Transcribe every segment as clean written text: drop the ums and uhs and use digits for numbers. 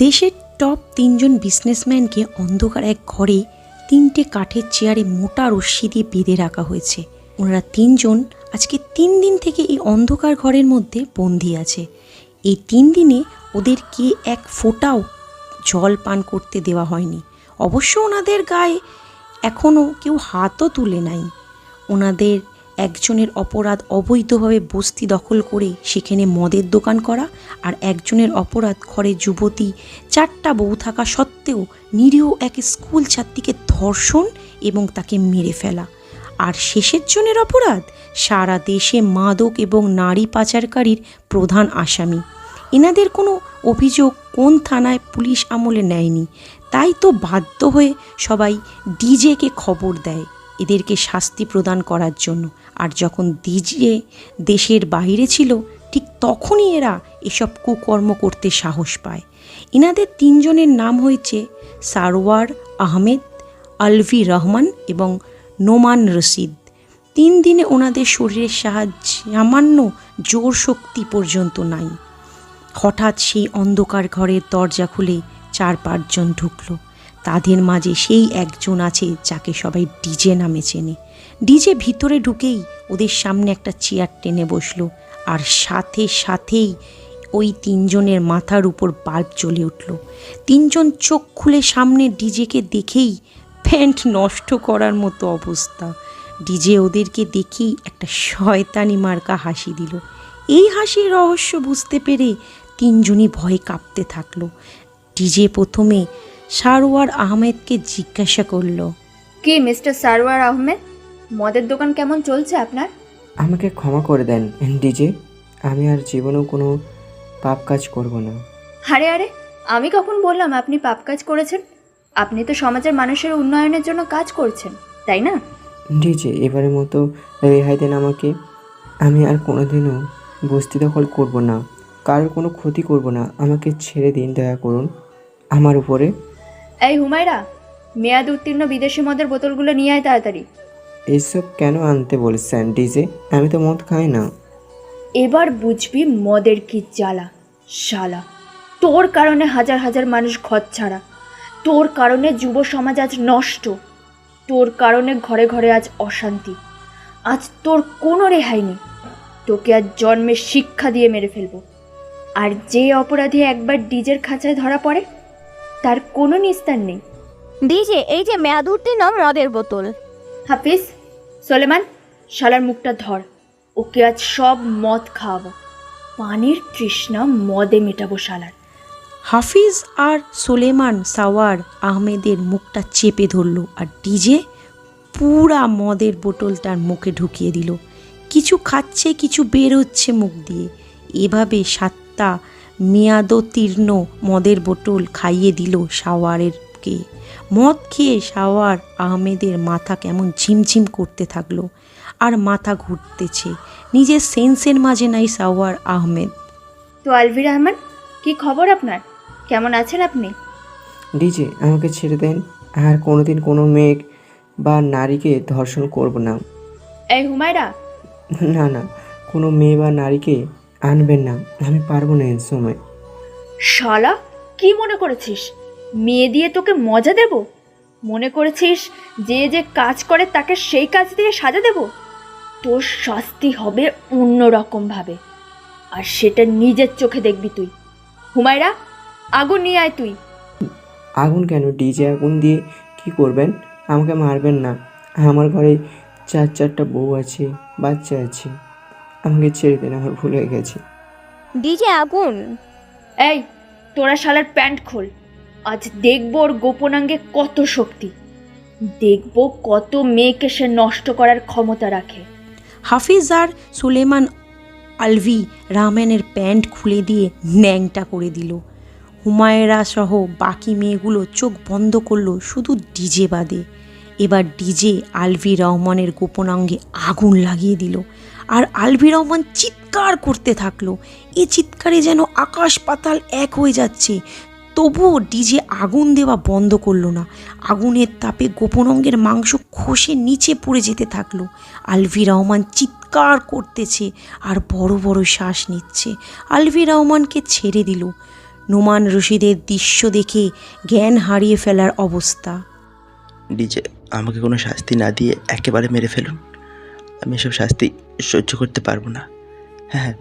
দেশের টপ 3জন বিজনেসম্যানকে অন্ধকার এক ঘরে 3টে কাঠের চেয়ারে মোটা রশ্মি দিয়ে বেঁধে রাখা হয়েছে। ওনারা 3জন আজকে 3 দিন থেকে এই অন্ধকার ঘরের মধ্যে বন্দী আছে। এই 3 দিনে ওদেরকে এক ফোঁটাও জল পান করতে দেওয়া হয়নি। অবশ্য ওনাদের গায়ে এখনও কেউ হাতও তুলে নাই। ওনাদের একজনের অপরাধ অবৈধভাবে বস্তি দখল করে সেখানে মদের দোকান করা, আর একজনের অপরাধ ঘরে যুবতী 4টা বউ থাকা সত্ত্বেও নিরীহ এক স্কুল ছাত্রীকে ধর্ষণ এবং তাকে মেরে ফেলা। আর শেষের জনের অপরাধ সারা দেশে মাদক এবং নারী পাচারকারীর প্রধান আসামি। এনাদের কোনো অভিযোগ কোন থানায় পুলিশ আমলে নেয়নি, তাই তো বাধ্য হয়ে সবাই ডিজেকে খবর দেয় এদেরকে শাস্তি প্রদান করার জন্য। আর যখন ডিজে দেশের বাইরে ছিল ঠিক তখনই এরা এসব কুকর্ম করতে সাহস পায়। এনাদের 3 জনের নাম হয়েছে সারওয়ার আহমেদ, আলভি রহমান এবং নোমান রশিদ। 3 দিনে ওনাদের শরীরের সামান্য জোর শক্তি পর্যন্ত নাই। হঠাৎ সেই অন্ধকার ঘরের দরজা খুলে 4-5 জন ঢুকলো। তাদের মাঝে সেই একজন আছে যাকে সবাই ডিজে নামে চেনে। ডিজে ভিতরে ঢুকেই ওদের সামনে একটা চেয়ার টেনে বসলো, আর সাথে সাথেই ওই 3 জনের মাথার উপর বাল্ব জ্বলে উঠল। 3 জন চোখ খুলে সামনে ডিজেকে দেখেই প্যান্ট নষ্ট করার মতো অবস্থা। ডিজে ওদেরকে দেখেই একটা শয়তানি মার্কা হাসি দিল। এই হাসির রহস্য বুঝতে পেরে 3 জনই ভয়ে কাঁপতে থাকলো। ডিজে প্রথমে সারওয়ার আহমেদকে জিজ্ঞাসা করলো, কি মিস্টার সারওয়ার আহমেদ, মদের দোকান কেমন চলছে আপনার? আমাকে ক্ষমা করে দেন ডিজে, আমি আর জীবনেও কোনো পাপ কাজ করব না। আরে আরে, আমি কখন বললাম আপনি পাপ কাজ করেছেন? আপনি তো সমাজের মানুষের উন্নয়নের জন্য কাজ করছেন, তাই না? ডিজে, এবারের মতো রেহাই দেন আমাকে। আমি আর কোনোদিনও বস্তি দখল করব না, কারোর কোনো ক্ষতি করব না। আমাকে ছেড়ে দিন, দয়া করুন আমার উপরে। এই হুমায়রা, মেয়াদ উত্তীর্ণ বিদেশি মদের বোতলগুলো নিয়ে আয় তাড়াতাড়ি। এইসব কেন আনতে বলছেন ডিজে? আমি তো মদ খাই না। এবার বুঝবি মদের কি জ্বালা। শালা, তোর কারণে হাজার হাজার মানুষ ঘর ছাড়া, তোর কারণে যুব সমাজ আজ নষ্ট, তোর কারণে ঘরে ঘরে আজ অশান্তি। আজ তোর কোনো রেহাই নেই। তোকে আজ জন্মের শিক্ষা দিয়ে মেরে ফেলবো। আর যে অপরাধী একবার ডিজের খাঁচায় ধরা পড়ে তার কোনো নিস্তার নেই। ডিজে, এই যে মেয়াদ উত্তীর্ণ মদের বোতল। হাফিজ, সোলেমান, শালার মুখটা ধর। ওকে আজ সব মদ খাওয়াবো, পানির তৃষ্ণা মদে মেটাবো শালার। হাফিজ আর সুলেমান সাওয়ার আহমেদের মুখটা চেপে ধরলো, আর ডিজে পুরা মদের বোতলটার মুখে ঢুকিয়ে দিল। কিছু খাচ্ছে, কিছু বের হচ্ছে মুখ দিয়ে। এভাবে 7টা মেয়াদোত্তীর্ণ মদের বোতল খাইয়ে দিল সাওয়ারেরকে। মদ খেয়ে সাওয়ার আহমেদের মাথা কেমন ঝিমঝিম করতে থাকলো, আর মাথা ঘুরতেছে। নিজের সেন্সের মাঝে নাই সাওয়ার আহমেদ। তো আলভি রহমান, কি খবর আপনার? কেমন আছেন আপনি? ডিজে, আমাকে ছেড়ে দেন। আর কোনোদিন কোনো মেয়ে বা নারীকে ধর্ষণ করব না। এই হুমায়রা, না না, কোনো মেয়ে বা নারীকে আনবেন না, আমি পারবো না এই সময়। শালা, কি মনে করেছিস মেয়ে দিয়ে তোকে মজা দেব? মনে করেছিস যে যে কাজ করে তাকে সেই কাজ দিয়ে সাজা দেব? তোর শাস্তি হবে অন্যরকম ভাবে, আর সেটা নিজের চোখে দেখবি তুই। হুমায়রা, আগুন নিয়ে আয় তুই। আগুন কেন ডিজে? আগুন দিয়ে কি করবেন? আমাকে মারবেন না। আমার ঘরে 4টা বউ আছে, বাচ্চা আছে। আমাকে ছেড়ে দেন, আমার ভুল হয়ে গেছে। ডিজে, আগুন। এই, তোরা শালার প্যান্ট খোল। আজ দেখবো ওর গোপনাঙ্গে কত শক্তি, দেখবো কত মেয়েকে সে নষ্ট করার ক্ষমতা রাখে। হাফিজ আর সুলেমান আলভি রহমানের প্যান্ট খুলে দিয়ে ন্যাংটা করে দিল। হুমায়রা সহ বাকি মেয়েগুলো চোখ বন্ধ করলো, শুধু ডিজে বাদে। এবার ডিজে আলভি রহমানের গোপনাঙ্গে আগুন লাগিয়ে দিল, আর আলভি রহমান চিৎকার করতে থাকলো। এ চিৎকারে যেন আকাশ পাতাল এক হয়ে যাচ্ছে। তবুও ডিজে আগুন দেওয়া বন্ধ করলো না। আগুনের তাপে গোপন অঙ্গের মাংস খসে নিচে পড়ে যেতে থাকলো। আলভি রহমান চিৎকার চিৎকার করতেছে আর বড় বড় শ্বাস নিচ্ছে। আলভি রহমানকে ছেড়ে দিল। নোমান রশিদের দৃশ্য দেখে জ্ঞান হারিয়ে ফেলার অবস্থা। ডিজে, আমাকে কোনো শাস্তি না দিয়ে একেবারে মেরে ফেলুন। আমি এসব শাস্তি সহ্য করতে পারবো না। হ্যাঁ,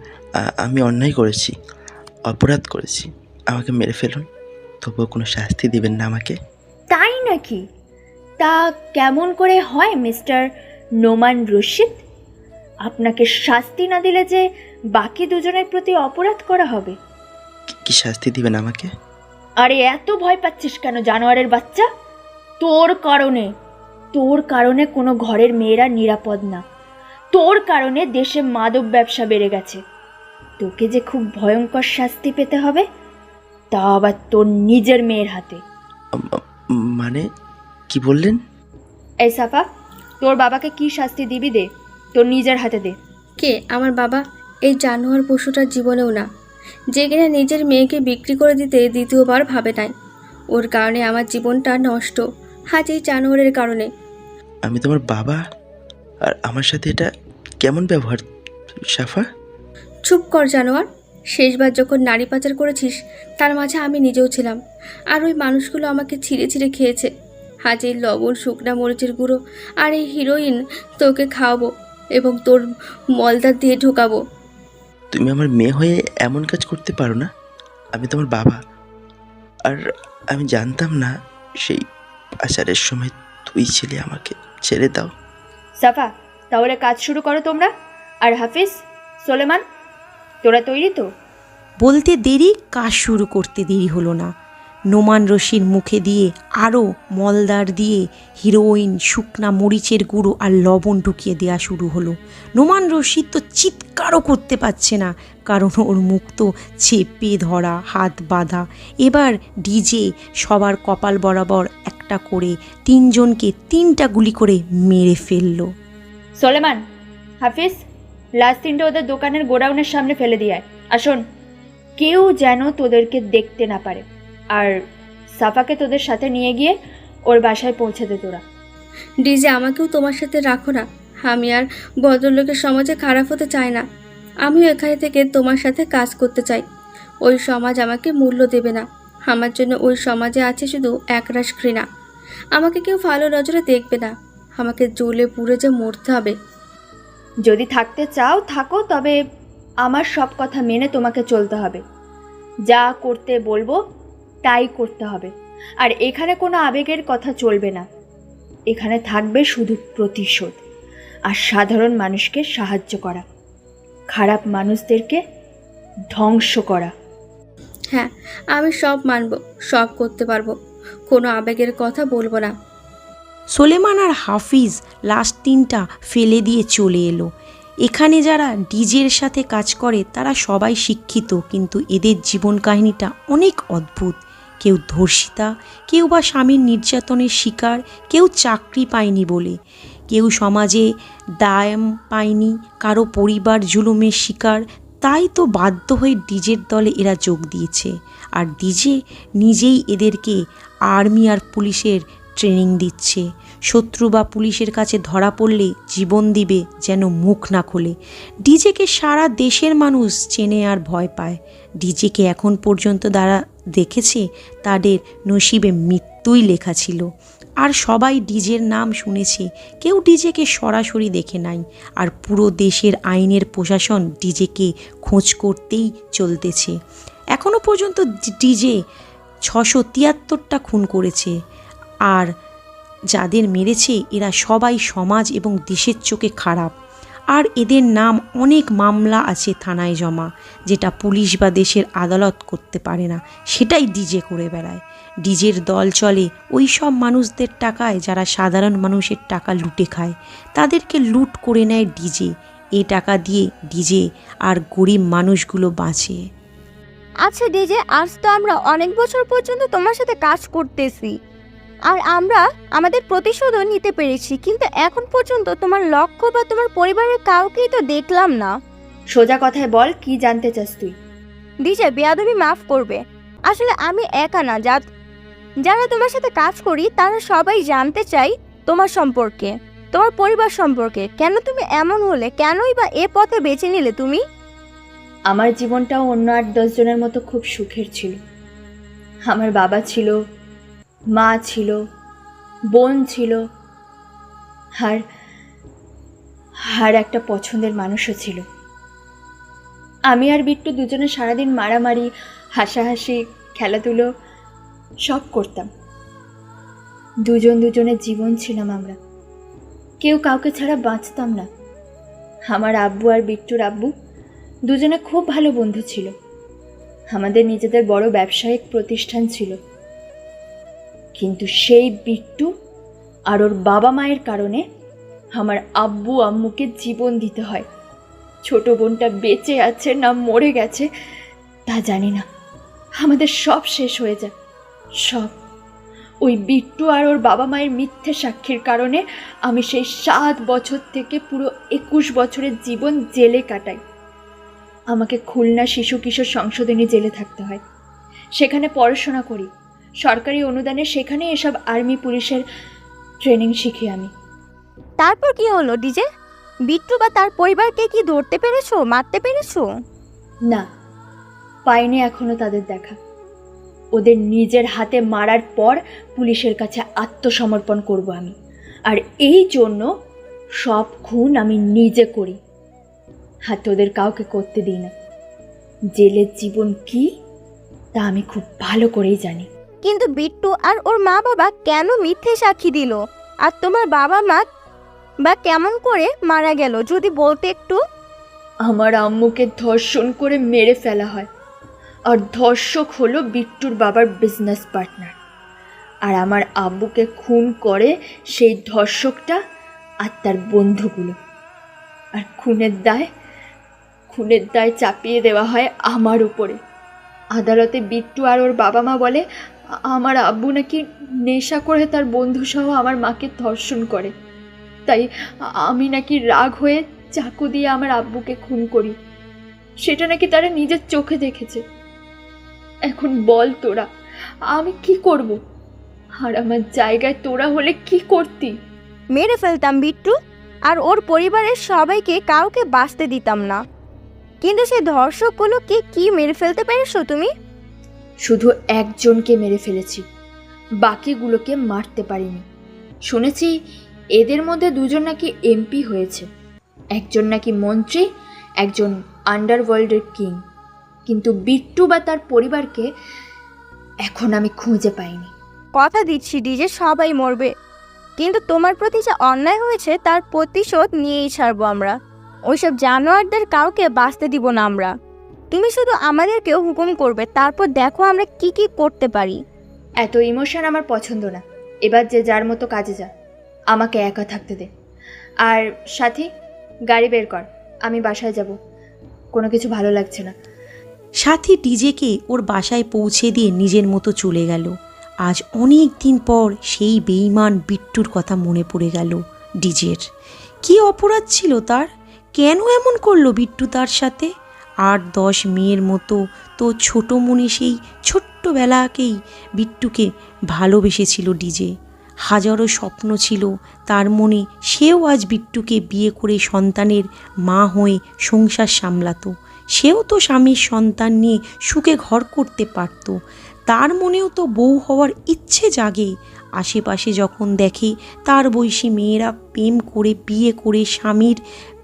আমি অন্যায় করেছি, অপরাধ করেছি, আমাকে মেরে ফেলুন, তবুও কোনো শাস্তি দিবেন না আমাকে। তাই নাকি? তা কেমন করে হয় মিস্টার নোমান রশিদ? আপনাকে শাস্তি না দিলে যে বাকি দুজনের প্রতি অপরাধ করা হবে। কি শাস্তি দিবেন আমাকে? আরে এত ভয় পাচ্ছিস কেন জানোয়ারের বাচ্চা? তোর কারণে কোনো ঘরের মেয়েরা নিরাপদ না। তোর কারণে দেশে মাদক ব্যবসা বেড়ে গেছে। তোকে যে খুব ভয়ঙ্কর শাস্তি পেতে হবে, তা আবার তোর নিজের মেয়ের হাতে। মানে কি বললেন? এই সাফা, তোর বাবাকে কি শাস্তি দিবি দে, তোর নিজের হাতে দে। কে আমার বাবা? এই জানোয়ার পশুটার জীবনেও না, যে কিনা নিজের মেয়েকে বিক্রি করে দিতে দ্বিতীয়বার ভাবে নাই। ওর কারণে আমার জীবনটা নষ্ট, আজ এই জানোয়ারের কারণে। আমি তোমার বাবা, আর আমার সাথে এটা কেমন ব্যবহার সাফা? চুপ কর জানোয়ার। শেষবার যখন নারী পাচার করেছিস তার মাঝে আমি নিজেও ছিলাম, আর ওই মানুষগুলো আমাকে ছিঁড়ে ছিঁড়ে খেয়েছে। আজ এই লবণ, শুকনা মরিচের গুঁড়ো আর এই হিরোইন তোকে খাওয়াবো এবং তোর মলদার দিয়ে ঢোকাবো। তুমি আমার মেয়ে হয়ে এমন কাজ করতে পারো না? আমি তোমার বাবা, আর আমি জানতাম না সেই আচারের সময় তুই ছিলে। আমাকে ছেড়ে দাও। সাফা, তাহলে কাজ শুরু করো তোমরা। আর হাফিজ, সোলেমান, তোরা তৈরি তো? বলতে দেরি, কাজ শুরু করতে দেরি হলো না। নোমান রশির মুখে দিয়ে আরও মলদার দিয়ে হিরোইন, শুকনা মরিচের গুঁড়ো আর লবণ ঢুকিয়ে দেওয়া শুরু হলো। নোমান রশিদ তো চিৎকারও করতে পারছে না, কারণ ওর মুখ তো চেপে ধরা, হাত বাঁধা। এবার ডিজে সবার কপাল বরাবর একটা করে তিনজনকে 3টা গুলি করে মেরে ফেললো। সোলেমান, হাফিজ, লাস্ট 3টে ওদের দোকানের গোডাউনের সামনে ফেলে দিয়ে আয়। আসুন, কেউ যেন তোদেরকে দেখতে না পারে। আর সাফাকে তোদের সাথে নিয়ে গিয়ে ওর বাসায় পৌঁছে দে তোরা। ডিজে, আমাকেও তোমার সাথে রাখো না। আমি আর ভদ্রলোকের সমাজে খারাপ হতে চাই না। আমিও এখানে থেকে তোমার সাথে কাজ করতে চাই। ওই সমাজ আমাকে মূল্য দেবে না। আমার জন্য ওই সমাজে আছে শুধু একরাশ ঘৃণা। আমাকে কেউ ভালো নজরে দেখবে না। আমাকে জ্বলে পুড়ে যে মরতে হবে। যদি থাকতে চাও থাকো, তবে আমার সব কথা মেনে তোমাকে চলতে হবে। যা করতে বলবো তাই করতে হবে। আর এখানে কোনো আবেগের কথা চলবে না। এখানে থাকবে শুধু প্রতিশোধ আর সাধারণ মানুষকে সাহায্য করা, খারাপ মানুষদেরকে ধ্বংস করা। হ্যাঁ, আমি সব মানব, সব করতে পারবো। কোনো আবেগের কথা বলবো না। সোলেমান আর হাফিজ লাস্ট 3টা ফেলে দিয়ে চলে এলো। এখানে যারা ডিজের সাথে কাজ করে তারা সবাই শিক্ষিত, কিন্তু এদের জীবন কাহিনীটা অনেক অদ্ভুত। কেউ ধর্ষিতা, কেউ বা স্বামীর নির্যাতনের শিকার, কেউ চাকরি পায়নি বলে, কেউ সমাজে দায়াম পায়নি, কারো পরিবার জুলুমের শিকার। তাই তো বাধ্য হয়ে ডিজের দলে এরা যোগ দিয়েছে। আর ডিজে নিজেই এদেরকে আর্মি আর পুলিশের ট্রেনিং দিচ্ছে। শত্রু বা পুলিশের কাছে ধরা পড়লে জীবন দিবে যেন মুখ না খোলে। ডিজেকে সারা দেশের মানুষ চেনে আর ভয় পায়। ডিজেকে এখন পর্যন্ত যারা দেখেছে তাদের নসিবে মৃত্যুই লেখা ছিল। আর সবাই ডিজের নাম শুনেছে, কেউ ডিজেকে সরাসরি দেখে নাই। আর পুরো দেশের আইনের প্রশাসন ডিজেকে খোঁজ করতেই চলতেছে। এখনও পর্যন্ত ডিজে 673টা খুন করেছে। আর যাদের মেরেছে এরা সবাই সমাজ এবং দেশের চোখে খারাপ। আর এদের নাম অনেক মামলা আছে থানায় জমা, যেটা পুলিশ বা দেশের আদালত করতে পারে না, সেটাই ডিজে করে বেড়ায়। ডিজের দল চলে ওই সব মানুষদের টাকায় যারা সাধারণ মানুষের টাকা লুটে খায়। তাদেরকে লুট করে নেয় ডিজে। এই টাকা দিয়ে ডিজে আর গরিব মানুষগুলো বাঁচে। আচ্ছা ডিজে, আজ তো আমরা অনেক বছর পর্যন্ত তোমার সাথে কাজ করতেছি, আর আমরা আমাদের প্রতিশোধও নিতে পেরেছি, কিন্তু এখন পর্যন্ত তোমার লক্ষ্য বা তোমার পরিবারের কাউকেই তো দেখলাম না। সোজা কথায় বল, কি জানতে চাস তুই? ডিজে, বেয়াদবি মাফ করবে। আসলে আমি একা না, যারা তোমার সাথে কাজ করি তারা সবাই জানতে চাই তোমার সম্পর্কে। তোমার পরিবার সম্পর্কে। কেন তুমি এমন হলে? কেনই বা এ পথে বেছে নিলে তুমি? আমার জীবনটাও অন্য 8-10 জনের মতো খুব সুখের ছিল। আমার বাবা ছিল, মা ছিল, বোন ছিল, আর আর একটা পছন্দের মানুষও ছিল। আমি আর বিট্টু দুজনে সারাদিন মারামারি, হাসাহাসি, খেলাধুলো সব করতাম। দুজনের জীবন ছিলাম আমরা। কেউ কাউকে ছাড়া বাঁচতাম না। আমার আব্বু আর বিট্টুর আব্বু দুজনে খুব ভালো বন্ধু ছিল। আমাদের নিজেদের বড় ব্যবসায়িক প্রতিষ্ঠান ছিল। কিন্তু সেই বিট্টু আর ওর বাবা মায়ের কারণে আমার আব্বু আম্মুকে জীবন দিতে হয়। ছোট বোনটা বেঁচে আছে না মরে গেছে তা জানি না। আমাদের সব শেষ হয়ে যায়, সব। ওই বিট্টু আর ওর বাবা মায়ের মিথ্যে সাক্ষীর কারণে আমি সেই 7 বছর থেকে পুরো 21 বছরের জীবন জেলে কাটাই। আমাকে খুলনা শিশু কিশোর সংশোধনী জেলে থাকতে হয়। সেখানে পড়াশোনা করি, সরকারি অনুদানে। সেখানে এসব আর্মি পুলিশের ট্রেনিং শিখি আমি। তারপর কি হলো ডিজে? বিট্টু বা তার পরিবারকে কি ধরতে পেরেছো, মারতে পেরেছো? না, পাইনি এখনো তাদের দেখা। ওদের নিজের হাতে মারার পর পুলিশের কাছে আত্মসমর্পণ করব আমি। আর এই জন্য সব খুন আমি নিজে করি, হাতে ওদের কাউকে করতে দিই না। জেলের জীবন কি তা আমি খুব ভালো করেই জানি। কিন্তু বিট্টু আর ওর মা বাবা কেন মিথ্যে সাক্ষী দিল? আর তোমার বাবা মা বা কেমন করে মারা গেল যদি বলতে একটু? আমার আম্মুকে ধর্ষণ করে মেরে ফেলা হয়। আর ধর্ষক হলো বিট্টুর বাবার বিজনেস পার্টনার। আর আমার আব্বুকে খুন করে সেই ধর্ষকটা আর তার বন্ধুগুলো। আর খুনের দায় চাপিয়ে দেওয়া হয় আমার উপরে। আদালতে বিট্টু আর ওর বাবা মা বলে আমার আব্বু নাকি নেশা করে তার বন্ধুসহ আমার মাকে ধর্ষণ করে, তাই আমি নাকি রাগ হয়ে চাকু দিয়ে আমার আব্বুকে খুন করি। সেটা নাকি তারা নিজের চোখে দেখেছে। এখন বল তোরা, আমি কি করব? আর আমার জায়গায় তোরা হলে কি করতি? মেরে ফেলতাম বিট্টু আর ওর পরিবারের সবাইকে, কাউকে বাঁচতে দিতাম না। কিন্তু সেই ধর্ষকগুলোকে কি মেরে ফেলতে পেরেছো তুমি? শুধু একজনকে মেরে ফেলেছি, বাকিগুলোকে মারতে পারিনি। শুনেছি এদের মধ্যে 2জন নাকি এমপি হয়েছে, একজন নাকি মন্ত্রী, একজন আন্ডারওয়ার্ল্ডের কিং। কিন্তু বিট্টু বা তার পরিবারকে এখন আমি খুঁজে পাইনি। কথা দিচ্ছি ডিজে, সবাই মরবে, কিন্তু তোমার প্রতি যে অন্যায় হয়েছে তার প্রতিশোধ নিয়েই ছাড়বো আমরা। ওইসব জানোয়ারদের কাউকে বাঁচতে দিব না আমরা। তুমি শুধু আমাদেরকেও হুকুম করবে, তারপর দেখো আমরা কি কি করতে পারি। এত ইমোশন আমার পছন্দ না। এবার যে যার মতো কাজে যা, আমাকে একা থাকতে দে। আর সাথী, গাড়ি বের কর, আমি বাসায় যাব। কোনো কিছু ভালো লাগছে না। সাথী ডিজেকে ওর বাসায় পৌঁছে দিয়ে নিজের মতো চলে গেল। আজ অনেক দিন পর সেই বেঈমান বিট্টুর কথা মনে পড়ে গেল ডিজের। কি অপরাধ ছিল তার? কেন এমন করলো বিট্টু তার সাথে? 8-10 মেয়ের মতো তো ছোটো মনে সেই ছোট্টবেলাকেই বিট্টুকে ভালোবেসেছিল ডিজে। হাজারো স্বপ্ন ছিল তার মনে। সেও আজ বিট্টুকে বিয়ে করে সন্তানের মা হয়ে সংসার সামলাতো। সেও তো স্বামীর সন্তান নিয়ে সুখে ঘর করতে পারত। তার মনেও তো বউ হওয়ার ইচ্ছে জাগে। আশেপাশে যখন দেখে তার বয়সী মেয়েরা প্রেম করে বিয়ে করে স্বামীর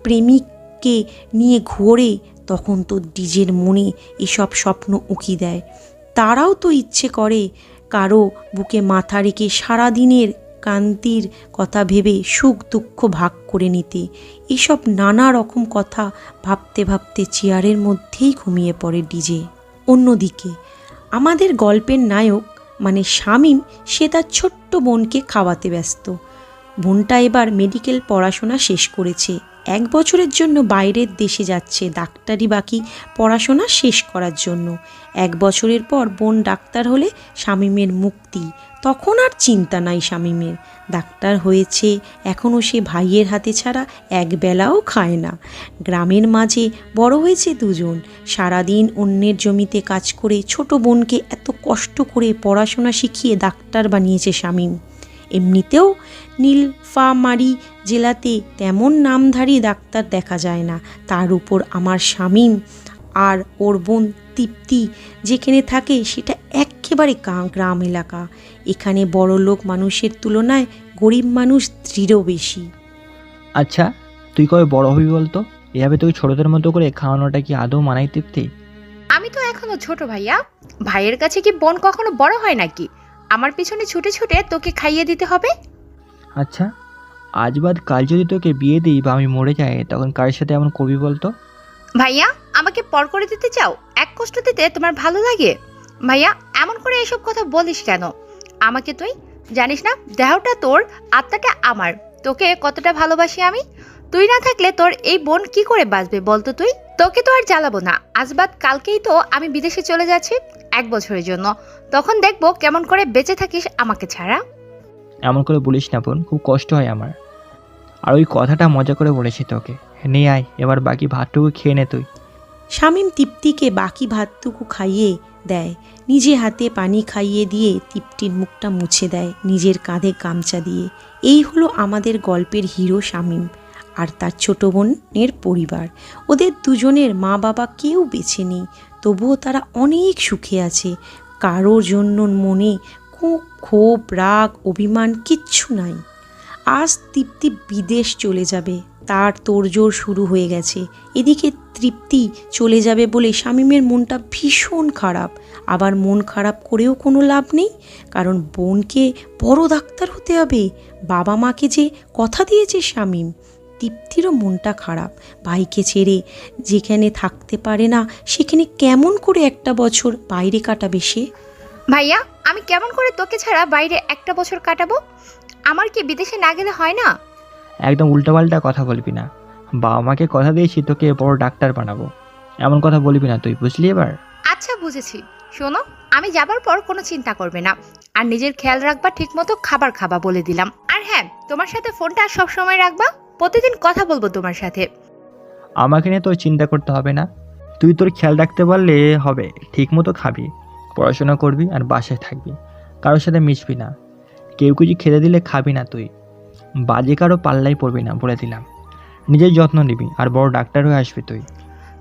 প্রেমিককে নিয়ে ঘোরে, তখন তো ডিজের মনে এসব স্বপ্ন উকি দেয়। তারাও তো ইচ্ছে করে কারো বুকে মাথা রেখে সারাদিনের কান্তির কথা ভেবে সুখ দুঃখ ভাগ করে নিতে। এসব নানা রকম কথা ভাবতে ভাবতে চেয়ারের মধ্যেই ঘুমিয়ে পড়ে ডিজে। অন্যদিকে আমাদের গল্পের নায়ক মানে শামীম, সে তার ছোট্ট বোনকে খাওয়াতে ব্যস্ত। বোনটা এবার মেডিকেল পড়াশোনা শেষ করেছে। 1 বছরের জন্য বাইরের দেশে যাচ্ছে ডাক্তারি বাকি পড়াশোনা শেষ করার জন্য। 1 বছরের পর বোন ডাক্তার হলে শামীমের মুক্তি। তখন আর চিন্তা নাই শামীমের। ডাক্তার হয়েছে, এখনও সে ভাইয়ের হাতে ছাড়া একবেলাও খায় না। গ্রামের মাঝে বড় হয়েছে 2জন। সারাদিন অন্যের জমিতে কাজ করে ছোট বোনকে এত কষ্ট করে পড়াশোনা শিখিয়ে ডাক্তার বানিয়েছে শামীম। এমনিতেও নীলফামারী জেলাতে তেমন নামধারী ডাক্তার দেখা যায় না। তার উপর আমার শামীম আর ওর বোন তৃপ্তি যেখানে থাকে সেটা একেবারে গ্রাম এলাকা। এখানে বড়লোক মানুষের তুলনায় গরিব মানুষ দৃঢ় বেশি। আচ্ছা, তুই কবে বড় হবি বলতো? এভাবে তুই ছোটদের মতো করে খাওয়ানোটা কি আদৌ মানায় তৃপ্তি? আমি তো এখনো ছোট ভাইয়া। ভাইয়ের কাছে কি বোন কখনো বড় হয় নাকি? আমার পিছনে ছুটে ছুটে তোকে খাইয়ে দিতে হবে? আচ্ছা, আজ বাদ কাল যদি তোকে বিয়ে দিই বা আমি মরে যাই, তখন কার সাথে এমন করবি বলতো? ভাইয়া, আমাকে পর করে দিতে চাও? এক কষ্ট দিতে তোমার ভালো লাগে? ভাইয়া, এমন করে এসব কথা বলিস কেন? আমাকে তুই জানিস না, দেহটা তোর, আত্মাটা আমার। তোকে কতটা ভালোবাসি আমি। তুই না থাকলে তোর এই বোন কি করে বাঁচবে বলতো তুই? তোকে তো আর জ্বালাবো না। আজ বাদ কালকেই তো আমি বিদেশে চলে যাচ্ছি 1 বছরের জন্য। তখন দেখবো কেমন করে বেঁচে থাকিস আমাকে ছাড়া। এমন করে বলিস না বোন, খুব কষ্ট হয় আমার। আর ওই কথাটা মজা করে বলেছি তোকে। নিয়ে আয়, এবার বাকি ভাতটুকু খেয়ে নে তুই। শামীম তৃপ্তিকে বাকি ভাতটুকু খাইয়ে দেয়, নিজে হাতে পানি খাইয়ে দিয়ে তৃপ্তির মুখটা মুছে দেয় নিজের কাঁধে গামছা দিয়ে। এই হলো আমাদের গল্পের হিরো শামীম আর তার ছোট বোনের পরিবার। ওদের দুজনের মা বাবা কেউ বেঁচে নেই, তবুও তারা অনেক সুখে আছে। কারোর জন্য মনে ক্ষোভ, রাগ, অভিমান কিচ্ছু নাই। আজ তৃপ্তি বিদেশ চলে যাবে, তার তোড়জোড় শুরু হয়ে গেছে। এদিকে তৃপ্তি চলে যাবে বলে শামীমের মনটা ভীষণ খারাপ। আবার মন খারাপ করেও কোনো লাভ নেই, কারণ বোনকে বড় ডাক্তার হতে হবে, বাবা মাকে যে কথা দিয়েছে শামীম। তৃপ্তিরও মনটা খারাপ, ভাইকে ছেড়ে যেখানে থাকতে পারে না সেখানে কেমন করে একটা বছর বাইরে কাটাবে সে? ভাইয়া, আমি কেমন করে তোকে ছাড়া বাইরে 1 বছর কাটাবো? আমার কি বিদেশে না গেলে হয় না? একদম উল্টাপাল্টা কথা বলবি না। বাবা মাকে কথা দিয়েছি তোকে বড় ডাক্তার বানাবো, এমন কথা বলবি না তুই, বুঝলি এবার? আচ্ছা, বুঝেছি। শোনো, আমি যাবার পর কোনো চিন্তা করবে না, আর নিজের খেয়াল রাখবা, ঠিকমতো খাবার খাবা বলে দিলাম। আর হ্যাঁ, তোমার সাথে ফোনটা সব সময় রাখবা, প্রতিদিন কথা বলবো তোমার সাথে। আমাকে নিয়ে তোর চিন্তা করতে হবে না, তুই তোর খেয়াল রাখতে পারলে হবে। ঠিক মতো খাবি, পড়াশোনা করবি আর বাসায় থাকবি, কারোর সাথে মিশবি না। কেউ কিছু খেতে দিলে খাবি না তুই, বাজে কারো পাল্লাই পড়বি না বলে দিলাম। নিজের যত্ন নিবি আর বড় ডাক্তার হয়ে আসবি তুই।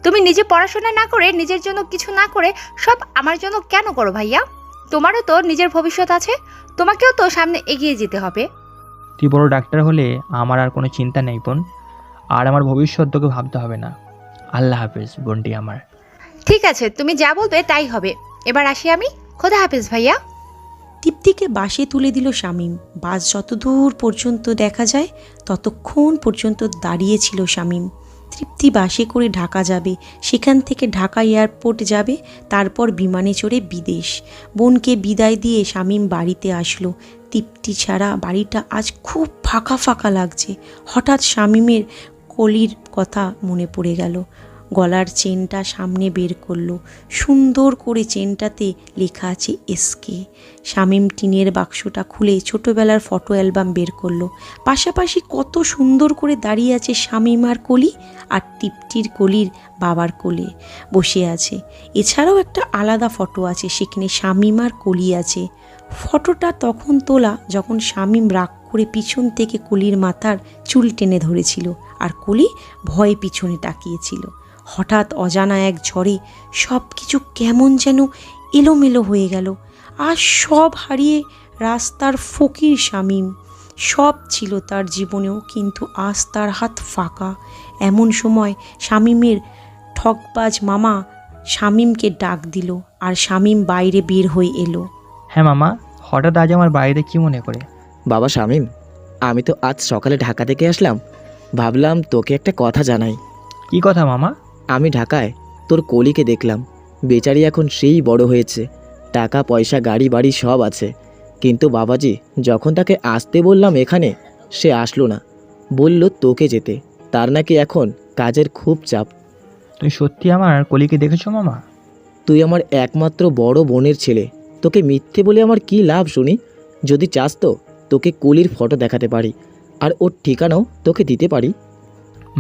তুমি নিজে পড়াশোনা না করে, নিজের জন্য কিছু না করে সব আমার জন্য কেন করো ভাইয়া? তোমারও তো নিজের ভবিষ্যৎ আছে, তোমাকেও তো সামনে এগিয়ে যেতে হবে। তুই বড় ডাক্তার হলে আমার আর কোনো চিন্তা নেই বোন, আর আমার ভবিষ্যৎ তোকে ভাবতে হবে না। আল্লাহ হাফেজ বোনটি আমার। ঠিক আছে, তুমি যা বলবে তাই হবে। এবার আসি আমি। খোদা হাফেজ ভাইয়া। তৃপ্তিকে বাসে তুলে দিল শামীম। বাস যতদূর পর্যন্ত দেখা যায় ততক্ষণ পর্যন্ত দাঁড়িয়েছিল শামীম। তৃপ্তি বাসে করে ঢাকা যাবে, সেখান থেকে ঢাকা এয়ারপোর্ট যাবে, তারপর বিমানে চড়ে বিদেশ। বোনকে বিদায় দিয়ে শামীম বাড়িতে আসলো। তৃপ্তি ছাড়া বাড়িটা আজ খুব ফাঁকা ফাঁকা লাগছে। হঠাৎ শামীমের কলির কথা মনে পড়ে গেল। গলার চেনটা সামনে বের করলো, সুন্দর করে চেনটাতে লেখা আছে এসকে। শামীম টিনের বাক্সটা খুলে ছোটোবেলার ফটো অ্যালবাম বের করলো। পাশাপাশি কত সুন্দর করে দাঁড়িয়ে আছে শামীম আর কলি, আর তৃপ্তির কলির বাবার কোলে বসে আছে। এছাড়াও একটা আলাদা ফটো আছে, সেখানে শামীম আর কলি আছে। ফটোটা তখন তোলা যখন শামীম রাগ করে পিছন থেকে কলির মাথার চুল টেনে ধরেছিল, আর কলি ভয়ে পিছনে তাকিয়েছিল। হঠাৎ অজানা এক ঝড়ে সব কিছু কেমন যেন এলোমেলো হয়ে গেল। আর সব হারিয়ে রাস্তার ফকির শামীম। সব ছিল তার জীবনেও, কিন্তু আজ তার হাত ফাঁকা। এমন সময় শামীমের ঠকবাজ মামা শামীমকে ডাক দিল, আর শামীম বাইরে বের হয়ে এলো। হ্যাঁ মামা, হঠাৎ আজ আমার বাড়িতে কি মনে করে? বাবা শামীম, আমি তো আজ সকালে ঢাকা থেকে আসলাম, ভাবলাম তোকে একটা কথা জানাই। কি কথা মামা? আমি ঢাকায় তোর কলিকে দেখলাম। বেচারি এখন সেই বড় হয়েছে, টাকা পয়সা গাড়ি বাড়ি সব আছে, কিন্তু বাবাজি যখন তাকে আসতে বললাম এখানে, সে আসলো না, বলল তোকে যেতে। তার নাকি এখন কাজের খুব চাপ। তুমি সত্যি আমার কলিকে দেখেছো মামা? তুই আমার একমাত্র বড় বোনের ছেলে, তোকে মিথ্যে বলে আমার কি লাভ শুনি? যদি চাস তো তোকে কলির ফটো দেখাতে পারি, আর ওর ঠিকানাও তোকে দিতে পারি।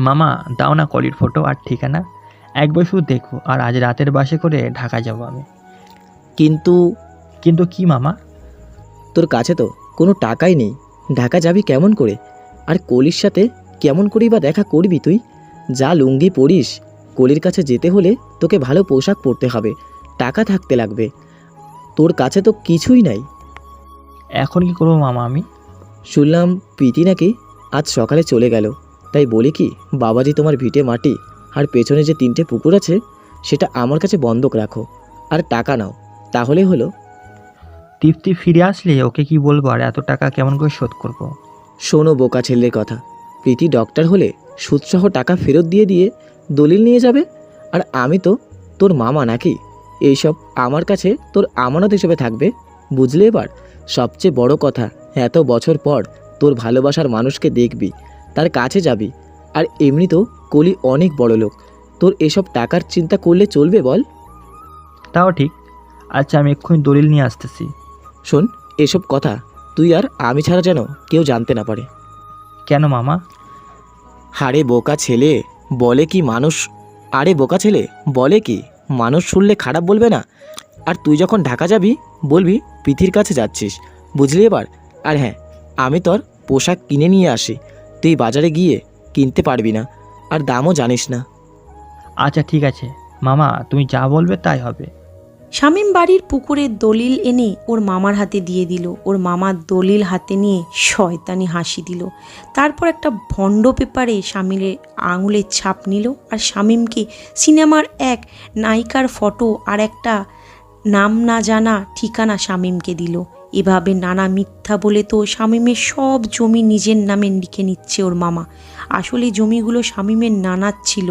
মামা দাও না কলির ফটো আর ঠিকানা, একবার শুধু দেখো। আর আজ রাতের বাসে করে ঢাকা যাব আমি। কিন্তু কিন্তু কি মামা? তোর কাছে তো কোনো টাকাই নেই, ঢাকা যাবি কেমন করে? আর কলির সাথে কেমন করেই বা দেখা করবি তুই? যা লুঙ্গি পরিস, কলির কাছে যেতে হলে তোকে ভালো পোশাক পরতে হবে, টাকা থাকতে লাগবে। তোর কাছে তো কিছুই নাই। এখন কি করবো মামা আমি? শুনলাম প্রীতি নাকি আজ সকালে চলে গেল, তাই বলি কি বাবাজি তোমার ভিটে মাটি আর পেছনে যে 3টে পুকুর আছে সেটা আমার কাছে বন্ধক রাখো আর টাকা নাও, তাহলে হলো। তৃপ্তি ফিরে আসলে ওকে কি বলবো আর এত টাকা কেমন করে শোধ করব? শোনো বোকা ছেলের কথা, প্রীতি ডক্টর হলে সুদসহ টাকা ফেরত দিয়ে দিয়ে দলিল নিয়ে যাবে, আর আমি তো তোর মামা নাকি? এইসব আমার কাছে তোর আমানত হিসেবে থাকবে, বুঝলে? এবার সবচেয়ে বড় কথা, এত বছর পর তোর ভালোবাসার মানুষকে দেখবি, তার কাছে যাবি, আর এমনি তো কলি অনেক বড় লোক, তোর এসব টাকার চিন্তা করলে চলবে বল? তাও ঠিক। আচ্ছা, আমি এক্ষুনি দলিল নিয়ে আসতেছি। শোন, এসব কথা তুই আর আমি ছাড়া যেন কেউ জানতে না পারে। কেন মামা? আরে বোকা ছেলে, বলে কি মানুষ, আরে বোকা ছেলে বলে কি মানুষ শুনলে খারাপ বলবে না? আর তুই যখন ঢাকা যাবি বলবি পৃথির কাছে যাচ্ছিস, বুঝলি এবার? আর হ্যাঁ, আমি তোর পোশাক কিনে নিয়ে আসি, তুই বাজারে গিয়ে কিনতে পারবি না, আর দামও জানিস না। আচ্ছা ঠিক আছে মামা, তুমি যা বলবে তাই হবে। শামীম বাড়ির পুকুরের দলিল এনে ওর মামার হাতে দিয়ে দিল। ওর মামার দলিল হাতে নিয়ে শয়তানি হাসি দিল। তারপর একটা ভন্ড পেপারে শামীমের আঙুলের ছাপ নিল আর শামীমকে সিনেমার এক নায়িকার ফটো আর একটা নাম না জানা ঠিকানা শামীমকে দিল। এভাবে নানা মিথ্যা বলে তো শামীমের সব জমি নিজের নামে লিখে নিচ্ছে ওর মামা। আসলে জমিগুলো শামীমের নানার ছিল,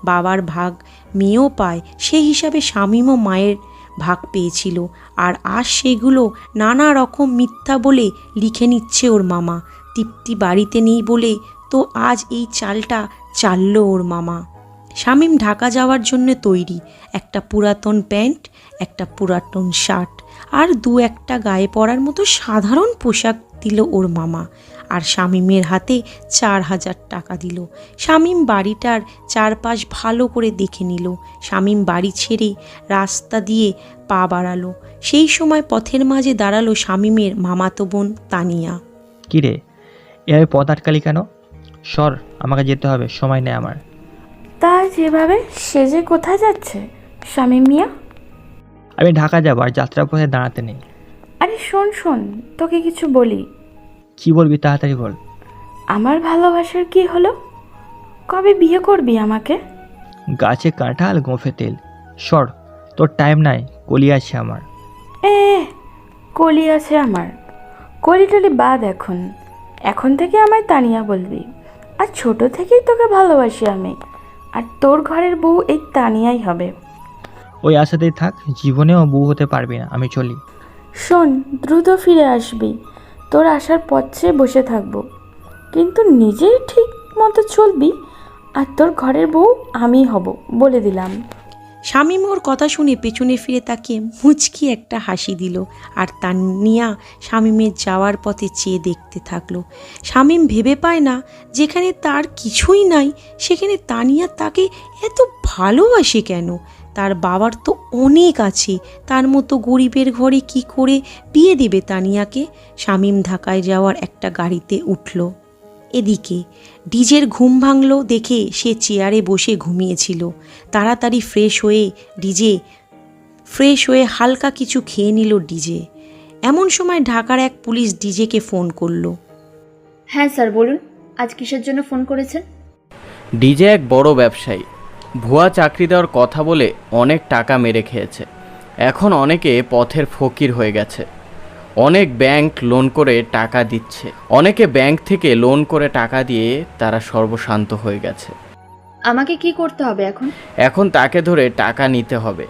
বাবার ভাগ মেয়েও পায়, সেই হিসাবে শামীমও মায়ের ভাগ পেয়েছিল। আর আজ সেগুলো নানা রকম মিথ্যা বলে লিখে নিচ্ছে ওর মামা। তৃপ্তি বাড়িতে নেই বলে তো আজ এই চালটা চাললো ওর মামা। শামীম ঢাকা যাওয়ার জন্য তৈরি। একটা পুরাতন প্যান্ট, একটা পুরাতন শার্ট আর একটা গায়ে পরার মতো সাধারণ পোশাক দিল ওর মামা। আর শামীমের হাতে 4,000 টাকা দিল। শামীম বাড়িটার চারপাশ ভালো করে দেখে নিল। শামীম বাড়ি ছেড়ে রাস্তা দিয়ে পা বাড়ালো। সেই সময় পথের মাঝে দাঁড়ালো শামীমের মামাতো বোন তানিয়া। কিরে, এভাবে পথ আটকালি কেন? সর, আমাকে যেতে হবে, সময় নেই আমার। তা যেভাবে সেজে কোথায় যাচ্ছে শামীম মিয়া? আমি ঢাকা যাবো, আর যাত্রা পথে দাঁড়াতে নেই। আরে শোন শোন, তোকে কিছু বলি। কি বলবি তাড়াতাড়ি বল। আমার ভালোবাসার কি হলো? কবে বিয়ে করবি আমাকে? গাছে কাঁঠাল গোঁফে তেল। সর, তোর টাইম নাই, কলি আছে আমার। এ কলি আছে আমার? কলি টলি বাদ, এখন থেকে আমায় তানিয়া বলবি। আর ছোট থেকেই তোকে ভালোবাসি আমি, আর তোর ঘরের বউ এই তানিয়াই হবে। ওই আশাতেই থাক, জীবনেও বউ হতে পারবি না, আমি চলি। শোন, দ্রুত ফিরে আসবি, তোর আসার পথ চেয়ে বসে থাকবো, কিন্তু নিজেই ঠিক মতো চলবি, আর তোর ঘরের বউ আমি হব, বলে দিলাম। শামীম ওর কথা শুনে পেছনে ফিরে তাকিয়ে মুচকি একটা হাসি দিল। আর তানিয়া শামীমের যাওয়ার পথে চেয়ে দেখতে থাকলো। শামীম ভেবে পায় না, যেখানে তার কিছুই নাই সেখানে তানিয়া তাকে এত ভালোবাসে কেন। তার বাবার তো অনেক আছে, তার মতো গরিবের ঘরে কি করে বিয়ে দেবে তানিয়াকে। শামীম ঢাকায় যাওয়ার একটা গাড়িতে উঠল। এদিকে ডিজের ঘুম ভাঙল দেখে সে চেয়ারে বসে ঘুমিয়েছিল। তাড়াতাড়ি ফ্রেশ হয়ে হালকা কিছু খেয়ে নিল ডিজে। এমন সময় ঢাকার এক পুলিশ ডিজেকে ফোন করলো। হ্যাঁ স্যার, বলুন আজ কিসের জন্য ফোন করেছেন? ডিজে এক বড় ব্যবসায়ী, ভুয়া চাকরি দেওয়ার কথা বলে অনেক টাকা মেরে খেয়েছে। এখন অনেকে পথের ফকির হয়ে গেছে। অনেক ব্যাংক লোন করে টাকা দিচ্ছে, অনেকে ব্যাংক থেকে লোন করে টাকা দিয়ে তারা সর্বশান্ত হয়ে গেছে। আমাকে কি করতে হবে এখন? এখন তাকে ধরে টাকা নিতে হবে,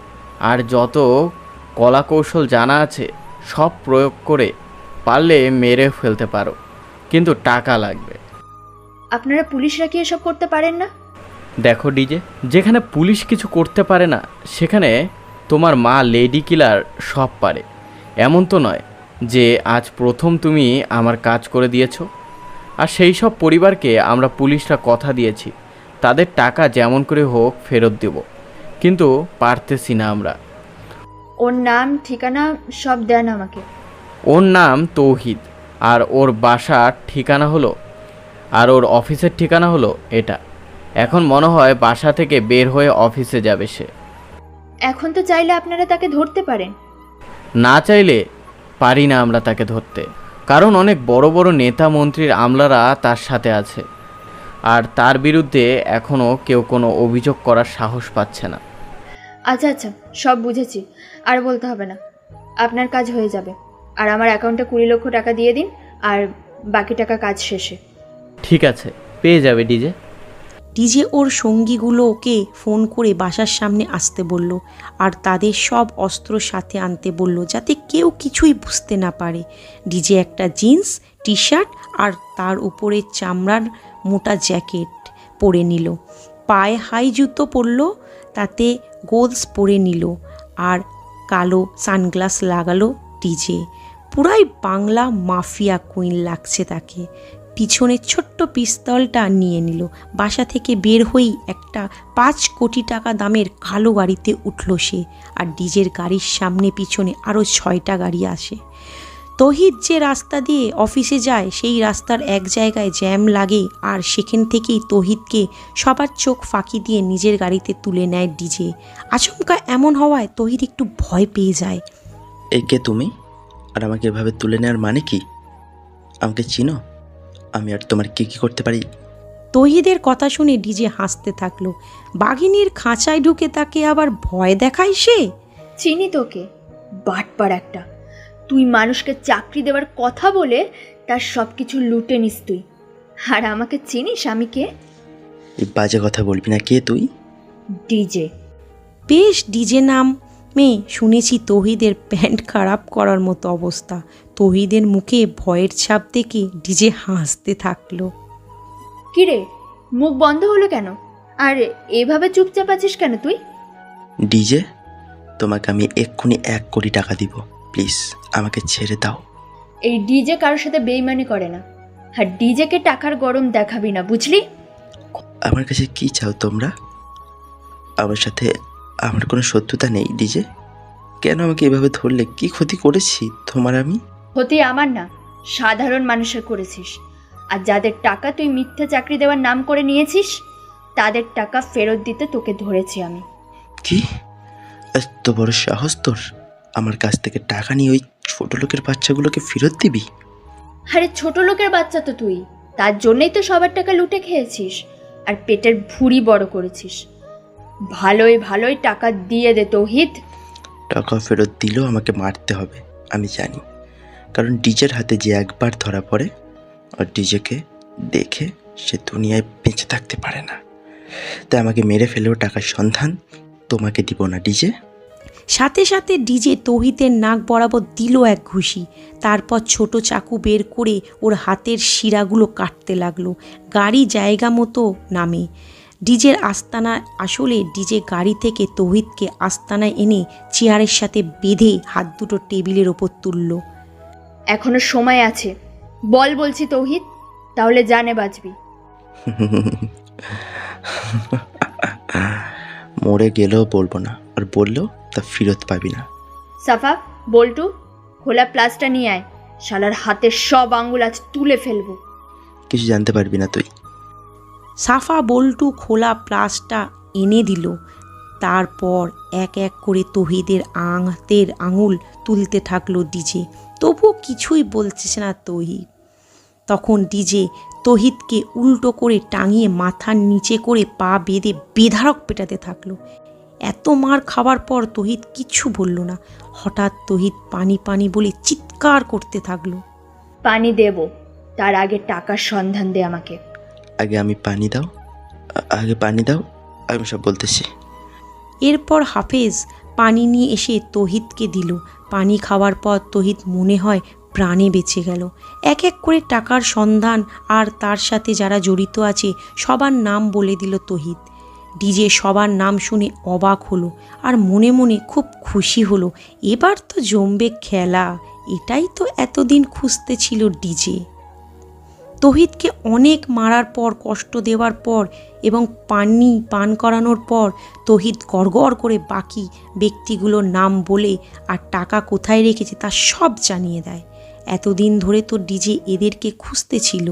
আর যত কলা কৌশল জানা আছে সব প্রয়োগ করে পারলে মেরে ফেলতে পারো, কিন্তু টাকা লাগবে। আপনারা পুলিশরা কি এসব করতে পারেন না? দেখো ডিজে, যেখানে পুলিশ কিছু করতে পারে না সেখানে তোমার মা লেডি কিলার সব পারে। এমন তো নয় যে আজ প্রথম তুমি আমার কাজ করে দিয়েছো। আর সেই সব পরিবারকে আমরা পুলিশরা কথা দিয়েছি তাদের টাকা যেমন করে হোক ফেরত দেব, কিন্তু পারতেছি না আমরা। ওর নাম ঠিকানা সব দেন আমাকে। ওর নাম তৌহিদ, আর ওর বাসার ঠিকানা হলো আর ওর অফিসের ঠিকানা হলো এটা। এখন মনে হয় বাসা থেকে বের হয়ে অফিসে যাবে সে। এখন তো চাইলে আপনারা তাকে ধরতে পারেন। না চাইলে পারি না আমরা তাকে ধরতে, কারণ অনেক বড় বড় নেতা মন্ত্রীর আমলারা তার সাথে আছে, আর তার বিরুদ্ধে এখনও কেউ কোনো অভিযোগ করার সাহস পাচ্ছে না। আচ্ছা আচ্ছা, সব বুঝেছি, আর বলতে হবে না। আপনার কাজ হয়ে যাবে, আর আমার অ্যাকাউন্টে 20 লক্ষ টাকা দিয়ে দিন, আর বাকি টাকা কাজ শেষে। ঠিক আছে, পেয়ে যাবে ডিজে। ডিজে ওর সঙ্গীগুলোকে ফোন করে বাসার সামনে আসতে বলল, আর তাদের সব অস্ত্র সাথে আনতে বলল, যাতে কেউ কিছুই বুঝতে না পারে। ডিজে একটা জিন্স টি শার্ট আর তার উপরে চামড়ার মোটা জ্যাকেট পরে নিল, পায়ে হাই জুতো পরল, তাতে গোলস পরে নিল, আর কালো সানগ্লাস লাগালো ডিজে। পুরাই বাংলা মাফিয়া কুইন লাগছে তাকে। পিছনে ছোট্ট পিস্তলটা নিয়ে নিল। বাসা থেকে বের হয়েই একটা 5 কোটি টাকা দামের কালো গাড়িতে উঠল সে, আর ডিজের গাড়ির সামনে পিছনে আরও 6টা গাড়ি আসে। তহিদ যে রাস্তা দিয়ে অফিসে যায় সেই রাস্তার এক জায়গায় জ্যাম লাগে, আর সেখান থেকেই তহিদকে সবার চোখ ফাঁকি দিয়ে নিজের গাড়িতে তুলে নেয় ডিজে। আচমকা এমন হওয়ায় তহিদ একটু ভয় পেয়ে যায়। এই কে তুমি? আর আমাকে এভাবে তুলে নেওয়ার মানে কি? আমাকে চিনো? আমি আর তোমার কি কি করতে পারি? তহিদের কথা শুনে ডিজে হাসতে থাকলো। বাঘিনীর খাঁচায় ঢুকে তাকে আবার ভয় দেখায় সে? চিনি তোকে, বাটপার একটা। তুই মানুষকে চাকরি দেওয়ার কথা বলে তার সব কিছু লুটে নিস তুই। আর আমাকে চিনিস আমি কে? এই বাজে কথা বলবি না। কে তুই? ডিজে। বেশ, ডিজে নামে শুনেছি তহিদের প্যান্ট খারাপ করার মতো অবস্থা। তহিদের মুখে ভয়ের ছাপ দেখে ডিজে হাসতে থাকলো। কিরে, মুখ বন্ধ হলো কেন? আর এভাবে চুপচাপ আছিস কেন তুই? ডিজে, তোমাকে আমি এক্ষুনি 1 কোটি টাকা দিব। প্লিজ আমাকে ছেড়ে দাও। এই ডিজে কারোর সাথে বেইমানি করে না, আর ডিজেকে টাকার গরম দেখাবি না, বুঝলি? আমার কাছে কি চাও তোমরা? আমার সাথে আমার কোনো শত্রুতা নেই ডিজে। কেন আমাকে এভাবে ধরলে? কি ক্ষতি করেছি তোমার আমি? ক্ষতি আমার না, সাধারণ মানুষের করেছিস। আর যাদের টাকা তুই মিথ্যা চাকরি দেওয়ার নাম করে নিয়েছিস, তাদের টাকা ফেরত দিতে তোকে ধরেছি আমি। কি এত বড় সাহস তোর? আমার কাছ থেকে টাকা নিয়ে ওই ছোট লোকের বাচ্চাগুলোকে ফেরত দিবি? আরে ছোট লোকের বাচ্চা তো তুই, তার জন্যই তো সবার টাকা লুটে খেয়েছিস আর পেটের ভুঁড়ি বড় করেছিস। ভালোই ভালোই টাকা দিয়ে দে তৌহিদ। টাকা ফেরত দিলেও আমাকে মারতে হবে, আমি জানি। কারণ ডিজের হাতে যে একবার ধরা পড়ে, আর ডিজেকে দেখে সে দুনিয়ায় বেঁচে থাকতে পারে না। তাই আমাকে মেরে ফেলেও টাকার সন্ধান তোমাকে দিব না ডিজে। সাথে সাথে ডিজে তহিদের নাক বরাবর দিল এক ঘুষি। তারপর ছোট চাকু বের করে ওর হাতের শিরাগুলো কাটতে লাগলো। গাড়ি জায়গা মতো নামে ডিজের আস্তানা। আসলে ডিজে গাড়ি থেকে তহিদকে আস্তানায় এনে চেয়ারের সাথে বেঁধে হাত দুটো টেবিলের ওপর তুলল। এখনো সময় আছে, বল বলছি তৌহিদ, তাহলে জানে বাঁচবি। মরে গেলেও বলবো না, আর বললেও তা ফেরত পাবি না। সাফা, বল্টু, খোলা প্লাসটা নিয়ে আয়। শালার হাতের সব আঙ্গুল আজ তুলে ফেলবো। কিছু জানতে পারবি না তুই। সাফা বল্টু খোলা প্লাসটা এনে দিল। তারপর এক এক করে তহিদের হাতের আঙুল তুলতে থাকলো ডিজে। তবুও কিছুই বলছে না তহিদ। তখন ডিজে তহিদকে উল্টো করে টাঙিয়ে মাথার নিচে করে পা বেঁধে বেধারক পেটাতে থাকলো। এত মার খাবার পর তহিদ কিচ্ছু বলল না। হঠাৎ তহিদ পানি পানি বলে চিৎকার করতে থাকলো। পানি দেব, তার আগে টাকার সন্ধান দে আমাকে। আগে আমি পানি দাও, আগে পানি দাও, আমি সব বলতেছি। এরপর হাফেজ পানি নিয়ে এসে তহিদকে দিল। পানি খাওয়ার পর তহিদ মনে হয় প্রাণে বেঁচে গেল। এক এক করে টাকার সন্ধান আর তার সাথে যারা জড়িত আছে সবার নাম বলে দিল তহিদ। ডিজে সবার নাম শুনে অবাক হলো, আর মনে মনে খুব খুশি হলো। এবার তো জমবে খেলা। এটাই তো এতদিন খুঁজতে ছিল ডিজে। তহিদকে অনেক মারার পর, কষ্ট দেওয়ার পর এবং পানি পান করানোর পর তহিদ গড়গড় করে বাকি ব্যক্তিগুলোর নাম বলে আর টাকা কোথায় রেখেছে তা সব জানিয়ে দেয়। এতদিন ধরে তো ডিজে এদেরকে খুঁজতে ছিল,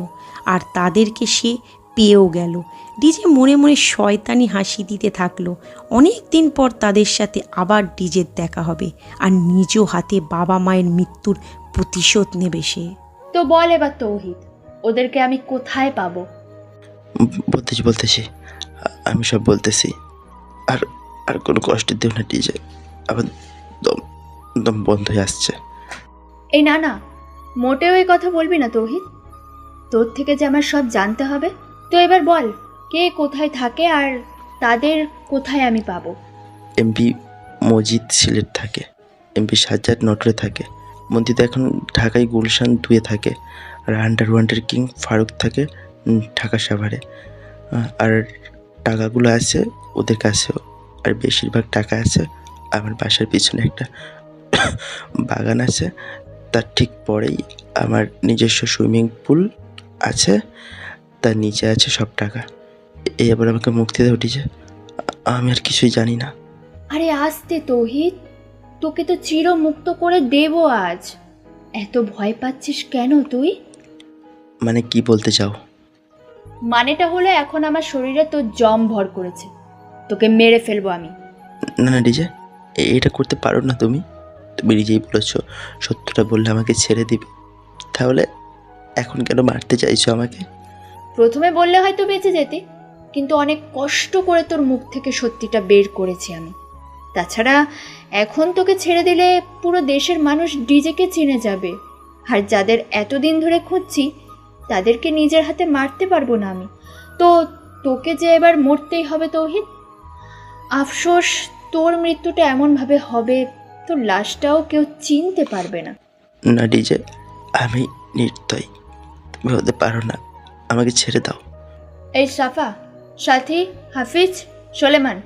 আর তাদেরকে সে পেয়েও গেল। ডিজে মনে মনে শয়তানি হাসি দিতে থাকলো। অনেক দিন পর তাদের সাথে আবার ডিজের দেখা হবে, আর নিজ হাতে বাবা মায়ের মৃত্যুর প্রতিশোধ নেবে সে। তো বল এবার তৌহিদ, ওদেরকে আমি কোথায় পাবো? বলতেছি আমি সব বলতেছি। আর আর কোনো কষ্ট দিও না ডিজে, আবার দম দম বন্ধ হয়ে আসছে। এই না না, মোটেও এই কথা বলবি না তৌহিদ। তোর থেকে যে আমার সব জানতে হবে। তো এবার বল, কে কোথায় থাকে আর তাদের কোথায় আমি পাবো? এমপি মজিদ সিলেট থাকে, এমপি সাজ্জাদ নটরে থাকে, মন্দির এখন ঢাকায় গুলশান 2-এ থাকে, আর আন্ডারওয়ার্ল্ডের কিং ফারুক থাকে ঢাকা সাভারে। আর টাকাগুলো আছে ওদের কাছেও, আর বেশিরভাগ টাকা আছে আমার বাসার পিছনে একটা বাগান আছে, তার ঠিক পরেই আমার নিজস্ব সুইমিং পুল আছে, তার নিচে আছে সব টাকা। এই আবার আমাকে মুক্তি দেওয়া উঠেছে, আমি আর কিছুই জানি না। আরে আস্তে তৌহিদ, তোকে তো চিরমুক্ত করে দেবো আজ। এত ভয় পাচ্ছিস কেন তুই? মানে কি বলতে চাও? মানেটা হলো এখন আমার শরীরে তোর জম ভর করেছে, তোকে মেরে ফেলবো আমি। না না ডিজে, এটা করতে পারো না তুমি। তুমি নিজেই বলেছো সত্যটা বললে আমাকে ছেড়ে দিবে, তাহলে এখন কেন মারতে চাইছো আমাকে? প্রথমে বললে হয়তো বেঁচে যেতে, কিন্তু অনেক কষ্ট করে তোর মুখ থেকে সত্যিটা বের করেছি আমি। তাছাড়া এখন তোকে ছেড়ে দিলে পুরো দেশের মানুষ ডিজেকে চিনে যাবে, আর যাদের এতদিন ধরে খুঁজছি তাদেরকে নিজের হাতে মারতে পারবো না আমি। তো তোকে যে এবার মরতেই হবে তৌহিদ। আফসোস, তোর মৃত্যুটা এমনভাবে হবে তোর লাশটাও কেউ চিনতে পারবে না। না ডিজে, আমি নির্দয়, তুমি হতে পারো না, আমাকে ছেড়ে দাও। এই সাফা, সাথী, হাফিজ, সোলেমান,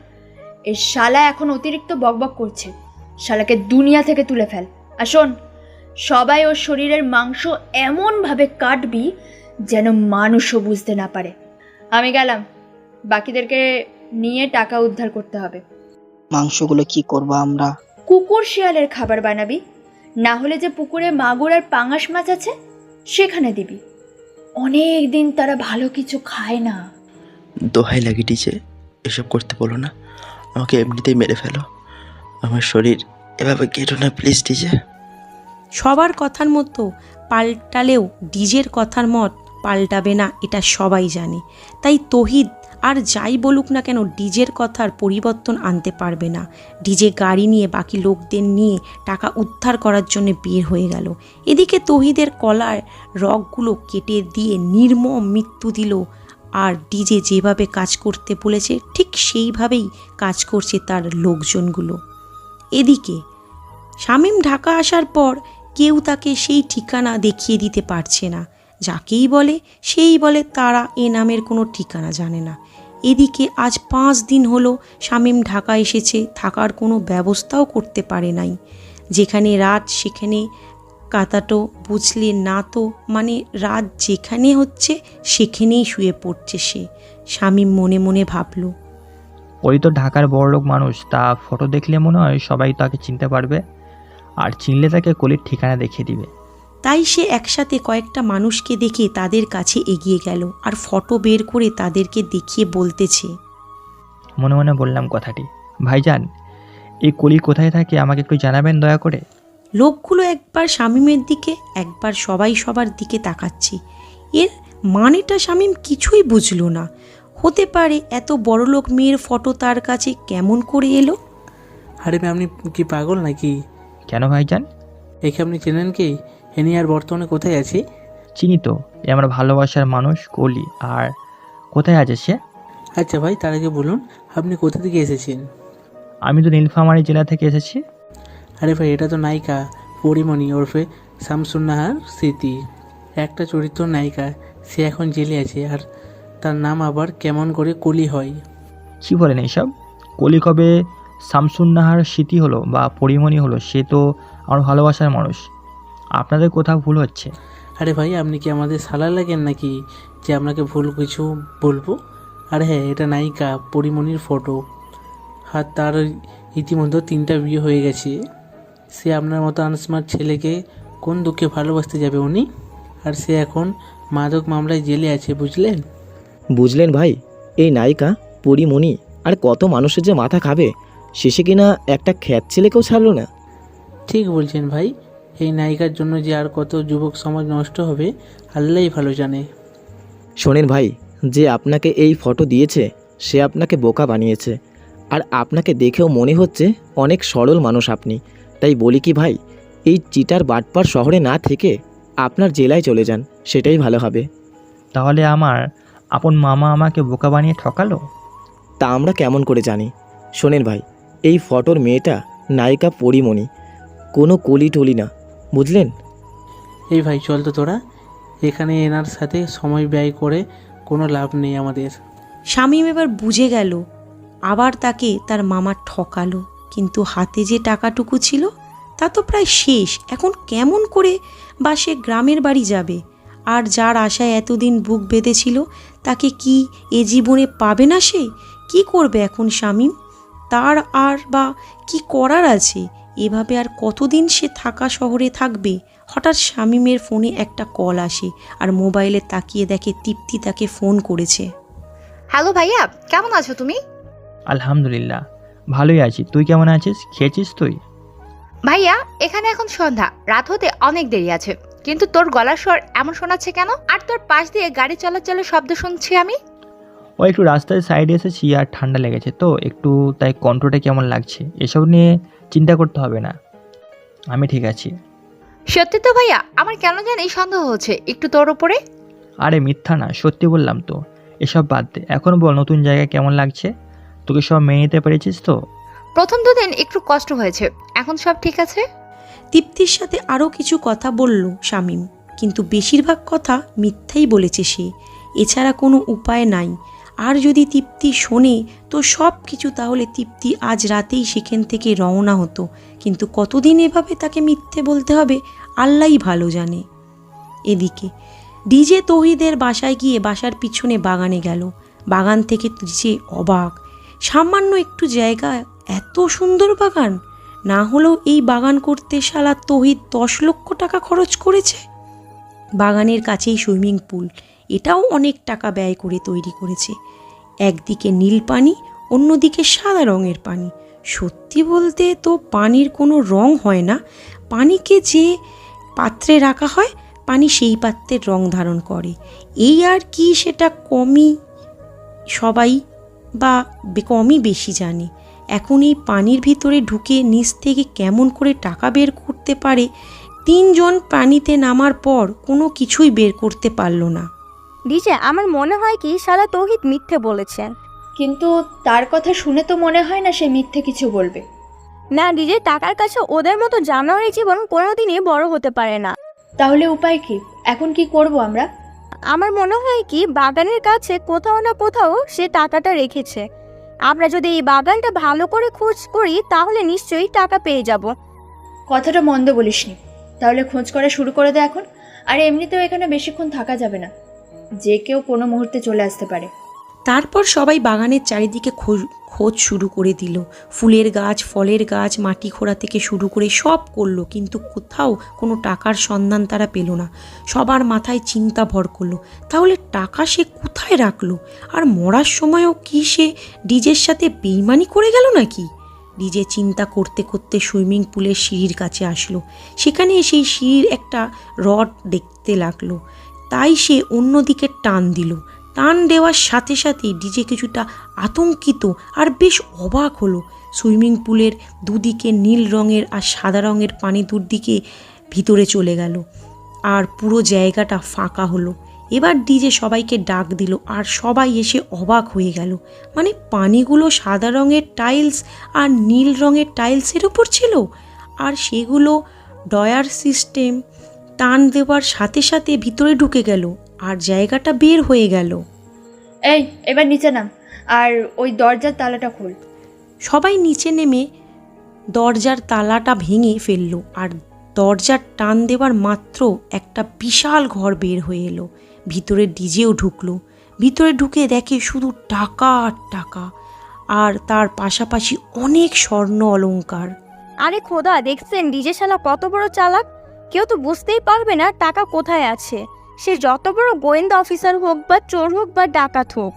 এই শালা এখন অতিরিক্ত বকবক করছে, শালাকে দুনিয়া থেকে তুলে ফেল। আর শোন, সবাই ওর শরীরের মাংস এমনভাবে কাটবি যেন মানুষও বুঝতে না পারে। আমি গেলাম, বাকিদেরকে নিয়ে টাকা উদ্ধার করতে হবে। মাংসগুলো কি করব আমরা? কুকুর শিয়ালের খাবার বানাবি, না হলে যে পুকুরে মাগুর আর পাঙাশ মাছ আছে সেখানে দিবি। অনেক দিন তারা ভালো কিছু খায় না। দোহাই লাগে ডিজে, এসব করতে বলো না, আমাকে এমনিতেই মেরে ফেলো। আমার শরীর এভাবে কেটো না প্লিজ ডিজে। সবার কথার মতো পাল্টালেও ডিজের কথার মত পাল্টাবে না, এটা সবাই জানে। তাই তৌহিদ আর যাই বলুক না কেন ডিজের কথার পরিবর্তন আনতে পারবে না। ডিজে গাড়ি নিয়ে বাকি লোকদের নিয়ে টাকা উদ্ধার করার জন্য বের হয়ে গেল। এদিকে তৌহিদের কলার রগগুলো কেটে দিয়ে নির্মম মৃত্যু দিল। আর ডিজে যেভাবে কাজ করতে বলেছে ঠিক সেইভাবেই কাজ করছে তার লোকজনগুলো। এদিকে শামীম ঢাকা আসার পর কেউ তাকে সেই ঠিকানা দেখিয়ে দিতে পারছে না। যাকেই বলে সেই বলে তারা এ নামের কোনো ঠিকানা জানে না। এদিকে আজ 5 দিন হলো শামীম ঢাকা এসেছে, থাকার কোনো ব্যবস্থাও করতে পারে নাই। যেখানে রাত সেখানে কাতাটো, বুঝলে না তো, মানে রাত যেখানে হচ্ছে সেখানেই শুয়ে পড়ছে সে। শামীম মনে মনে ভাবল, ওই তো ঢাকার বড়লোক মানুষ, তা ফটো দেখলে মনে হয় সবাই তাকে চিনতে পারবে, আর চিনলে তাকে কলির ঠিকানা দেখিয়ে দিবে। তাই সে একসাথে কয়েকটা মানুষকে দেখে তাদের কাছে এগিয়ে গেল আর ফটো বের করে তাদেরকে দেখিয়ে বলতেছে। মনে মনে বললাম কথাটি, ভাইজান এই কলি কোথায় থাকে আমাকে একটু জানাবেন দয়া করে। লোকগুলো একবার শামীমের দিকে একবার সবাই সবার দিকে তাকাচ্ছে। এর মানেটা শামীম কিছুই বুঝল না। হতে পারে এত বড়লোক মেয়ের ফটো তার কাছে কেমন করে এলো? আরে আপনি কি পাগল নাকি? কেন ভাইজান? একে আপনি চেনেন কি? এনি আর বর্তমানে কোথায় আছি? চিনি তো, এ আমার ভালোবাসার মানুষ কলি। আর কোথায় আছে সে? আচ্ছা ভাই, তার আগে বলুন আপনি কোথা থেকে এসেছেন? আমি তো নীলফামারী জেলা থেকে এসেছি। আরে ভাই, এটা তো নায়িকা পরিমণি ওরফে শামসুন্নাহার স্মৃতি, একটা চরিত্র নায়িকা। সে এখন জেলে আছে, আর তার নাম আবার কেমন করে কলি হয়? কী বলেন এইসব? কলি কবে শামসুন্নাহার স্মৃতি হলো বা পরিমণি হলো? সে তো আমার ভালোবাসার মানুষ। আপনাদের কোথাও ভুল হচ্ছে। আরে ভাই, আপনি কি আমাদের সালা লাগেন নাকি যে আপনাকে ভুল কিছু বলবো? আর হ্যাঁ, এটা নায়িকা পরিমণির ফটো, আর তার ইতিমধ্যে 3টা বিয়ে হয়ে গেছে। সে আপনার মতো আনস্মার্ট ছেলেকে কোন দুঃখে ভালোবাসতে যাবে উনি? আর সে এখন মাদক মামলায় জেলে আছে, বুঝলেন? বুঝলেন ভাই, এই নায়িকা পরিমণি আর কত মানুষের যে মাথা খাবে, শেষে কিনা একটা খ্যাত ছেলেকেও ছাড়লো না। ঠিক বলছেন ভাই, এই নায়িকার জন্য যে আর কত যুবক সমাজ নষ্ট হবে আল্লাহই ভালো জানে। শোনেন ভাই, যে আপনাকে এই ফটো দিয়েছে সে আপনাকে বোকা বানিয়েছে, আর আপনাকে দেখেও মনে হচ্ছে অনেক সরল মানুষ আপনি। তাই বলি কি ভাই, এই চিটার বাটপার শহরে না থেকে আপনার জেলায় চলে যান, সেটাই ভালো হবে। তাহলে আমার আপন মামা আমাকে বোকা বানিয়ে ঠকালো? তা আমরা কেমন করে জানি? শোনেন ভাই, এই ফটোর মেয়েটা নায়িকা পরিমণি, কোনো কলি টলি না, বুঝলেন? এই ভাই চল তো তোরা, এখানে এনার সাথে সময় ব্যয় করে কোনো লাভ নেই আমাদের। শামীম এবার বুঝে গেল আবার তাকে তার মামা ঠকালো, কিন্তু হাতে যে টাকাটুকু ছিল তা তো প্রায় শেষ। এখন কেমন করে বা সে গ্রামের বাড়ি যাবে? আর যার আশায় এতদিন বুক বেঁধেছিল তাকে কি এ জীবনে পাবে না সে? কি করবে এখন শামীম? তার আর বা কি করার আছে? এভাবে আর কতদিন সে থাকা শহরে থাকবে? হঠাৎ শামীমের ফোনে একটা কল আসে, আর মোবাইলে তাকিয়ে দেখে তৃপ্তি তাকে ফোন করেছে। হ্যালো ভাইয়া, কেমন আছো তুমি? আলহামদুলিল্লাহ, ভালোই আছি। তুই কেমন আছিস? খেয়েছিস তুই? ভাইয়া, এখানে এখন সন্ধ্যা, রাত হতে অনেক দেরি আছে, কিন্তু তোর গলার স্বর এমন শোনাচ্ছে কেন? আর তোর পাশ দিয়ে গাড়ি চলাচলের শব্দ শুনছি আমি। ও একটু রাস্তার সাইডে এসেছি আর ঠান্ডা লেগেছে তো একটু, তাই কণ্ঠটা কেমন লাগছে এসব নিয়ে চিন্তা করতে হবে না, আমি ঠিক আছি। সত্যি তো ভাইয়া, আমার কেন জানি সন্দেহ হচ্ছে একটু তোর উপরে। আরে মিথ্যা না, সত্যি বললাম তো। এসব বাদ দে, এখন বল নতুন জায়গায় কেমন লাগছে? তোকে সব মেনে নিতে পেরেছিস তো? প্রথম দুদিন একটু কষ্ট হয়েছে, এখন সব ঠিক আছে। তৃপ্তির সাথে আরও কিছু কথা বলল শামীম, কিন্তু বেশিরভাগ কথা মিথ্যাই বলেছে সে, এছাড়া কোনো উপায় নাই। আর যদি তৃপ্তি শোনে তো সব কিছু, তাহলে তৃপ্তি আজ রাতেই সেখান থেকে রওনা হতো। কিন্তু কতদিন এভাবে তাকে মিথ্যে বলতে হবে আল্লাহই ভালো জানে। এদিকে ডিজে তৌহিদের বাসায় গিয়ে বাসার পিছনে বাগানে গেল। বাগান থেকে ডিজে অবাক, সামান্য একটু জায়গা, এত সুন্দর বাগান! না হলেও এই বাগান করতে শালা তৌহিদ 10 লক্ষ টাকা খরচ করেছে। বাগানের কাছেই সুইমিং পুল, এটাও অনেক টাকা ব্যয় করে তৈরি করেছে। একদিকে নীল পানি, অন্যদিকে সাদা রঙের পানি। সত্যি বলতে তো পানির কোনো রং হয় না, পানিকে যে পাত্রে রাখা হয় পানি সেই পাত্রের রং ধারণ করে, এই আর কি। সেটা কমই বেশি জানে। এখন এই পানির ভিতরে ঢুকে নিচ থেকে কেমন করে টাকা বের করতে পারে, 3 জন পানিতে নামার পর কোনো কিছুই বের করতে পারল না। ডিজে, আমার মনে হয় কি সারা তৌহিদ মিথ্যে বলেছেন। কিন্তু তার কথা শুনে তো মনে হয় না সে মিথ্যে কিছু বলবে। না ডিজে, টাকার কাছে ওদের মতো জানোয়ারি জীবন কোনোদিনই বড় হতে পারে না। তাহলে উপায় কি? এখন কি করব আমরা? আমার মনে হয় কি বাগানের কাছে কোথাও না কোথাও সে টাকাটা রেখেছে। আমরা যদি এই বাগানটা ভালো করে খোঁজ করি তাহলে নিশ্চয়ই টাকা পেয়ে যাব। কথাটা মন্দ বলিসনি, তাহলে খোঁজ করা শুরু করে দে এখন। আর এমনিতেও এখানে বেশিক্ষণ থাকা যাবে না, যে কেউ কোনো মুহূর্তে চলে আসতে পারে। তারপর সবাই বাগানের চারিদিকে খোঁজ শুরু করে দিল। ফুলের গাছ, ফলের গাছ, মাটি খোঁড়া থেকে শুরু করে সব করলো, কিন্তু কোথাও কোনো টাকার সন্ধান তারা পেল না। সবার মাথায় চিন্তা ভর করলো, তাহলে টাকা সে কোথায় রাখলো? আর মরার সময়ও কি সে ডিজের সাথে বেইমানি করে গেল নাকি? ডিজে চিন্তা করতে করতে সুইমিং পুলের সিঁড়ির কাছে আসলো। সেখানে সেই সিঁড়ির একটা রড দেখতে লাগলো, তাই সে অন্যদিকে টান দিল। টান দেওয়ার সাথে সাথেই ডিজে কিছুটা আতঙ্কিত আর বেশ অবাক হলো। সুইমিং পুলের দুদিকে নীল রঙের আর সাদা রঙের পানি দুদিকে ভিতরে চলে গেল, আর পুরো জায়গাটা ফাঁকা হলো। এবার ডিজে সবাইকে ডাক দিল, আর সবাই এসে অবাক হয়ে গেল। মানে পানিগুলো সাদা রঙের টাইলস আর নীল রঙের টাইলসের উপর ছিল, আর সেগুলো ডয়ার সিস্টেম টান দেওয়ার সাথে সাথে ভিতরে ঢুকে গেল আর জায়গাটা বের হয়ে গেল। এই, এবার নিচে নাম, আর ওই দরজার তালাটা খোল। সবাই নিচে নেমে দরজার তালাটা ভেঙে ফেললো, আর দরজার টান দেওয়ার মাত্র একটা বিশাল ঘর বের হয়ে এলো। ভিতরে ডিজেও ঢুকলো। ভিতরে ঢুকে দেখে শুধু টাকা আর টাকা, আর তার পাশাপাশি অনেক স্বর্ণ অলংকার। আরে খোদা, দেখছেন ডিজে শালা কত বড় চালাক! কেউ তো বুঝতেই পারবে না টাকা কোথায় আছে, সে যত বড় গোয়েন্দা অফিসার হোক বা চোর হোক বা ডাকাত হোক।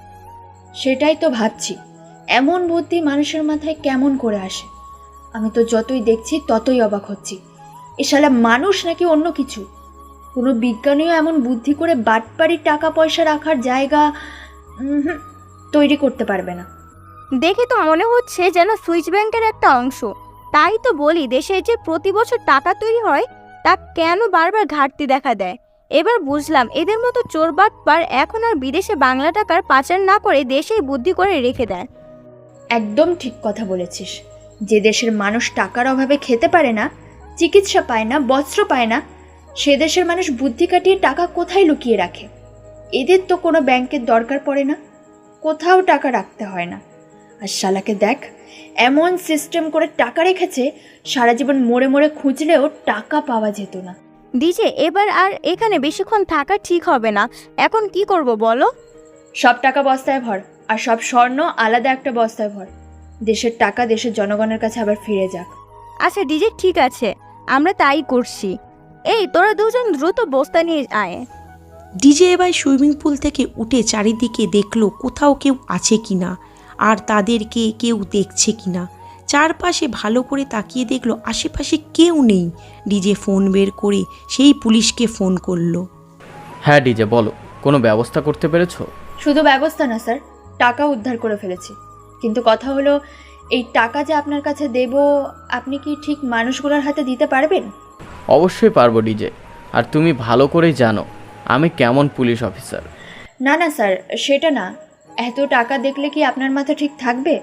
সেটাই তো ভাবছি, এমন বুদ্ধি মানুষের মাথায় কেমন করে আসে। আমি তো যতই দেখছি ততই অবাক হচ্ছি। এ শালা মানুষ নাকি অন্য কিছু? কোনো বিজ্ঞানীও এমন বুদ্ধি করে বাটপাড়ি টাকা পয়সা রাখার জায়গা তৈরি করতে পারবে না। দেখে তো মনে হচ্ছে যেন সুইচ ব্যাংকের একটা অংশ। তাই তো বলি, দেশে যে প্রতি বছর টাকা তৈরি হয় তা কেন বারবার ঘাটতি দেখা দেয়। এবার বুঝলাম এদের মতো চোর বাটপার এখন আর বিদেশে বাংলা টাকার পাচার না করে দেশেই বুদ্ধি করে রেখে দেয়। একদম ঠিক কথা বলেছিস। যে দেশের মানুষ টাকার অভাবে খেতে পারে না, চিকিৎসা পায় না, বস্ত্র পায় না, সে দেশের মানুষ বুদ্ধি কাটিয়ে টাকা কোথায় লুকিয়ে রাখে। এদের তো কোনো ব্যাংকের দরকার পড়ে না, কোথাও টাকা রাখতে হয় না। আর শালাকে দেখ, এমন সিস্টেম করে টাকা রেখেছে সারা জীবন মরে মরে খুঁজলেও টাকা পাওয়া যেত না। ডিজে, এবার আর এখানে বেশিক্ষণ থাকা ঠিক হবে না। এখন কি করব বলো? সব টাকা বস্তায় ভর, আর সব স্বর্ণ আলাদা একটা বস্তায় ভর। দেশের টাকা দেশের জনগণের কাছে আবার ফিরে যাক। আচ্ছা ডিজে, ঠিক আছে, আমরা তাই করছি। এই তোরা দুজন দ্রুত বস্তা নিয়ে আয়। ডিজে এবার সুইমিং পুল থেকে উঠে চারিদিকে দেখলো কোথাও কেউ আছে কিনা আর তাদেরকে কেউ দেখছে কিনা। চারপাশে ভালো করে তাকিয়ে দেখলো আশেপাশে কেউ নেই। ডিজে ফোন বের করে সেই পুলিশকে ফোন করলো। হ্যাঁ ডিজে, বলো, কোনো ব্যবস্থা করতে পেরেছো? শুধু ব্যবস্থা না স্যার, টাকা উদ্ধার করে ফেলেছি। কিন্তু কথা হলো, এই টাকা যে আপনার কাছে দেব, আপনি কি ঠিক মানুষগুলোর হাতে দিতে পারবেন? অবশ্যই পারবো ডিজে, আর তুমি ভালো করেই জানো আমি কেমন পুলিশ অফিসার। না না স্যার, সেটা না। এত টাকা দেখলে কি আপনার মাথা ঠিক থাকবে?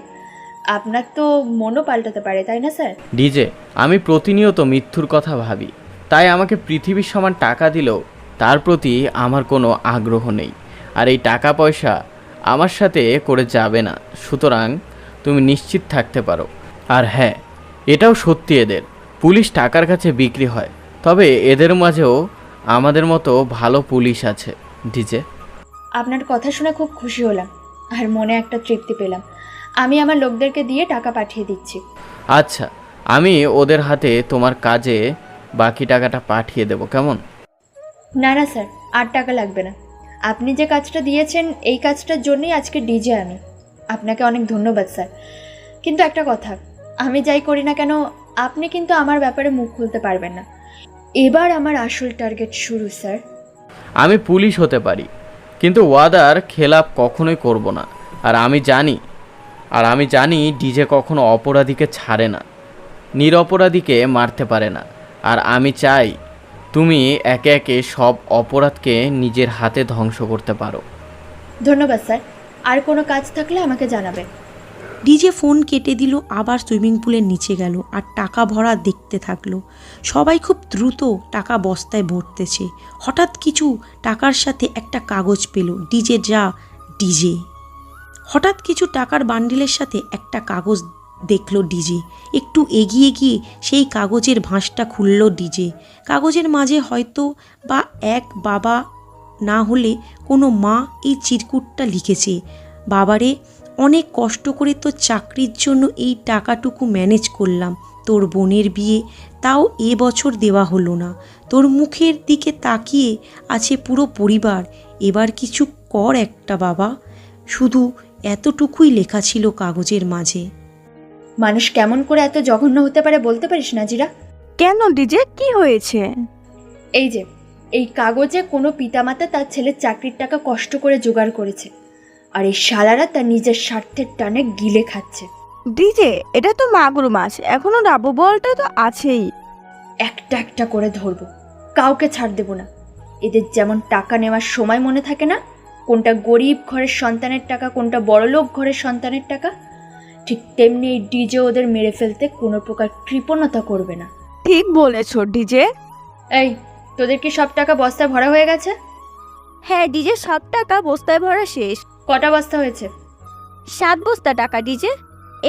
আপনার তো মনও পাল্টাতে পারে, তাই না স্যার? ডিজে, আমি প্রতিনিয়ত মৃত্যুর কথা ভাবি, তাই আমাকে পৃথিবীর সমান টাকা দিলেও তার প্রতি আমার কোনো আগ্রহ নেই। আর এই টাকা পয়সা আমার সাথে করে যাবে না, সুতরাং তুমি নিশ্চিত থাকতে পারো। আর হ্যাঁ, এটাও সত্যি, এদের পুলিশ টাকার কাছে বিক্রি হয়, তবে এদের মাঝেও আমাদের মতো ভালো পুলিশ আছে ডিজে। আপনার কথা শুনে খুব খুশি হলাম, আর মনে একটা তৃপ্তি পেলাম। আমি আমার লোকদেরকে দিয়ে টাকা পাঠিয়ে দিচ্ছি। আচ্ছা, আমি ওদের হাতে তোমার কাজে বাকি টাকাটা পাঠিয়ে দেবো, কেমন? না না স্যার, আর টাকা লাগবে না। আপনি যে কাজটা দিয়েছেন এই কাজটার জন্যই আজকে ডিজে আমি। আপনাকে অনেক ধন্যবাদ স্যার। কিন্তু একটা কথা, আমি যাই করি না কেন আপনি কিন্তু আমার ব্যাপারে মুখ খুলতে পারবেন না। এবার আমার আসল টার্গেট শুরু স্যার। আমি পুলিশ হতে পারি, কিন্তু ওয়াদার খেলাপ কখনোই করব না। আর আমি জানি ডিজে কখনো অপরাধীকে ছাড়ে না, নিরপরাধীকে মারতে পারে না। আর আমি চাই তুমি একে একে সব অপরাধকে নিজের হাতে ধ্বংস করতে পারো। ধন্যবাদ স্যার। আর কোনো কাজ থাকলে আমাকে জানাবেন। ডিজে ফোন কেটে দিল, আবার সুইমিং পুলের নিচে গেল আর টাকা ভরা দেখতে থাকলো। সবাই খুব দ্রুত টাকা বস্তায় ভরতেছে। হঠাৎ কিছু টাকার সাথে একটা কাগজ পেল। ডিজে হঠাৎ কিছু টাকার বান্ডিলের সাথে একটা কাগজ দেখলো ডিজে। একটু এগিয়ে গিয়ে সেই কাগজের ভাঁজটা খুলল ডিজে। কাগজের মাঝে হয়তো বা এক বাবা না হলে কোনো মা এই চিরকুটটা লিখেছে। বাবারে, অনেক কষ্ট করে তোর চাকরির জন্য এই টাকাটুকু ম্যানেজ করলাম। তোর বোনের বিয়ে তাও এবছর দেওয়া হলো না। তোর মুখের দিকে তাকিয়ে আছে পুরো পরিবার। এবার কিছু কর একটা বাবা। শুধু এতটুকুই লেখা ছিল কাগজের মাঝে। মানুষ কেমন করে এত জঘন্য হতে পারে বলতে পারিস না জিরা? কেন ডিজে, কি হয়েছে? এই যে এই কাগজে কোনো পিতামাতা তার ছেলের চাকরির টাকা কষ্ট করে জোগাড় করেছে, আর এই শালারা তার নিজের স্বার্থের টানে গিলে খাচ্ছে। ডিজে, এটা তো মাগুর মাছ, এখনো ডাবু বলটা তো আছেই। একটা একটা করে ধরবো, কাউকে ছাড় দেব না। এদের যেমন টাকা নেওয়ার সময় মনে থাকে না কোনটা গরিব ঘরের সন্তানের টাকা, কোনটা বড়লোক ঘরের সন্তানের টাকা, ঠিক তেমনি এই ডিজে ওদের মেরে ফেলতে কোনো প্রকার কৃপণতা করবে না। ঠিক বলেছো ডিজে। এই, তোদের কি সব টাকা বস্তায় ভরা হয়ে গেছে? হ্যাঁ ডিজে, সব টাকা বস্তায় ভরা শেষ। কটা বস্তা হয়েছে? 7 বস্তা টাকা ডিজে।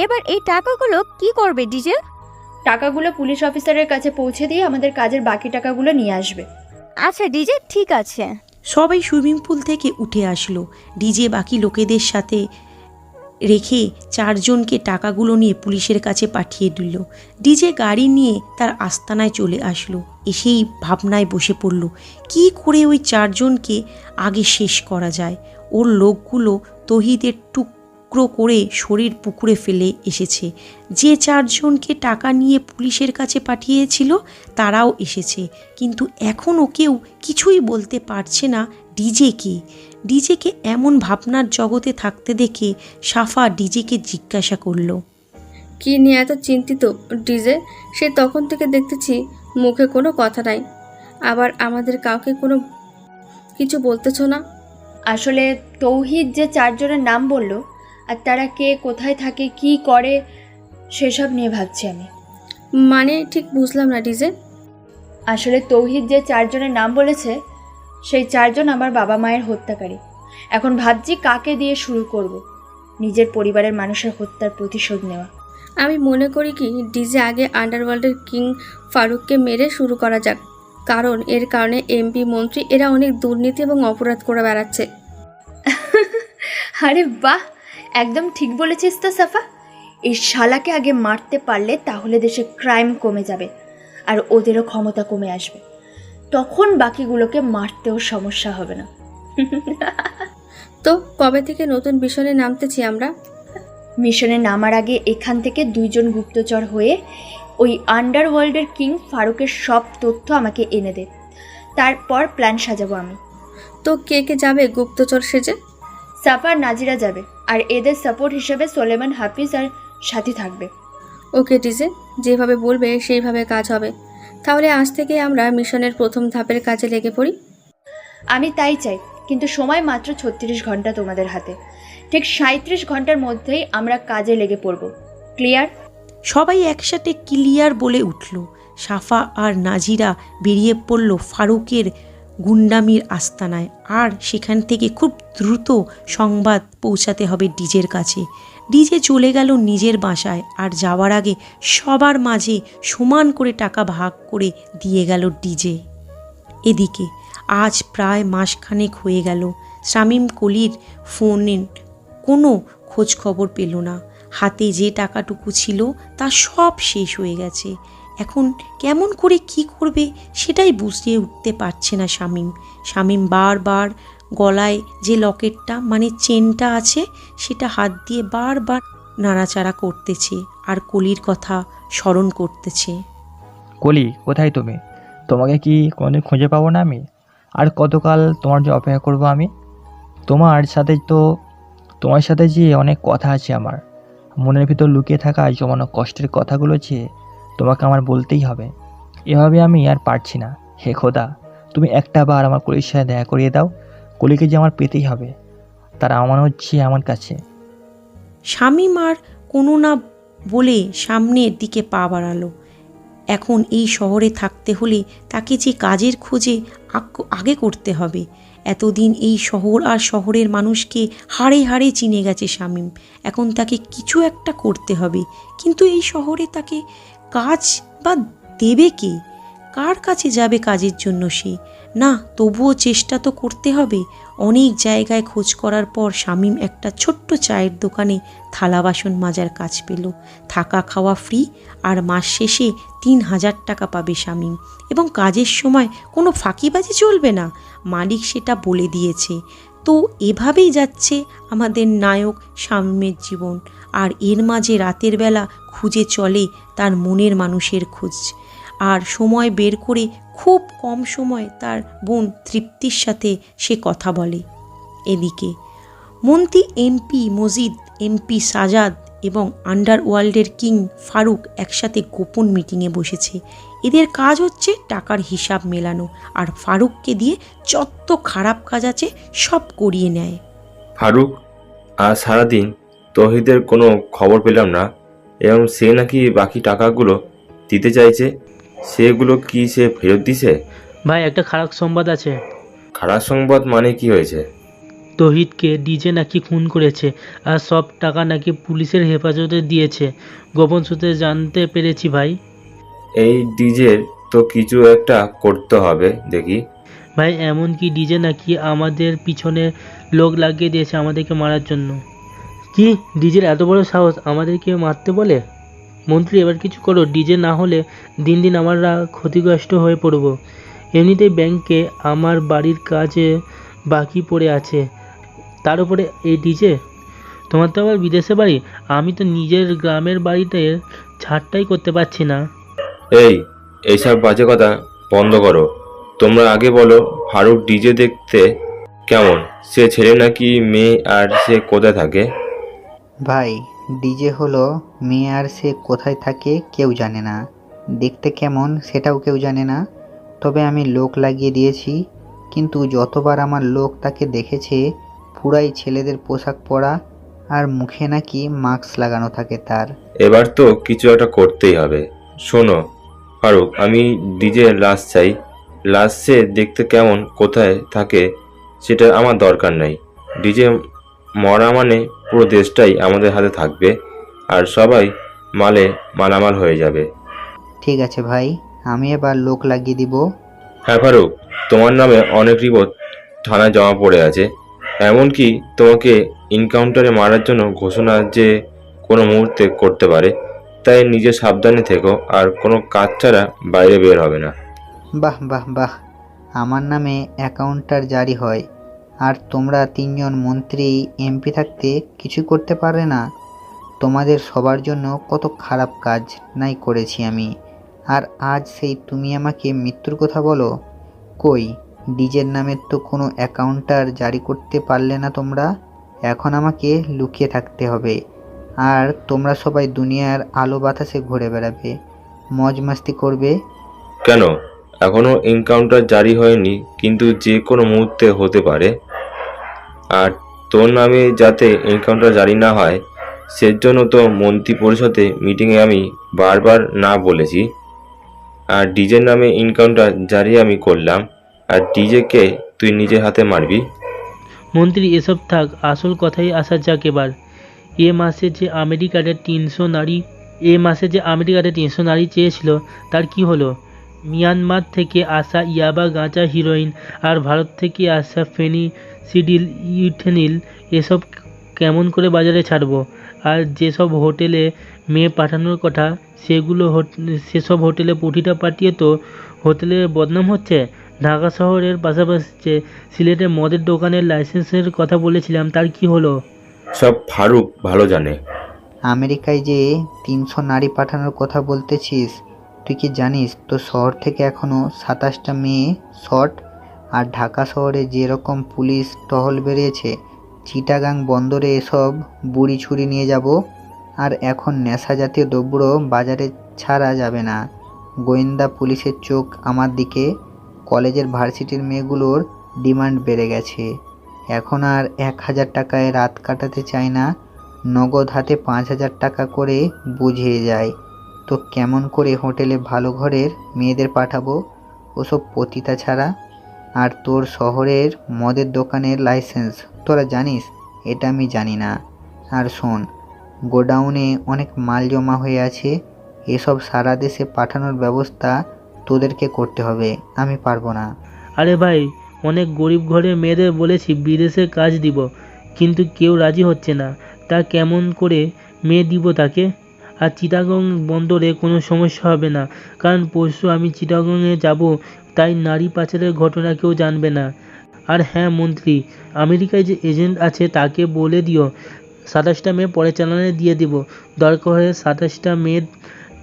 এবার এই টাকাগুলো কি করবে ডিজে? টাকাগুলো পুলিশ অফিসারের কাছে পৌঁছে দিয়ে আমাদের কাজের বাকি টাকাগুলো নিয়ে আসবে। আচ্ছা ডিজে, ঠিক আছে। সবাই সুইমিং পুল থেকে উঠে আসলো। ডিজে বাকি লোকেদের সাথে রেখে চারজনকে টাকাগুলো নিয়ে পুলিশের কাছে পাঠিয়ে দিল। ডিজে গাড়ি নিয়ে তার আস্তানায় চলে আসলো। এসেই ভাবনায় বসে পড়ল কি করে ওই চারজনকে আগে শেষ করা যায়। ওর লোকগুলো তহিদের টুকরো করে শরীর পুকুরে ফেলে এসেছে। যে চারজনকে টাকা নিয়ে পুলিশের কাছে পাঠিয়েছিল তারাও এসেছে, কিন্তু এখনও কেউ কিছুই বলতে পারছে না ডিজেকে এমন ভাবনার জগতে থাকতে দেখে সাফা ডিজেকে জিজ্ঞাসা করলো, কি নিয়ে এত চিন্তিত ডিজে? সে তখন থেকে দেখতেছি মুখে কোনো কথা নাই, আবার আমাদের কাউকে কোনো কিছু বলতেছ না। আসলে তৌহিদ যে চারজনের নাম বলল আর তারা কে কোথায় থাকে কি করে সেসব নিয়ে ভাবছি আমি। মানে ঠিক বুঝলাম না ডিজে। আসলে তৌহিদ যে চারজনের নাম বলেছে সেই চারজন আমার বাবা মায়ের হত্যাকারী। এখন ভাবছি কাকে দিয়ে শুরু করব নিজের পরিবারের মানুষের হত্যার প্রতিশোধ নেওয়া। আমি মনে করি কি ডিজে আগে আন্ডারওয়ার্ল্ডের কিং ফারুককে মেরে শুরু করা যাক, কারণ এর কারণে এমপি মন্ত্রী এরা অনেক দুর্নীতি এবং অপরাধ করে বেড়াচ্ছে। আরে বাহ, একদম ঠিক বলেছিস তো সাফা। এই শালাকে আগে মারতে পারলে তাহলে দেশে ক্রাইম কমে যাবে আর ওদেরও ক্ষমতা কমে আসবে, তখন বাকিগুলোকে মারতেও সমস্যা হবে না। তো কবে থেকে নতুন মিশনে নামতেছি আমরা? মিশনে নামার আগে এখান থেকে 2 জন গুপ্তচর হয়ে ওই আন্ডারওয়ার্ল্ডের কিং ফারুকের সব তথ্য আমাকে এনে দে, তারপর প্ল্যান সাজাবো আমি। তো কে কে যাবে গুপ্তচর সেজে? সাফা আর নাজিরা যাবে, আর এদের সাপোর্ট হিসেবে সোলেমান, হাফিজ আর সাথী থাকবে। ওকে ডিজে, যেভাবে বলবে সেইভাবে কাজ হবে। তাহলে আজ থেকে আমরা মিশনের প্রথম ধাপের কাজে লেগে পড়ি। আমি তাই চাই, কিন্তু সময় মাত্র 36 ঘন্টা তোমাদের হাতে। ঠিক 37 ঘন্টার মধ্যেই আমরা কাজে লেগে পড়ব। ক্লিয়ার? সবাই একসাথে ক্লিয়ার বলে উঠল। সাফা আর নাজিরা বেরিয়ে পড়ল ফারুকের গুন্ডামির আস্তানায়, আর সেখান থেকে খুব দ্রুত সংবাদ পৌঁছাতে হবে ডিজের কাছে। ডিজে চলে গেল নিজের বাসায়, আর যাওয়ার আগে সবার মাঝে সমান করে টাকা ভাগ করে দিয়ে গেল ডিজে। এদিকে আজ প্রায় মাসখানেক হয়ে গেল শামীম কলির ফোনে কোনো খোঁজ খবর পেল না। হাতে যে টাকাটুকু ছিল তা সব শেষ হয়ে গেছে। এখন কেমন করে কি করবে সেটাই বুঝতে উঠতে পারছে না শামীম বারবার গলায় যে লকেটটা মানে চেনটা আছে সেটা হাত দিয়ে বারবার নাড়াচাড়া করতেছে আর কলির কথা স্মরণ করতেছে। কলি, কোথায় তুমি? তোমাকে কি কোনোদিন খুঁজে পাবো না আমি? আর কতকাল তোমার যে অপেক্ষা করবো আমি? তোমার সাথে যে অনেক কথা আছে আমার মনের ভিতর লুকিয়ে থাকা জমানো কষ্টের কথাগুলো যে তোমাকে আমার বলতেই হবে। এভাবে আমি আর পারছি না। হে খোদা, তুমি একটা বার আমার কলির সাথে দেখা করিয়ে দাও। কলিকে যে আমার পেতেই হবে, তার আমার হচ্ছে আমার কাছে। শামীম আর কোনো না বলে সামনের দিকে পা বাড়ালো। এখন এই শহরে থাকতে হলে তাকে যে কাজের খোঁজে আগে করতে হবে। এতদিন এই শহর আর শহরের মানুষকে হাড়ে হাড়ে চিনে গেছে শামীম। এখন তাকে কিছু একটা করতে হবে, কিন্তু এই শহরে তাকে কাজ বা দেবে কে? কার কাছে যাবে কাজের জন্য সে? না, তবুও চেষ্টা তো করতে হবে। অনেক জায়গায় খোঁজ করার পর শামীম একটা ছোট্ট চায়ের দোকানে থালা বাসন মাজার কাজ পেল। থাকা খাওয়া ফ্রি, আর মাস শেষে 3000 টাকা পাবে শামীম। এবং কাজের সময় কোনো ফাঁকিবাজি চলবে না, মালিক সেটা বলে দিয়েছে। তো এভাবেই যাচ্ছে আমাদের নায়ক শামীমের জীবন। আর এর মাঝে রাতের বেলা খুঁজে চলে তার মনের মানুষের খোঁজ। আর সময় বের করে খুব কম সময় তার বোন তৃপ্তির সাথে সে কথা বলে। এদিকে মন্ত্রী এমপি মজিদ, এমপি সাজাদ এবং আন্ডারওয়ার্ল্ডের কিং ফারুক একসাথে গোপন মিটিংয়ে বসেছে। এদের কাজ হচ্ছে টাকার হিসাব মেলানো, আর ফারুককে দিয়ে যত খারাপ কাজ আছে সব করিয়ে নেয়। ফারুক, আজ সারাদিন তহিদের কোনো খবর পেলাম না, এবং সে নাকি বাকি টাকাগুলো দিতে চাইছে। সেগুলো কি সে ফেরত দিছে? ভাই, একটা খারাপ সংবাদ আছে। খারাপ সংবাদ মানে কি হয়েছে? তহিদকে ডিজে নাকি খুন করেছে, আর সব টাকা নাকি পুলিশের হেফাজতে দিয়েছে। গোপন সূত্রে জানতে পেরেছি ভাই। এই ডিজের তো কিছু একটা করতে হবে দেখি। ভাই, এমন কি ডিজে নাকি আমাদের পিছনে লোক লাগিয়ে দিয়েছে আমাদেরকে মারার জন্য। কি ডিজের এত বড় সাহস আমাদেরকে মারতে বলে? মন্ত্রী এবার কিছু করো, ডিজে না হলে দিন দিন আমরা ক্ষতিগ্রস্ত হয়ে পড়ব। এমনিতেই ব্যাংকে আমার বাড়ির কাজে বাকি পড়ে আছে, তার উপরে এই ডিজে। তোমার তো আবার বিদেশে বাড়ি, আমি তো নিজের গ্রামের বাড়িতে ছাড়টাই করতে পারছি না। এইসব বাজে কথা বন্ধ করো। তোমরা আগে বলো, ফারুক ডিজে দেখতে কেমন? সে ছেলে নাকি মেয়ে, আর সে কোথায় থাকে? ভাই, ডিজে হলো মেয়ে, আর সে কোথায় থাকে কেউ জানে না। দেখতে কেমন সেটাও কেউ জানে না। তবে আমি লোক লাগিয়ে দিয়েছি, কিন্তু যতবার আমার লোক তাকে দেখেছে পুরাই ছেলেদের পোশাক পরা, আর মুখে নাকি মাস্ক লাগানো থাকে তার। এবার তো কিছু একটা করতেই হবে। শোনো ফারুক, আমি ডিজে লাশ চাই। লাশ সে দেখতে কেমন, কোথায় থাকে সেটা আমার দরকার নাই। ডিজে মরা মানে পুরো দেশটাই আমাদের হাতে থাকবে, আর সবাই মালামাল হয়ে যাবে। ঠিক আছে ভাই, আমি এবার লোক লাগিয়ে দিব। হ্যাঁ ফারুক, তোমার নামে অনেক রিপোর্ট থানায় জমা পড়ে আছে। এমনকি তোমাকে এনকাউন্টারে মারার জন্য ঘোষণা যে কোনো মুহূর্তে করতে পারে। তাই নিজে সাবধানে থেকো, আর কোনো কাজ ছাড়া বাইরে বের হবে না। বাহ বাহ বাহ, আমার নামে অ্যাকাউন্টার জারি হয়, আর তোমরা 3 জন মন্ত্রী এমপি থাকতে কিছু করতে পারবে না? তোমাদের সবার জন্য কত খারাপ কাজ নাই করেছি আমি, আর আজ সেই তুমি আমাকে মৃত্যুর কথা বলো? কই, ডিজের নামে তো কোনো অ্যাকাউন্টার জারি করতে পারলে না তোমরা। এখন আমাকে লুকিয়ে থাকতে হবে, আর তোমরা সবাই দুনিয়ার আলো বাতাসে ঘুরে বেড়াবে, মজ মাস্তি করবে। কেন? এখনো এনকাউন্টার জারি হয়নি, কিন্তু যে কোনো মুহূর্তে হতে পারে। আর তোর নামে যাতে এনকাউন্টার জারি না হয় সেজন্য তো মন্ত্রী পরিষদে মিটিংয়ে আমি বারবার না বলেছি। আর ডিজের নামে এনকাউন্টার জারি আমি করলাম, আর ডিজেকে তুই নিজের হাতে মারবি। মন্ত্রী এসব থাক, আসল কথাই আসা যাক এবার। এ মাসে যে আমেরিকাতে 300 নারী চেয়েছিল তার কি হলো? মিয়ানমার থেকে আসা ইয়াবা, গাঁজা, হিরোইন, আর ভারত থেকে আসা ফেনিসিডিল, ইথেনিল, এসব কেমন করে বাজারে ছাড়বো? আর যেসব হোটেলে মেয়ে পাঠানোর কথা সেসব হোটেলে পুঁঠিটা পাঠিয়ে তো হোটেলের বদনাম হচ্ছে। ঢাকা শহরের পাশাপাশি সিলেটে মদের দোকানের লাইসেন্সের কথা বলেছিলাম, তার কি হলো? সব ফারুক ভালো জানে। আমেরিকায় যে 300 নারী পাঠানোর কথা বলতেছিস, তুই কি জানিস তো শহর থেকে এখনও 27টা মেয়ে শর্ট? আর ঢাকা শহরে যেরকম পুলিশ টহল বেরিয়েছে, চিটাগাং বন্দরে এসব বুড়ি ছুরি নিয়ে যাব। আর এখন নেশা জাতীয় দ্রব্য বাজারে ছাড়া যাবে না। গোয়েন্দা পুলিশের চোখ আমার দিকে। কলেজের ভার্সিটির মেয়েগুলোর ডিমান্ড বেড়ে গেছে। এখন আর 1000 টাকায় রাত কাটাতে চায় না, নগদ হাতে 5000 টাকা করে বুঝিয়ে যায়। তো কেমন করে হোটেলে ভালো ঘরের মেয়েদের পাঠাবো ওসব পতিতা ছাড়া? আর তোর শহরের মদের দোকানের লাইসেন্স তোরা জানিস? এটা আমি জানি না। আর শোন, গোডাউনে অনেক মাল জমা হয়ে আছে, এসব সারা দেশে পাঠানোর ব্যবস্থা তোদেরকে করতে হবে, আমি পারবো না। আরে ভাই, অনেক গরিব ঘরের মেয়েদের বলেছি বিদেশে কাজ দিব, কিন্তু কেউ রাজি হচ্ছে না। তা কেমন করে মেয়ে দিব তাকে? আর চিটাগং বন্দরে কোনো সমস্যা হবে না, কারণ পরশু আমি চিটাগংয়ে যাব, তাই নারী পাচারের ঘটনা কেউ জানবে না। আর হ্যাঁ মন্ত্রী, আমেরিকায় যে এজেন্ট আছে তাকে বলে দিও 27টা মেয়ে পরে চালানে দিয়ে দিব, দরকার হলে 27টা মেয়ের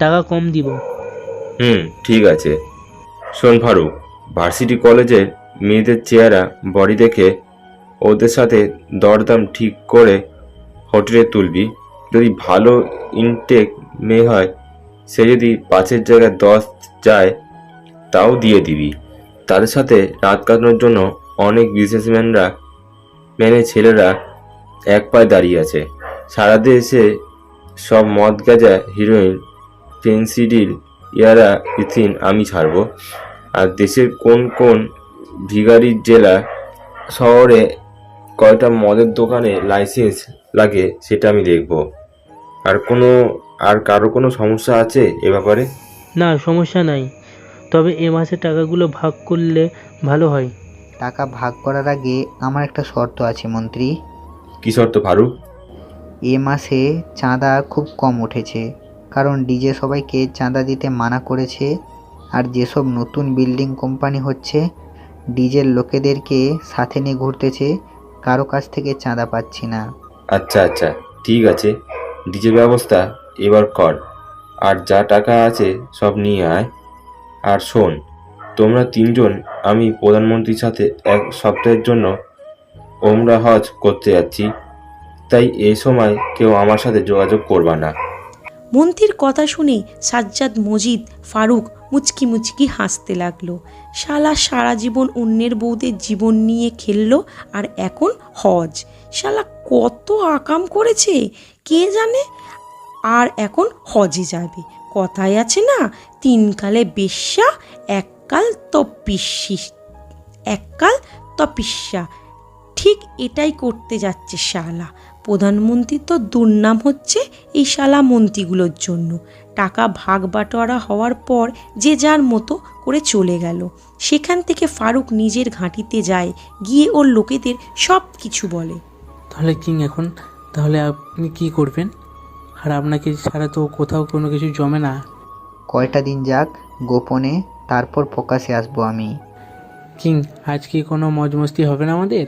টাকা কম দিব। ঠিক আছে। শোন ফারুক, ভার্সিটি কলেজের মেয়েদের চেহারা বডি দেখে ওদের সাথে দরদাম ঠিক করে হোটেলে তুলবি। যদি ভালো ইনটেক মেয়ে হয়, সে যদি 5-এর জায়গায় 10 যায় তাও দিয়ে দিবি। তাদের সাথে রাত কাটানোর জন্য অনেক বিজনেসম্যানরা ছেলেরা এক পায়ে দাঁড়িয়ে আছে। সারা দেশে সব মদ, গাঁজা, হিরোইন, ফেন্সিডিল, ইয়ারা, ইথিন আমি ছাড়বো। আর দেশের কোন কোন ভিখারির জেলা শহরে কয়টা মদের দোকানে লাইসেন্স লাগে সেটা আমি দেখব। আর কারো কোনো সমস্যা আছে এ ব্যাপারে? না, সমস্যা নাই, তবে এ মাসে টাকাগুলো ভাগ করলে ভালো হয়। টাকা ভাগ করার আগে আমার একটা শর্ত আছে মন্ত্রী। কি শর্ত ফারুক? এ মাসে চাঁদা খুব কম উঠেছে, কারণ ডিজে সবাইকে চাঁদা দিতে মানা করেছে। আর যেসব নতুন বিল্ডিং কোম্পানি হচ্ছে, ডিজের লোকেদেরকে সাথে নিয়ে ঘুরতেছে, কারো কাছ থেকে চাঁদা পাচ্ছি না। আচ্ছা আচ্ছা, ঠিক আছে, ডিজে ব্যবস্থা এবার কর, আর যা টাকা আছে সব নিয়ে আয়। আর শোন, তোমরা তিনজন, আমি প্রধানমন্ত্রীর সাথে 1 সপ্তাহের জন্য ওমরা হজ করতে যাচ্ছি, তাই এই সময় কেউ আমার সাথে যোগাযোগ করবা না। মন্ত্রীর কথা শুনে সাজ্জাদ, মজিদ, ফারুক মুচকি মুচকি হাসতে লাগলো। শালা সারা জীবন অন্যের বউদের জীবন নিয়ে খেললো, আর এখন হজ। শালা কত আকাম করেছে কে জানে, আর এখন হজে যাবে। কথায় আছে না, 3 কালে বেশ্যা, এককাল তপিস্যা। ঠিক এটাই করতে যাচ্ছে শালা। প্রধানমন্ত্রীর তো দুর্নাম হচ্ছে এই শালা মন্ত্রীগুলোর জন্য। টাকা ভাগ বাটোয়ারা হওয়ার পর যে যার মতো করে চলে গেল। সেখান থেকে ফারুক নিজের ঘাঁটিতে যায়, গিয়ে ওর লোকেদের সব কিছু বলে। তাহলে কিং এখন তাহলে আপনি কি করবেন? আর আপনাকে ছাড়া তো কোথাও কোনো কিছু জমে না। কয়টা দিন যাক গোপনে, তারপর প্রকাশে আসবো আমি। কিং, আজ কি কোনো মজ মস্তি হবে না আমাদের?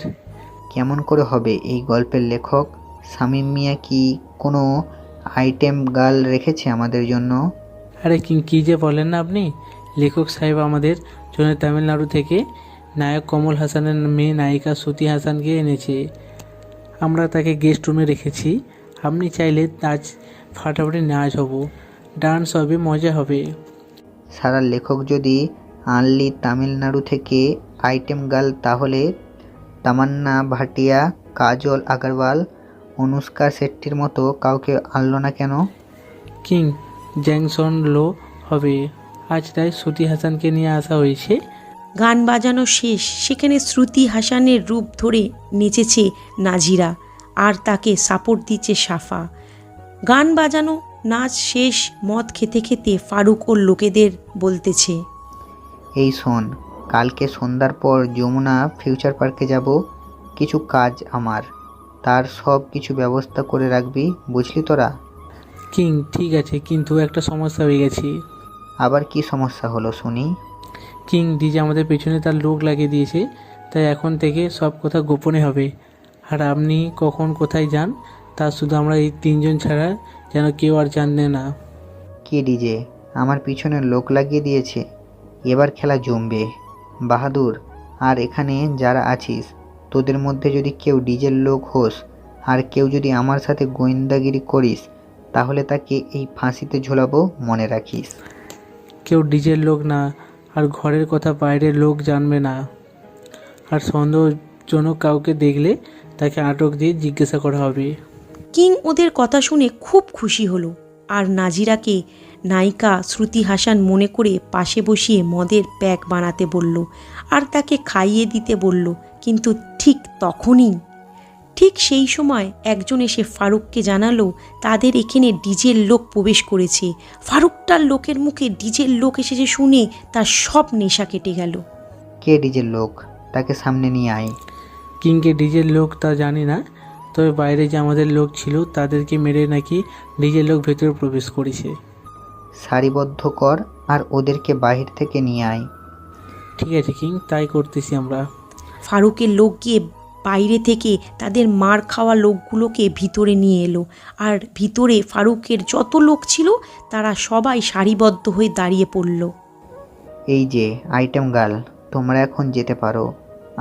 কেমন করে হবে? এই গল্পের লেখক শামীম মিয়া কি কোনো আইটেম গার্ল রেখেছে আমাদের জন্য? আরে কিং, কী যে বলেন না আপনি! লেখক সাহেব আমাদের জন্য তামিলনাড়ু থেকে নায়ক কমল হাসানের মেয়ে নায়িকা শ্রুতি হাসানকে এনেছে। আমরা তাকে গেস্ট রুমে রেখেছি। আপনি চাইলে আজ ফাটাফাটি নাচ হব, ডান্স হবে, মজা হবে। সারা লেখক যদি আনলি তামিলনাড়ু থেকে আইটেম গার্ল, তাহলে তামান্না ভাটিয়া, কাজল আগরওয়াল, অনুষ্কা শেট্টির মতো কাউকে আনলো না কেন? কিং, জ্যাংসন লো হবে আজ, তাই শ্রুতি হাসানকে নিয়ে আসা হয়েছে। গান বাজানো শেষ। সেখানে শ্রুতি হাসানের রূপ ধরে নেচেছে নাজিরা, আর তাকে সাপোর্ট দিচ্ছে সাফা। গান বাজানো, নাচ শেষ। মদ খেতে খেতে ফারুক ওর লোকেদের বলতেছে, এই শোন, কালকে সন্ধ্যার পর যমুনা ফিউচার পার্কে যাব, কিছু কাজ আমার, তার সব কিছু ব্যবস্থা করে রাখবি, বুঝলি তোরা? কিং, ঠিক আছে, কিন্তু একটা সমস্যা হয়ে গেছে। আবার কি সমস্যা হলো শুনি? কিং, ডিজে আমাদের পেছনে তার লোক লাগিয়ে দিয়েছে, তাই এখন থেকে সব কথা গোপনে হবে। আর আপনি কখন কোথায় যান তা শুধু আমরা এই 3 জন ছাড়া যেন কেউ আর জানবে না। কি ডিজে আমার পিছনে লোক লাগিয়ে দিয়েছে? এবার খেলা জমবে বাহাদুর। আর এখানে যারা আছিস, তোদের মধ্যে যদি কেউ ডিজের লোক হোস, আর কেউ যদি আমার সাথে গোয়েন্দাগিরি করিস, তাহলে তাকে এই ফাঁসিতে ঝোলাবো, মনে রাখিস। কেউ ডিজের লোক না, আর ঘরের কথা বাইরের লোক জানবে না। আর সন্দেহজনক কাউকে দেখলে তাকে আটক দিয়ে জিজ্ঞাসা করা হবে। কিং ওদের কথা শুনে খুব খুশি হলো, আর নাজিরাকে নায়িকা শ্রুতি হাসান মনে করে পাশে বসিয়ে মদের প্যাক বানাতে বলল, আর তাকে খাইয়ে দিতে বলল। কিন্তু ঠিক সেই সময় একজন এসে ফারুককে জানালো তাদের এখানে ডিজের লোক প্রবেশ করেছে। ফারুকটার লোকের মুখে ডিজের লোক এসেছে শুনে তার সব নেশা কেটে গেল। কে ডিজের লোক? তাকে সামনে নিয়ে আয়। কিংকে ডিজের লোক তা জানি না, তবে বাইরে যে আমাদের লোক ছিল তাদেরকে মেরে নাকি ডিজের লোক ভেতরে প্রবেশ করেছে। সারিবদ্ধ কর আর ওদেরকে বাহির থেকে নিয়ে আয়। ঠিক আছে কিং, তাই করতেছি আমরা। ফারুকের লোক গিয়ে বাইরে থেকে তাদের মার খাওয়া লোকগুলোকে ভিতরে নিয়ে এলো, আর ভিতরে ফারুকের যত লোক ছিল তারা সবাই সারিবদ্ধ হয়ে দাঁড়িয়ে পড়ল। এই যে আইটেম গার্ল, তোমরা এখন যেতে পারো।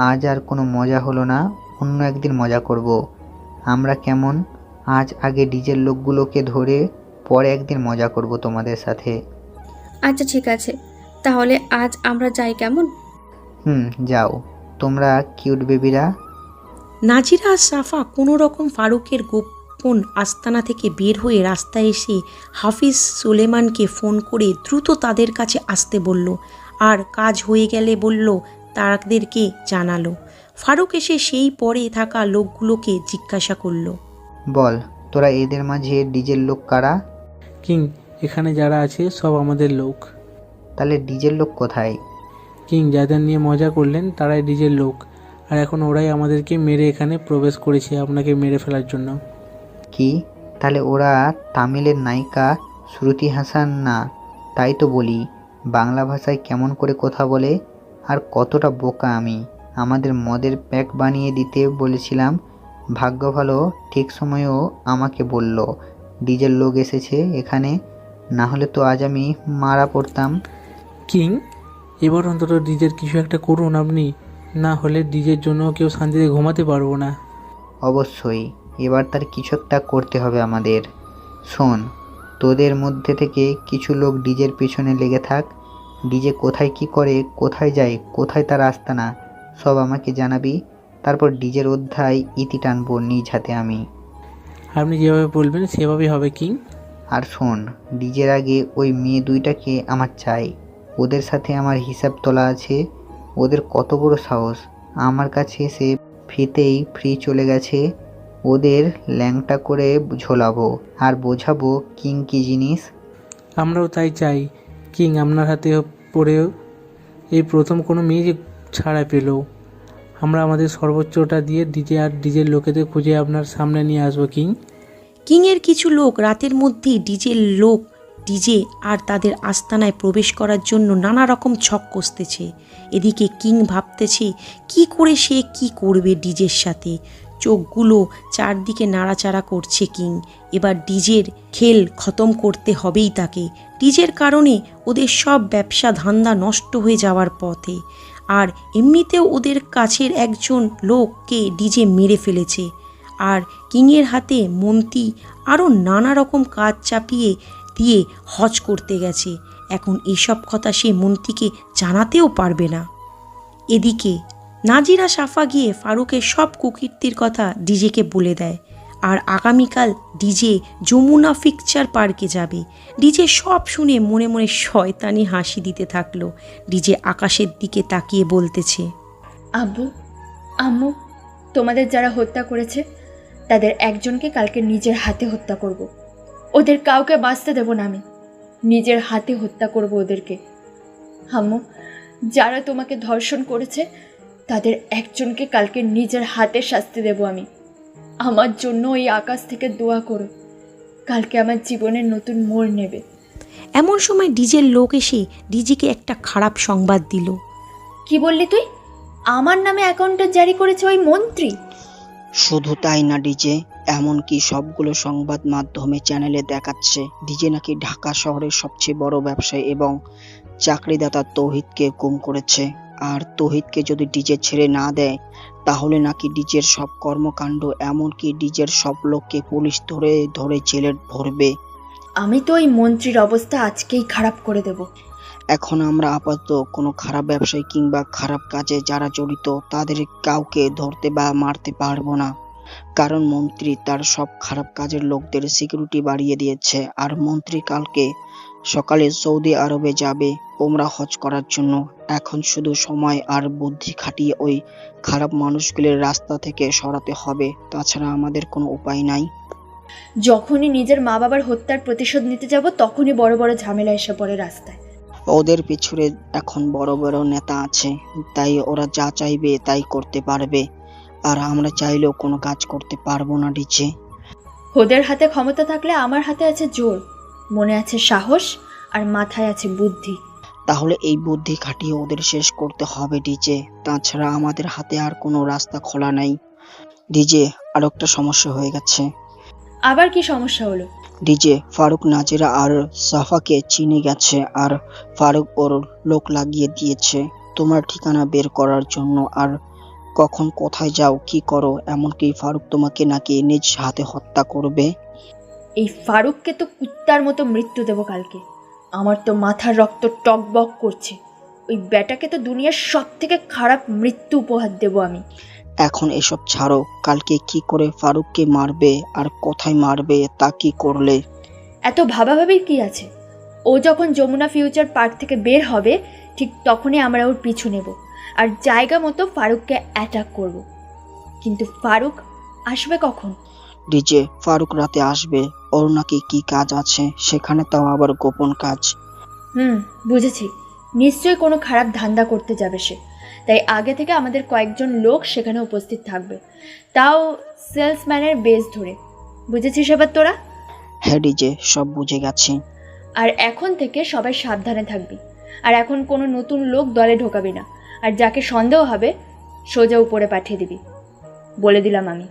আজ আর কোনো মজা হলো না, অন্য একদিন মজা করব। আমরা কেমন? আজ আগে ডিজের লোকগুলোকে ধরে পরে একদিন মজা করব তোমাদের সাথে। আচ্ছা ঠিক আছে, তাহলে আজ আমরা যাই কেমন? যাও তোমরা কিউট বেবিরা। নাজিরা আর সাফা কোনো রকম ফারুকের গোপন আস্তানা থেকে বের হয়ে রাস্তায় এসে হাফিজ সুলেমানকে ফোন করে দ্রুত তাদের কাছে আসতে বলল, আর কাজ হয়ে গেলে বলল তাদেরকে জানালো। ফারুক এসে সেই পরে থাকা লোকগুলোকে জিজ্ঞাসা করলো, বল তোরা এদের মাঝে ডিজের লোক কারা? কিং, এখানে যারা আছে সব আমাদের লোক। তাহলে ডিজের লোক কোথায়? কিং, যাদের নিয়ে মজা করলেন তারাই ডিজের লোক, আর এখন ওরাই আমাদেরকে মেরে এখানে প্রবেশ করেছে আপনাকে মেরে ফেলার জন্য। কি তাহলে ওরা তামিলের নায়িকা শ্রুতি হাসান না? তাই তো বলি, বাংলা ভাষায় কেমন করে কথা বলে। আর কতটা বোকা আমি, আমাদের মদের প্যাক বানিয়ে দিতে বলেছিলাম, ভাগ্য ভালো ঠিক সময়েও আমাকে বলল ডিজের লোক এসেছে এখানে, না হলে তো আজ আমি মারা পড়তাম। কিং, এবার অন্তত ডিজের কিছু একটা করুন আপনি, না হলে ডিজের জন্য কেউ শান্তিতে ঘুমাতে পারবো না। অবশ্যই, এবার তার কিছু একটা করতে হবে আমাদের। শোন, তোদের মধ্যে থেকে কিছু লোক ডিজের পেছনে লেগে থাক। ডিজে কোথায় কি করে, কোথায় যায়, কোথায় তার আস্তানা, সব আমাকে জানাবি। তারপর ডিজের অধ্যায় ইতি টানবো নিজ হাতে আমি। আপনি যেভাবে বলবেন সেভাবেই হবে কিং। আর শোন, ডিজের আগে ওই মেয়ে দুইটাকে আমার চাই। ওদের সাথে আমার হিসাব তোলা আছে। ওদের কত বড় সাহস, আমার কাছে এসে ফ্রিতেই ফ্রি চলে গেছে। ওদের ল্যাংটা করে ঝোলাবো আর বোঝাবো কিং কী জিনিস। আমরাও তাই চাই কিং, আপনার হাতে পড়েও এই প্রথম কোনো মেয়ে যে ছাড়া পেল। আমরা আমাদের সর্বোচ্চটা দিয়ে ডিজে আর ডিজের লোকেদের খুঁজে আপনার সামনে নিয়ে আসবো কিং। কিংয়ের কিছু লোক রাতের মধ্যেই ডিজে আর তাদের আস্তানায় প্রবেশ করার জন্য নানা রকম ছক কষতেছে। এদিকে কিং ভাবতেছে কি করে সে কি করবে ডিজের সাথে। চোখগুলো চারদিকে নাড়াচাড়া করছে কিং। এবার ডিজের খেল খতম করতে হবেই তাকে। ডিজের কারণে ওদের সব ব্যবসা ধান্দা নষ্ট হয়ে যাওয়ার পথে। আর এমনিতেও ওদের কাছের একজন লোককে ডিজে মেরে ফেলেছে। আর কিংয়ের হাতে মন্ত্রী আরও নানা রকম কাজ চাপিয়ে দিয়ে হজ করতে গেছে। এখন এসব কথা সে মন্ত্রীকে জানাতেও পারবে না। এদিকে নাজিরা সাফা গিয়ে ফারুকের সব কুকীর্তির কথা ডিজেকে বলে দেয়। আর আগামীকাল ডিজে যমুনা পিকচার পার্কে যাবে। ডিজে সব শুনে মনে মনে শয়তানি হাসি দিতে থাকলো। ডিজে আকাশের দিকে তাকিয়ে বলতেছে, আব্বু, আম্মু, তোমাদের যারা হত্যা করেছে তাদের একজনকে কালকে নিজের হাতে হত্যা করব। ওদের কাউকে বাঁচতে দেব না আমি, নিজের হাতে হত্যা করব ওদেরকে। আম্মু, যারা তোমাকে ধর্ষণ করেছে তাদের একজনকে কালকে নিজের হাতে শাস্তি দেব আমি। আমার জন্য ওই আকাশ থেকে দোয়া করো, কালকে আমার জীবনের নতুন মোড় নেবে। এমন সময় ডিজের লোক এসে ডিজিকে একটা খারাপ সংবাদ দিল। কি বললি তুই? আমার নামে অ্যাকাউন্টে জারি করেছে ওই মন্ত্রী? শুধু তাই না ডিজে, এমনকি সবগুলো সংবাদ মাধ্যমে চ্যানেলে দেখাচ্ছে ডিজে নাকি ঢাকা শহরের সবচেয়ে বড় ব্যবসায়ী এবং চাকরিদাতা তৌহিদকে গুম করেছে। আর তৌহিদকে যদি ডিজে ছেড়ে না দেয় তাহলে নাকি ডিজের সব কর্মকাণ্ড, এমনকি ডিজের সব লোককে পুলিশ ধরে ধরে জেলে ভরবে। আমি তো ওই মন্ত্রীর অবস্থা আজকেই খারাপ করে দেব। এখন আমরা আপাতত কোনো খারাপ ব্যবসায়ী কিংবা খারাপ কাজে যারা জড়িত তাদের কাউকে ধরতে বা মারতে পারবো না, কারণ মন্ত্রী তার সব খারাপ কাজের লোকদের সিকিউরিটি বাড়িয়ে দিয়েছে। আর মন্ত্রী কালকে সকালে সৌদি আরবে যাবে ওমরা হজ করার জন্য। এখন শুধু সময় আর বুদ্ধি খাটিয়ে ওই খারাপ মানুষগুলোর রাস্তা থেকে সরাতে হবে, তাছাড়া আমাদের কোনো উপায় নাই। যখনই নিজের মা বাবার হত্যার প্রতিশোধ নিতে যাব তখনই বড় বড় ঝামেলা এসে পড়ে রাস্তায়। ওদের পিছনে এখন বড় বড় নেতা আছে, তাই ওরা যা চাইবে তাই করতে পারবে। আর আমরা চাইলেও কোনো কাজ করতে পারবো না ডিজে। ওদের হাতে ক্ষমতা থাকলে আমার হাতে আছে জোর, মনে আছে সাহস, আর মাথায় আছে বুদ্ধি। তাহলে এই বুদ্ধি খাটিয়ে ওদের শেষ করতে হবে ডিজে, তাছাড়া আমাদের হাতে আর কোনো রাস্তা খোলা নাই। ডিজে, আর একটা সমস্যা হয়ে গেছে। আবার কি সমস্যা হলো? ডিজে, ফারুক নাজিরা আর সাফাকে চিনে গেছে আর ফারুক ওর লোক লাগিয়ে দিয়েছে তোমার ঠিকানা বের করার জন্য। আর কখন কোথায় যাও কি করো, এমনকি ফারুক তোমাকে নাকি নিজ হাতে হত্যা করবে। এই ফারুককে তো কুত্তার মতো মৃত্যু দেব কালকে। আমার তো মাথার রক্ত টকবক করছে। ওই ব্যাটাকে তো দুনিয়ার সব থেকে খারাপ মৃত্যু উপহার দেব আমি। এখন এসব ছাড়ো, কালকে কি করে ফারুককে মারবে আর কোথায় মারবে তা কি করলে? এত ভাবাভাবির কি আছে? ও যখন যমুনা ফিউচার পার্ক থেকে বের হবে ঠিক তখনই আমরা ওর পিছু নেব আর জায়গা মতো ফারুককে অ্যাটাক করব। কিন্তু ফারুক আসবে কখন? ডিজে, ফারুক রাতে আসবে, ওর নাকি কি কাজ আছে সেখানে, তাও আবার গোপন কাজ। বুঝেছি, নিশ্চয়ই কোনো খারাপ ধান্দা করতে যাবে সে। তাই আগে থেকে আমাদের কয়েকজন লোক সেখানে উপস্থিত থাকবে, তাও সেলসম্যানের বেস ধরে। বুঝেছিস এবার তোরা? হ্যাঁ ডিজে, সব বুঝে গেছি। আর এখন থেকে সবাই সাবধানে থাকবি। আর এখন কোনো নতুন লোক দলে ঢোকাবি না। আর যাকে সন্দেহ হবে সোজা উপরে পাঠিয়ে দিবি, বলে দিলাম আমি।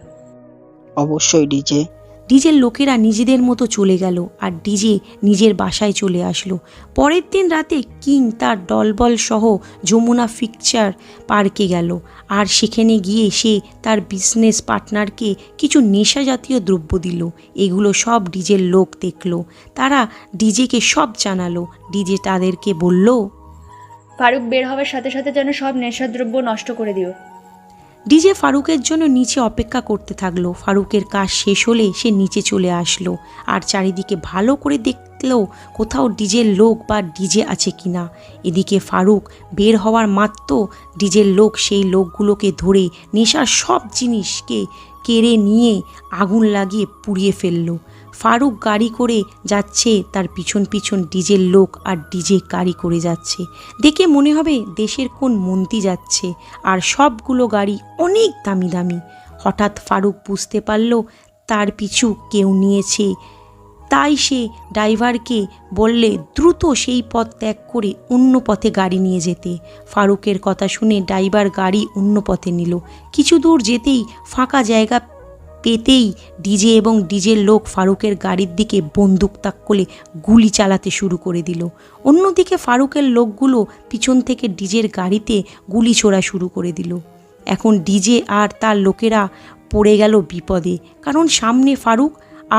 অবশ্যই ডিজে। ডিজের লোকেরা নিজেদের মতো চলে গেল আর ডিজে নিজের বাসায় চলে আসলো। পরের দিন রাতে কিং তার দলবল সহ যমুনা পিকচার পার্কে গেল আর সেখানে গিয়ে সে তার বিজনেস পার্টনারকে কিছু নেশা জাতীয় দ্রব্য দিল। এগুলো সব ডিজের লোক দেখলো। তারা ডিজেকে সব জানালো। ডিজে তাদেরকে বলল, ফারুক বের হওয়ার সাথে সাথে যেন সব নেশাদ্রব্য নষ্ট করে দিও। ডিজে ফারুকের জন্য নিচে অপেক্ষা করতে থাকলো। ফারুকের কাজ শেষ হলে সে নিচে চলে আসলো আর চারিদিকে ভালো করে দেখলো কোথাও ডিজের লোক বা ডিজে আছে কিনা। এদিকে ফারুক বের হওয়ার মাত্র ডিজের লোক সেই লোকগুলোকে ধরে নেশার সব জিনিসকে কেড়ে নিয়ে আগুন লাগিয়ে পুড়িয়ে ফেললো। ফারুক গাড়ি করে যাচ্ছে, তার পিছন পিছন ডিজের লোক আর ডিজে গাড়ি করে যাচ্ছে। দেখে মনে হবে দেশের কোন মন্ত্রী যাচ্ছে। আর সবগুলো গাড়ি অনেক দামি দামি। হঠাৎ ফারুক বুঝতে পারল তার পিছু কেউ নিয়েছে। তাই সে ড্রাইভারকে বললে দ্রুত সেই পথ ত্যাগ করে অন্য পথে গাড়ি নিয়ে যেতে। ফারুকের কথা শুনে ড্রাইভার গাড়ি অন্য পথে নিল। কিছু দূর যেতেই ফাঁকা জায়গা পেতেই ডিজে এবং ডিজের লোক ফারুকের গাড়ির দিকে বন্দুক তাক করে গুলি চালাতে শুরু করে দিল। অন্যদিকে ফারুকের লোকগুলো পিছন থেকে ডিজের গাড়িতে গুলি ছোড়া শুরু করে দিল। এখন ডিজে আর তার লোকেরা পড়ে গেল বিপদে, কারণ সামনে ফারুক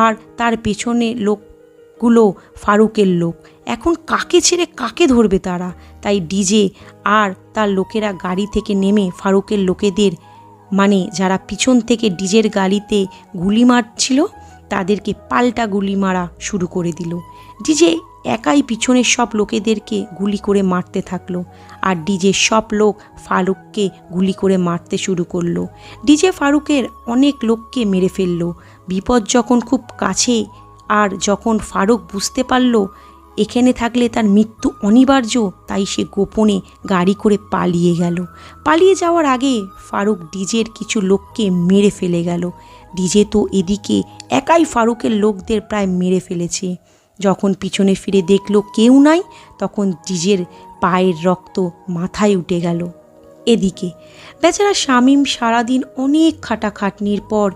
আর তার পেছনে লোকগুলো ফারুকের লোক। এখন কাকে ছেড়ে কাকে ধরবে তারা? তাই ডিজে আর তার লোকেরা গাড়ি থেকে নেমে ফারুকের লোকেদের, মানে যারা পিছন থেকে ডিজের গাড়িতে গুলি মারছিল, তাদেরকে পাল্টা গুলি মারা শুরু করে দিল। ডিজে একাই পিছনের সব লোকেদেরকে গুলি করে মারতে থাকলো আর ডিজের সব লোক ফারুককে গুলি করে মারতে শুরু করলো। ডিজে ফারুকের অনেক লোককে মেরে ফেললো। বিপদ যখন খুব কাছে আর যখন ফারুক বুঝতে পারল এখানে থাকলে তার মৃত্যু অনিবার্য, তাই সে গোপনে গাড়ি করে পালিয়ে গেল। পালিয়ে যাওয়ার আগে ফারুক ডিজের কিছু লোককে মেরে ফেলে গেল। ডিজে তো এদিকে একাই ফারুকের লোকদের প্রায় মেরে ফেলেছে। যখন পিছনে ফিরে দেখলো কেউ নাই, তখন ডিজের পায়ের রক্ত মাথায় উঠে গেল। এদিকে বেচারা শামীম সারাদিন অনেক খাটাখাটনির পর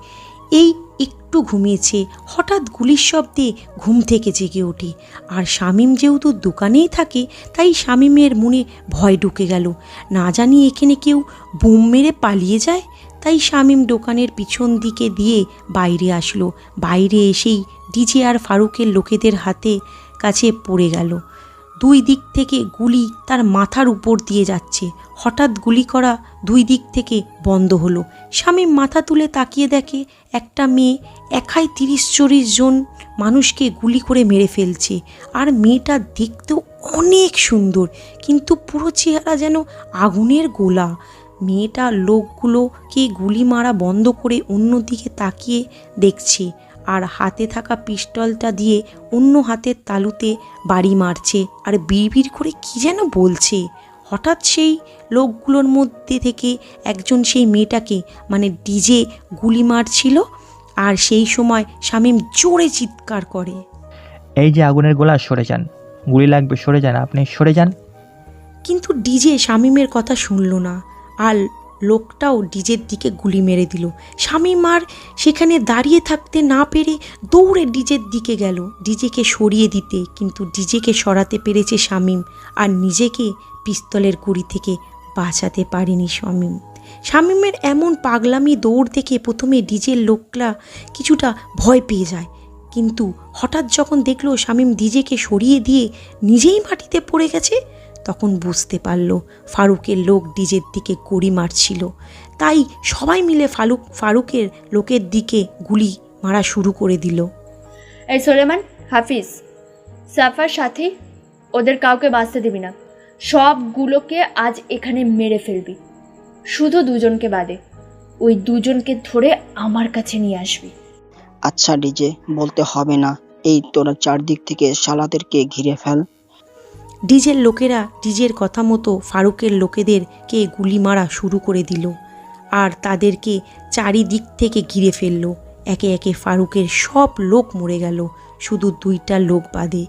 এই একটু ঘুমিয়েছে। হঠাৎ গুলির শব্দে ঘুম থেকে জেগে ওঠে। আর শামীম যেহেতু দোকানেই থাকে, তাই শামীমের মনে ভয় ঢুকে গেল, না জানি এখানে কেউ বোম মেরে পালিয়ে যায়। তাই শামীম দোকানের পিছন দিকে দিয়ে বাইরে আসলো। বাইরে এসেই ডিজে আর ফারুকের লোকেদের হাতে কাছে পড়ে গেল। দুই দিক থেকে গুলি তার মাথার উপর দিয়ে যাচ্ছে। হঠাৎ গুলি করা দুই দিক থেকে বন্ধ হলো। শামীম মাথা তুলে তাকিয়ে দেখে একটা মেয়ে একাই 30-40 জন মানুষকে গুলি করে মেরে ফেলছে। আর মেয়েটা দেখতেও অনেক সুন্দর, কিন্তু পুরো চেহারা যেন আগুনের গোলা। মেয়েটা লোকগুলোকে গুলি মারা বন্ধ করে অন্যদিকে তাকিয়ে দেখছে আর হাতে থাকা পিস্তলটা দিয়ে অন্য হাতের তালুতে বাড়ি মারছে আর বিড়বিড় করে কী যেন বলছে। হঠাৎ সেই লোকগুলোর মধ্যে থেকে একজন সেই মেয়েটাকে, মানে ডিজে গুলি মারছিল। আর সেই সময় শামীম জোরে চিৎকার করে, এই যে আগুনের গোলা, সরে যান, গুলি লাগবে, সরে যান, আপনি সরে যান। কিন্তু ডিজে শামীমের কথা শুনল না আর লোকটাও ডিজের দিকে গুলি মেরে দিল। শামীম আর সেখানে দাঁড়িয়ে থাকতে না পেরে দৌড়ে ডিজের দিকে গেল ডিজেকে সরিয়ে দিতে, কিন্তু ডিজেকে সরাতে পেরেছে শামীম আর নিজেকে পিস্তলের গুলি থেকে বাঁচাতে পারেনি শামীম। শামীমের এমন পাগলামি দৌড় দেখে প্রথমে ডিজের লোকরা কিছুটা ভয় পেয়ে যায়, কিন্তু হঠাৎ যখন দেখলো শামীম ডিজেকে সরিয়ে দিয়ে নিজেই মাটিতে পড়ে গেছে, তখন বুঝতে পারল ফারুকের লোক ডিজের দিকে গুলি মারছিল। তাই সবাই মিলে ফারুকের লোকের দিকে গুলি মারা শুরু করে দিল। এই সোলেমান, হাফিজ, সাফার সাথে ওদের কাউকে বাঁচতে দিবি না। সবগুলোকে আজ এখানে মেরে ফেলবি, শুধু দুজনকে বাদে। ওই দুজনকে ধরে আমার কাছে নিয়ে আসবি। আচ্ছা ডিজে, বলতে হবে না। এই তোরা চারদিক থেকে শালাদেরকে ঘিরে ফেল। ডিজের লোকেরা ডিজের কথা মতো ফারুকের লোকেদেরকে গুলি মারা শুরু করে দিল আর তাদেরকে চারিদিক থেকে ঘিরে ফেলল। একে একে ফারুকের সব লোক মরে গেল, শুধু 2টা লোক বাদে।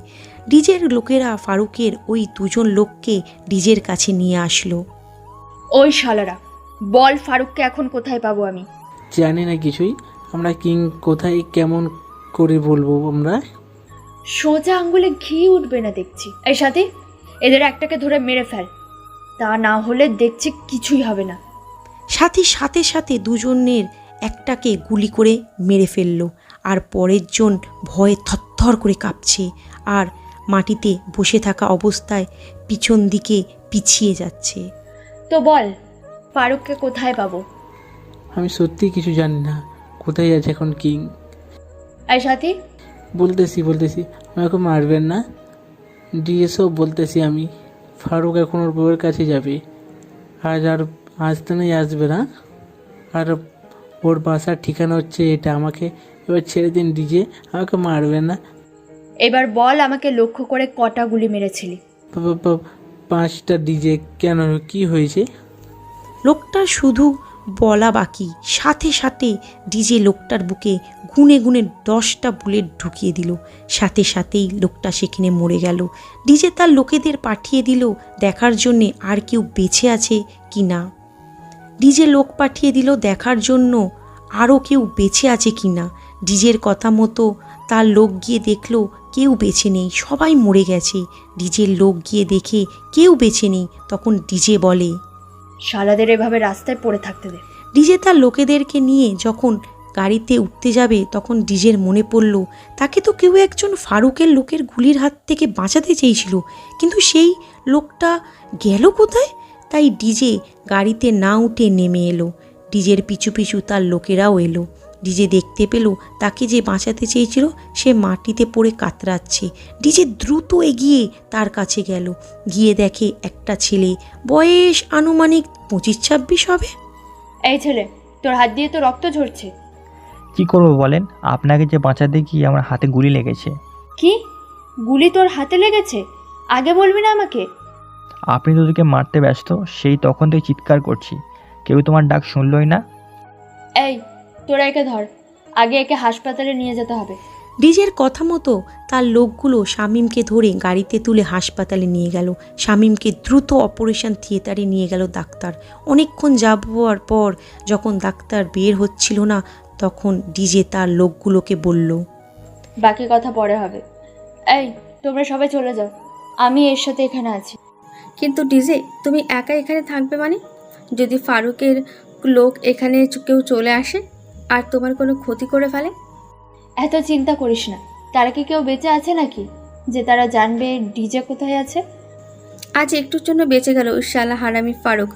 ডিজের লোকেরা ফারুকের ওই 2জন লোককে ডিজের কাছে নিয়ে আসলো। ওই শালারা, বল ফারুককে এখন কোথায় পাবো আমি? জানি না কিছুই। আমরা কিং কোথায় কেমন করে বলবো আমরা? সোজা আঙ্গুলে ঘি উঠবে না দেখছি। এই সাথে এদের একটাকে ধরে মেরে ফেল, তা না হলে দেখছি কিছুই হবে না। সাথে সাথে সাথে 2জনের একটাকে গুলি করে মেরে ফেলল, আর পরের জন ভয়ে থরথর করে কাঁপছে আর মাটিতে বসে থাকা অবস্থায় পিছন দিকে পিছিয়ে যাচ্ছে। তো বল ফারুককে কোথায় পাবো? আমি সত্যি কিছু জানি না কোথায় আছে এখন কিং। এই সাথী, বলতেছি আমাকে মারবেন না। ডিএসও বলতেছি আমি, ফারুক এখন ওর বউয়ের কাছে যাবে, আর আসতে নেই আসবে না। আর ওর বাসার ঠিকানা হচ্ছে এটা। আমাকে এবার ছেড়ে দিন ডিজে, আমাকে মারবেন না। এবার বল আমাকে লক্ষ্য করে কটা গুলি মেরেছিলি? 5টা ডিজে। কেন, কি হয়েছে? লোকটা শুধু বলা বাকি, সাথে সাথে ডিজে লোকটার বুকে গুনে গুনে 10টা বুলেট ঢুকিয়ে দিল। সাথে সাথেই লোকটা সেখানে মরে গেল। ডিজে তার লোকেদের পাঠিয়ে দিল দেখার জন্যে আর কেউ বেঁচে আছে কি না। ডিজে লোক পাঠিয়ে দিল দেখার জন্য আরও কেউ বেঁচে আছে কি না। ডিজের কথা মতো তার লোক গিয়ে দেখলো কেউ বেঁচে নেই, সবাই মরে গেছে। ডিজের লোক গিয়ে দেখে কেউ বেঁচে নেই। তখন ডিজে বলে, শালাদের এভাবে রাস্তায় পড়ে থাকতে দে। ডিজে তার লোকেদেরকে নিয়ে যখন গাড়িতে উঠতে যাবে তখন ডিজের মনে পড়ল তাকে তো কেউ একজন ফারুকের লোকের গুলির হাত থেকে বাঁচাতে চেয়েছিল, কিন্তু সেই লোকটা গেল কোথায়? তাই ডিজে গাড়িতে না উঠে নেমে এলো। ডিজের পিছু পিছু তার লোকেরাও এলো। ডিজে দেখতে পেল তাকে যে বাঁচাতে চেয়েছিল সে মাটিতে পড়ে কাতরাচ্ছে। ডিজে দ্রুত এগিয়ে তার কাছে গেল, গিয়ে দেখে একটা ছেলে, বয়স আনুমানিক 25-26 হবে। এই ছেলে, তোর হাত দিয়ে তো রক্ত ঝরছে। কি করবো বলেন, আপনাকে যে বাঁচাতে গিয়ে আমার হাতে গুলি লেগেছে। কি? গুলি তোর হাতে লেগেছে? আগে বলবি না আমাকে? আপনি তোদেরকে মারতে ব্যস্ত, সেই তখন থেকে চিৎকার করছি, কেউ তোমার ডাক শুনলই না। এই তোরা একে ধর, আগে একে হাসপাতালে নিয়ে যেতে হবে। ডিজের কথা মতো তার লোকগুলো শামীমকে ধরে গাড়িতে তুলে হাসপাতালে নিয়ে গেল। শামীমকে দ্রুত অপারেশন থিয়েটারে নিয়ে গেল ডাক্তার। অনেকক্ষণ যাওয়ার পর যখন ডাক্তার বের হচ্ছিল না তখন ডিজে তার লোকগুলোকে বলল, বাকি কথা পরে হবে। এই তোমরা সবাই চলে যাও, আমি এর সাথে এখানে আছি। কিন্তু ডিজে, তুমি একা এখানে থাকবে মানে? যদি ফারুকের লোক এখানে কেউ চলে আসে আর তোমার কোনো ক্ষতি করে ফেলে? এত চিন্তা করিস না। তারা কি কেউ বেঁচে আছে নাকি যে তারা জানবে ডিজে কোথায় আছে? আজ একটুর জন্য বেঁচে গেল শালা হারামি ফারুক,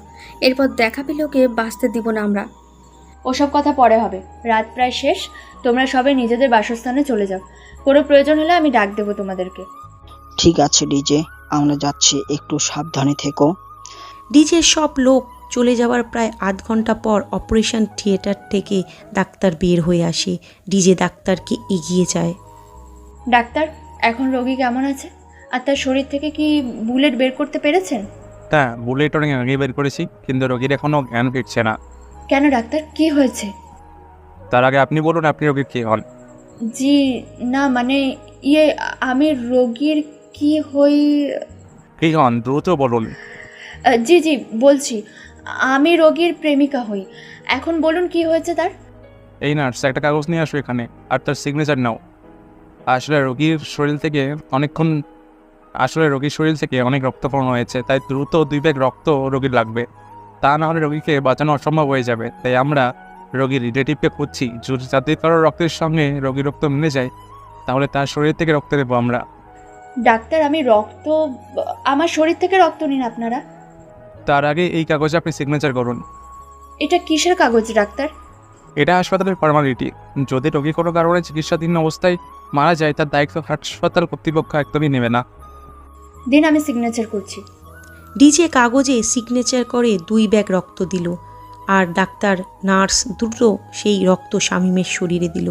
এরপর দেখা পেলে ওকে বাঁচতে দিব না আমরা। ওসব কথা পরে হবে। রাত প্রায় শেষ, তোমরা সবাই নিজেদের বাসস্থানে চলে যাও। কোনো প্রয়োজন হলে আমি ডাক দেবো তোমাদেরকে। ঠিক আছে ডিজে, আমরা যাচ্ছি, একটু সাবধানে থেকো। ডিজের সব লোক চলে যাওয়ার প্রায় আধ ঘন্টা পর অপারেশন থিয়েটার থেকে ডাক্তার বের হয়ে আসে। ডিজে ডাক্তারকে এগিয়ে যায়। ডাক্তার, এখন রোগী কেমন আছে? আর তার শরীর থেকে কি বুলেট বের করতে পেরেছেন? তা বুলেট অনেক আগে বের করেছি, কিন্তু রোগীর এখনও জ্ঞান ফিরছে না। কেন ডাক্তার, কি হয়েছে? তার আগে আপনি বলুন, আপনি রোগীর কী হন? জি না, মানে আমি রোগীর কি হই? কী হন দ্রুত বলুন। জি জি বলছি, আমি রোগীর প্রেমিকা হই। এখন বলুন কি হয়েছে তার? এই নার্স, একটা কাগজ নিয়ে আসো এখানে, আর তার সিগনেচার নাও। আসলে রোগীর শরীর থেকে অনেক রক্তক্ষরণ হয়েছে, তাই দ্রুত 2 ব্যাগ রক্ত রোগীর লাগবে। তা না হলে রোগীকে বাঁচানো অসম্ভব হয়ে যাবে। তাই আমরা রোগীর রিলেটিভকে খুঁজছি। যদি যাদের কারো রক্তের সঙ্গে রোগীর রক্ত মিলে যায় তাহলে তার শরীর থেকে রক্ত দেবো আমরা। ডাক্তার, আমার শরীর থেকে রক্ত নিন আপনারা। তার আগে এই কাগজে আপনি সিগনেচার করুন। এটা কিসের কাগজ ডাক্তার? এটা হাসপাতালের ফর্মালিটি। যদি রোগী কোনো কারণে চিকিৎসাধীন অবস্থায় মারা যায় তার দায়িত্ব হাসপাতাল কর্তৃপক্ষ একদমই নেবে না। দিন, আমি সিগনেচার করছি। ডিজে কাগজে সিগনেচার করে 2 ব্যাগ রক্ত দিল, আর ডাক্তার নার্স দুটো সেই রক্ত শামীমের শরীরে দিল।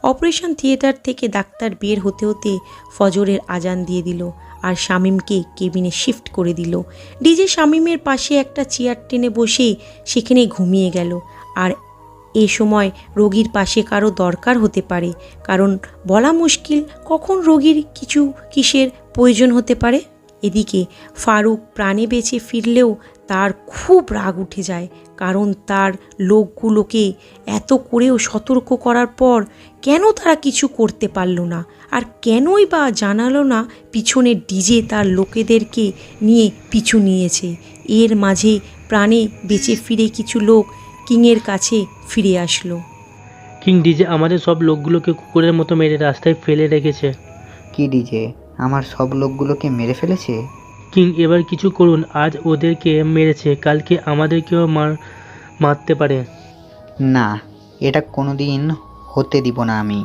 অপারেশন থিয়েটার থেকে ডাক্তার বের হতে হতে ফজরের আজান দিয়ে দিল আর শামীমকে কেবিনে শিফট করে দিল। ডিজে শামীমের পাশে একটা চেয়ার টেনে বসে সেখানে ঘুমিয়ে গেল। আর এ সময় রোগীর পাশে কারো দরকার হতে পারে, কারণ বলা মুশকিল কখন রোগীর কিসের প্রয়োজন হতে পারে। এদিকে ফারুক প্রাণে বেঁচে ফিরলেও তার খুব রাগ উঠে যায়, কারণ তার লোকগুলোকে এত করেও সতর্ক করার পর কেন তারা কিছু করতে পারল না, আর কেনই বা জানালো না পিছনে ডিজে তার লোকেদেরকে নিয়ে পিছু নিয়েছে। এর মাঝে প্রাণে বেঁচে ফিরে কিছু লোক কিংয়ের কাছে ফিরে আসলো। কিং, ডিজে আমাদের সব লোকগুলোকে কুকুরের মতো মেরে রাস্তায় ফেলে রেখেছে। কি ডিজে আমার সব লোকগুলোকে মেরে ফেলেছে? কিং, এবার কিছু করুন। আজ ওদেরকে মেরেছে, কালকে আমাদেরকেও মারতে পারে। না, এটা কোনোদিন হতে দিব না আমি।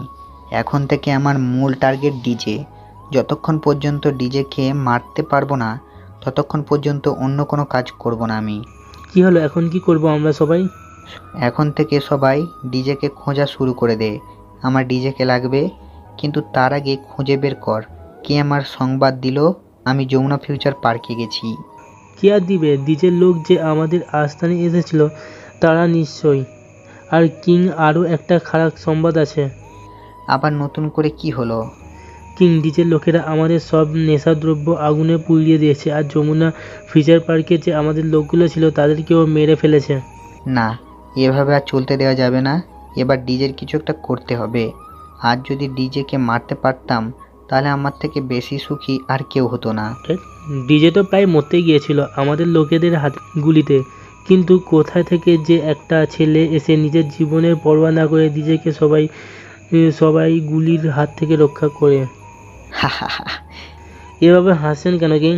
এখন থেকে আমার মূল টার্গেট ডিজে। যতক্ষণ পর্যন্ত ডিজেকে মারতে পারবো না ততক্ষণ পর্যন্ত অন্য কোনো কাজ করব না আমি। কি হলো, এখন কি করব আমরা সবাই? এখন থেকে সবাই ডিজেকে খোঁজা শুরু করে দে। আমার ডিজেকে লাগবে, কিন্তু তার আগে খুঁজে বের কর কে আমার সংবাদ দিল আমি যমুনা ফিউচার পার্কে গেছি। কে আর দিবে? ডিজের লোক যে আমাদের আস্থানে এসেছিল তারা নিশ্চয়ই। আর কিং, আরও একটা খারাপ সংবাদ আছে। আবার নতুন করে কি হলো? কিং, ডিজের লোকেরা আমাদের সব নেশাদ্রব্য আগুনে পুড়িয়ে দিয়েছে, আর যমুনা ফিচার পার্কে যে আমাদের লোকগুলো ছিল তাদেরকেও মেরে ফেলেছে। না, এভাবে আর চলতে দেওয়া যাবে না। এবার ডিজের কিছু একটা করতে হবে। আজ যদি ডিজেকে মারতে পারতাম তাহলে আমার থেকে বেশি সুখী আর কেউ হতো না। ডিজে তো প্রায় মরতে গিয়েছিল আমাদের লোকেদের হাত গুলিতে, কিন্তু কোথায় থেকে যে একটা ছেলে এসে নিজের জীবনের পরোয়া না করে ডিজেকে সবাই গুলির হাত থেকে রক্ষা করে। এভাবে হাসছেন কেন কিং?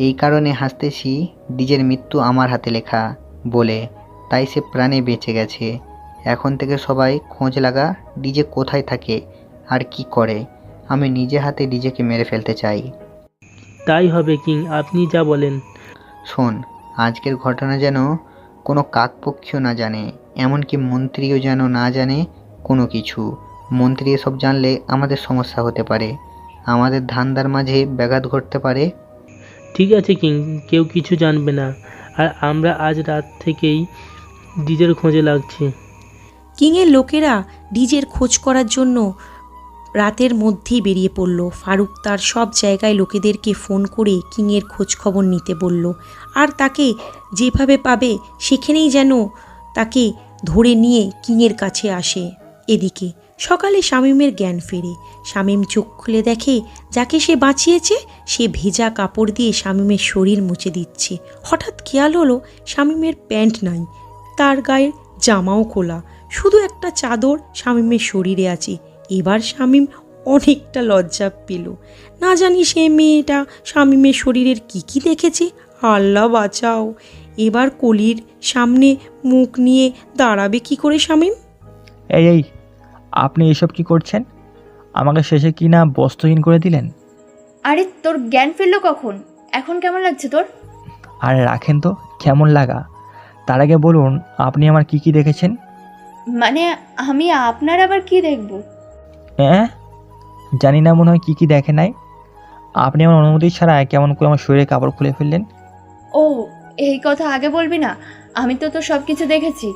এই কারণে হাসতেছি, ডিজের মৃত্যু আমার হাতে লেখা বলে, তাই সে প্রাণে বেঁচে গেছে। এখন থেকে সবাই খোঁজ লাগা ডিজে কোথায় থাকে আর কি করে। আমি নিজে হাতে ডিজেকে মেরে ফেলতে চাই। তাই হবে কিং, আপনি যা বলেন। শোন, আজকের ঘটনা যেন কোনো কাকপক্ষীও না জানে, এমনকি মন্ত্রীও যেন না জানে কোনো কিছু। মন্ত্রী এসব জানলে আমাদের সমস্যা হতে পারে, আমাদের ধান্দার মাঝে ব্যাঘাত ঘটতে পারে। ঠিক আছে কিং, কেউ কিছু জানবে না। আর আমরা আজ রাত থেকেই ডিজের খোঁজে লাগছি। কিংয়ের লোকেরা ডিজের খোঁজ করার জন্য রাতের মধ্যেই বেরিয়ে পড়ল। ফারুক তার সব জায়গায় লোকেদেরকে ফোন করে কিংয়ের খোঁজ খবর নিতে বলল, আর তাকে যেভাবে পাবে সেখানেই যেন তাকে ধরে নিয়ে কিংয়ের কাছে আসে। এদিকে সকালে শামীমের জ্ঞান ফেরে। শামীম চোখ খুলে দেখে যাকে সে বাঁচিয়েছে সে ভেজা কাপড় দিয়ে শামীমের শরীর মুছে দিচ্ছে। হঠাৎ খেয়াল হলো শামীমের প্যান্ট নাই, তার গায়ের জামাও খোলা, শুধু একটা চাদর শামীমের শরীরে আছে। এবার শামীম অনেকটা লজ্জা পেল। না জানি সে মেয়েটা শামীমের শরীরের কি দেখেছে। আল্লাহ বাঁচাও, এবার কলির সামনে মুখ নিয়ে দাঁড়াবে কি করে শামীম? এই আপনি এসব কি করছেন? আমাকে শেষে কি না বস্ত্রহীন করে দিলেন? আরে তোর জ্ঞান ফিরলো কখন? এখন কেমন লাগছে তোর? আরে রাখেন তো, কেমন লাগা। তার আগে বলুন আপনি আমার কি দেখেছেন? মানে আমি আপনার আবার কি দেখব? হ্যাঁ, জানি না, মনে হয় কি দেখে নাই। আপনি আমার অনুমতি ছাড়া কেমন করে আমার শরীরে কাপড় খুলে ফেললেন? ও, এই কথা আগে বলবি না? আমি তো তোর সব কিছু দেখেছি।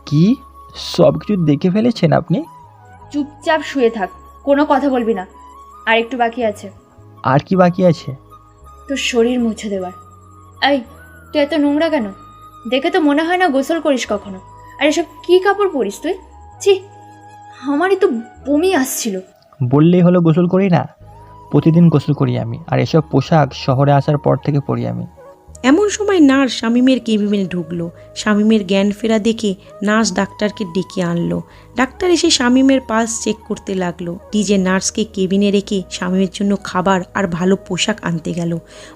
কি সব কিছু দেখে ফেলেছেন আপনি? চুপচাপ শুয়ে থাক, কোনো কথা বলবি না। আর একটু বাকি আছে। আর কি বাকি আছে? তোর শরীর মুছে দেওয়ার। এই, তুই এত নোংরা কেন? দেখে তো মনে হয় না গোসল করিস কখনো। আর এসব কি কাপড় পরিস তুই? ছি, আমারই তো বমি আসছিল। বললেই হলো গোসল করি না? প্রতিদিন গোসল করি আমি, আর এসব পোশাক শহরে আসার পর থেকে পরি আমি। এমন সময় নার্স শামীমের কেবিনে ঢুকলো। শামীমের জ্ঞান ফেরা দেখে নার্স ডাক্তারকে ডেকে আনলো। ডাক্তার এসে শামীমের পালস চেক করতে লাগলো। ডিজে নার্সকে কেবিনে রেখে শামীমের জন্য খাবার আর ভালো পোশাক আনতে গেল।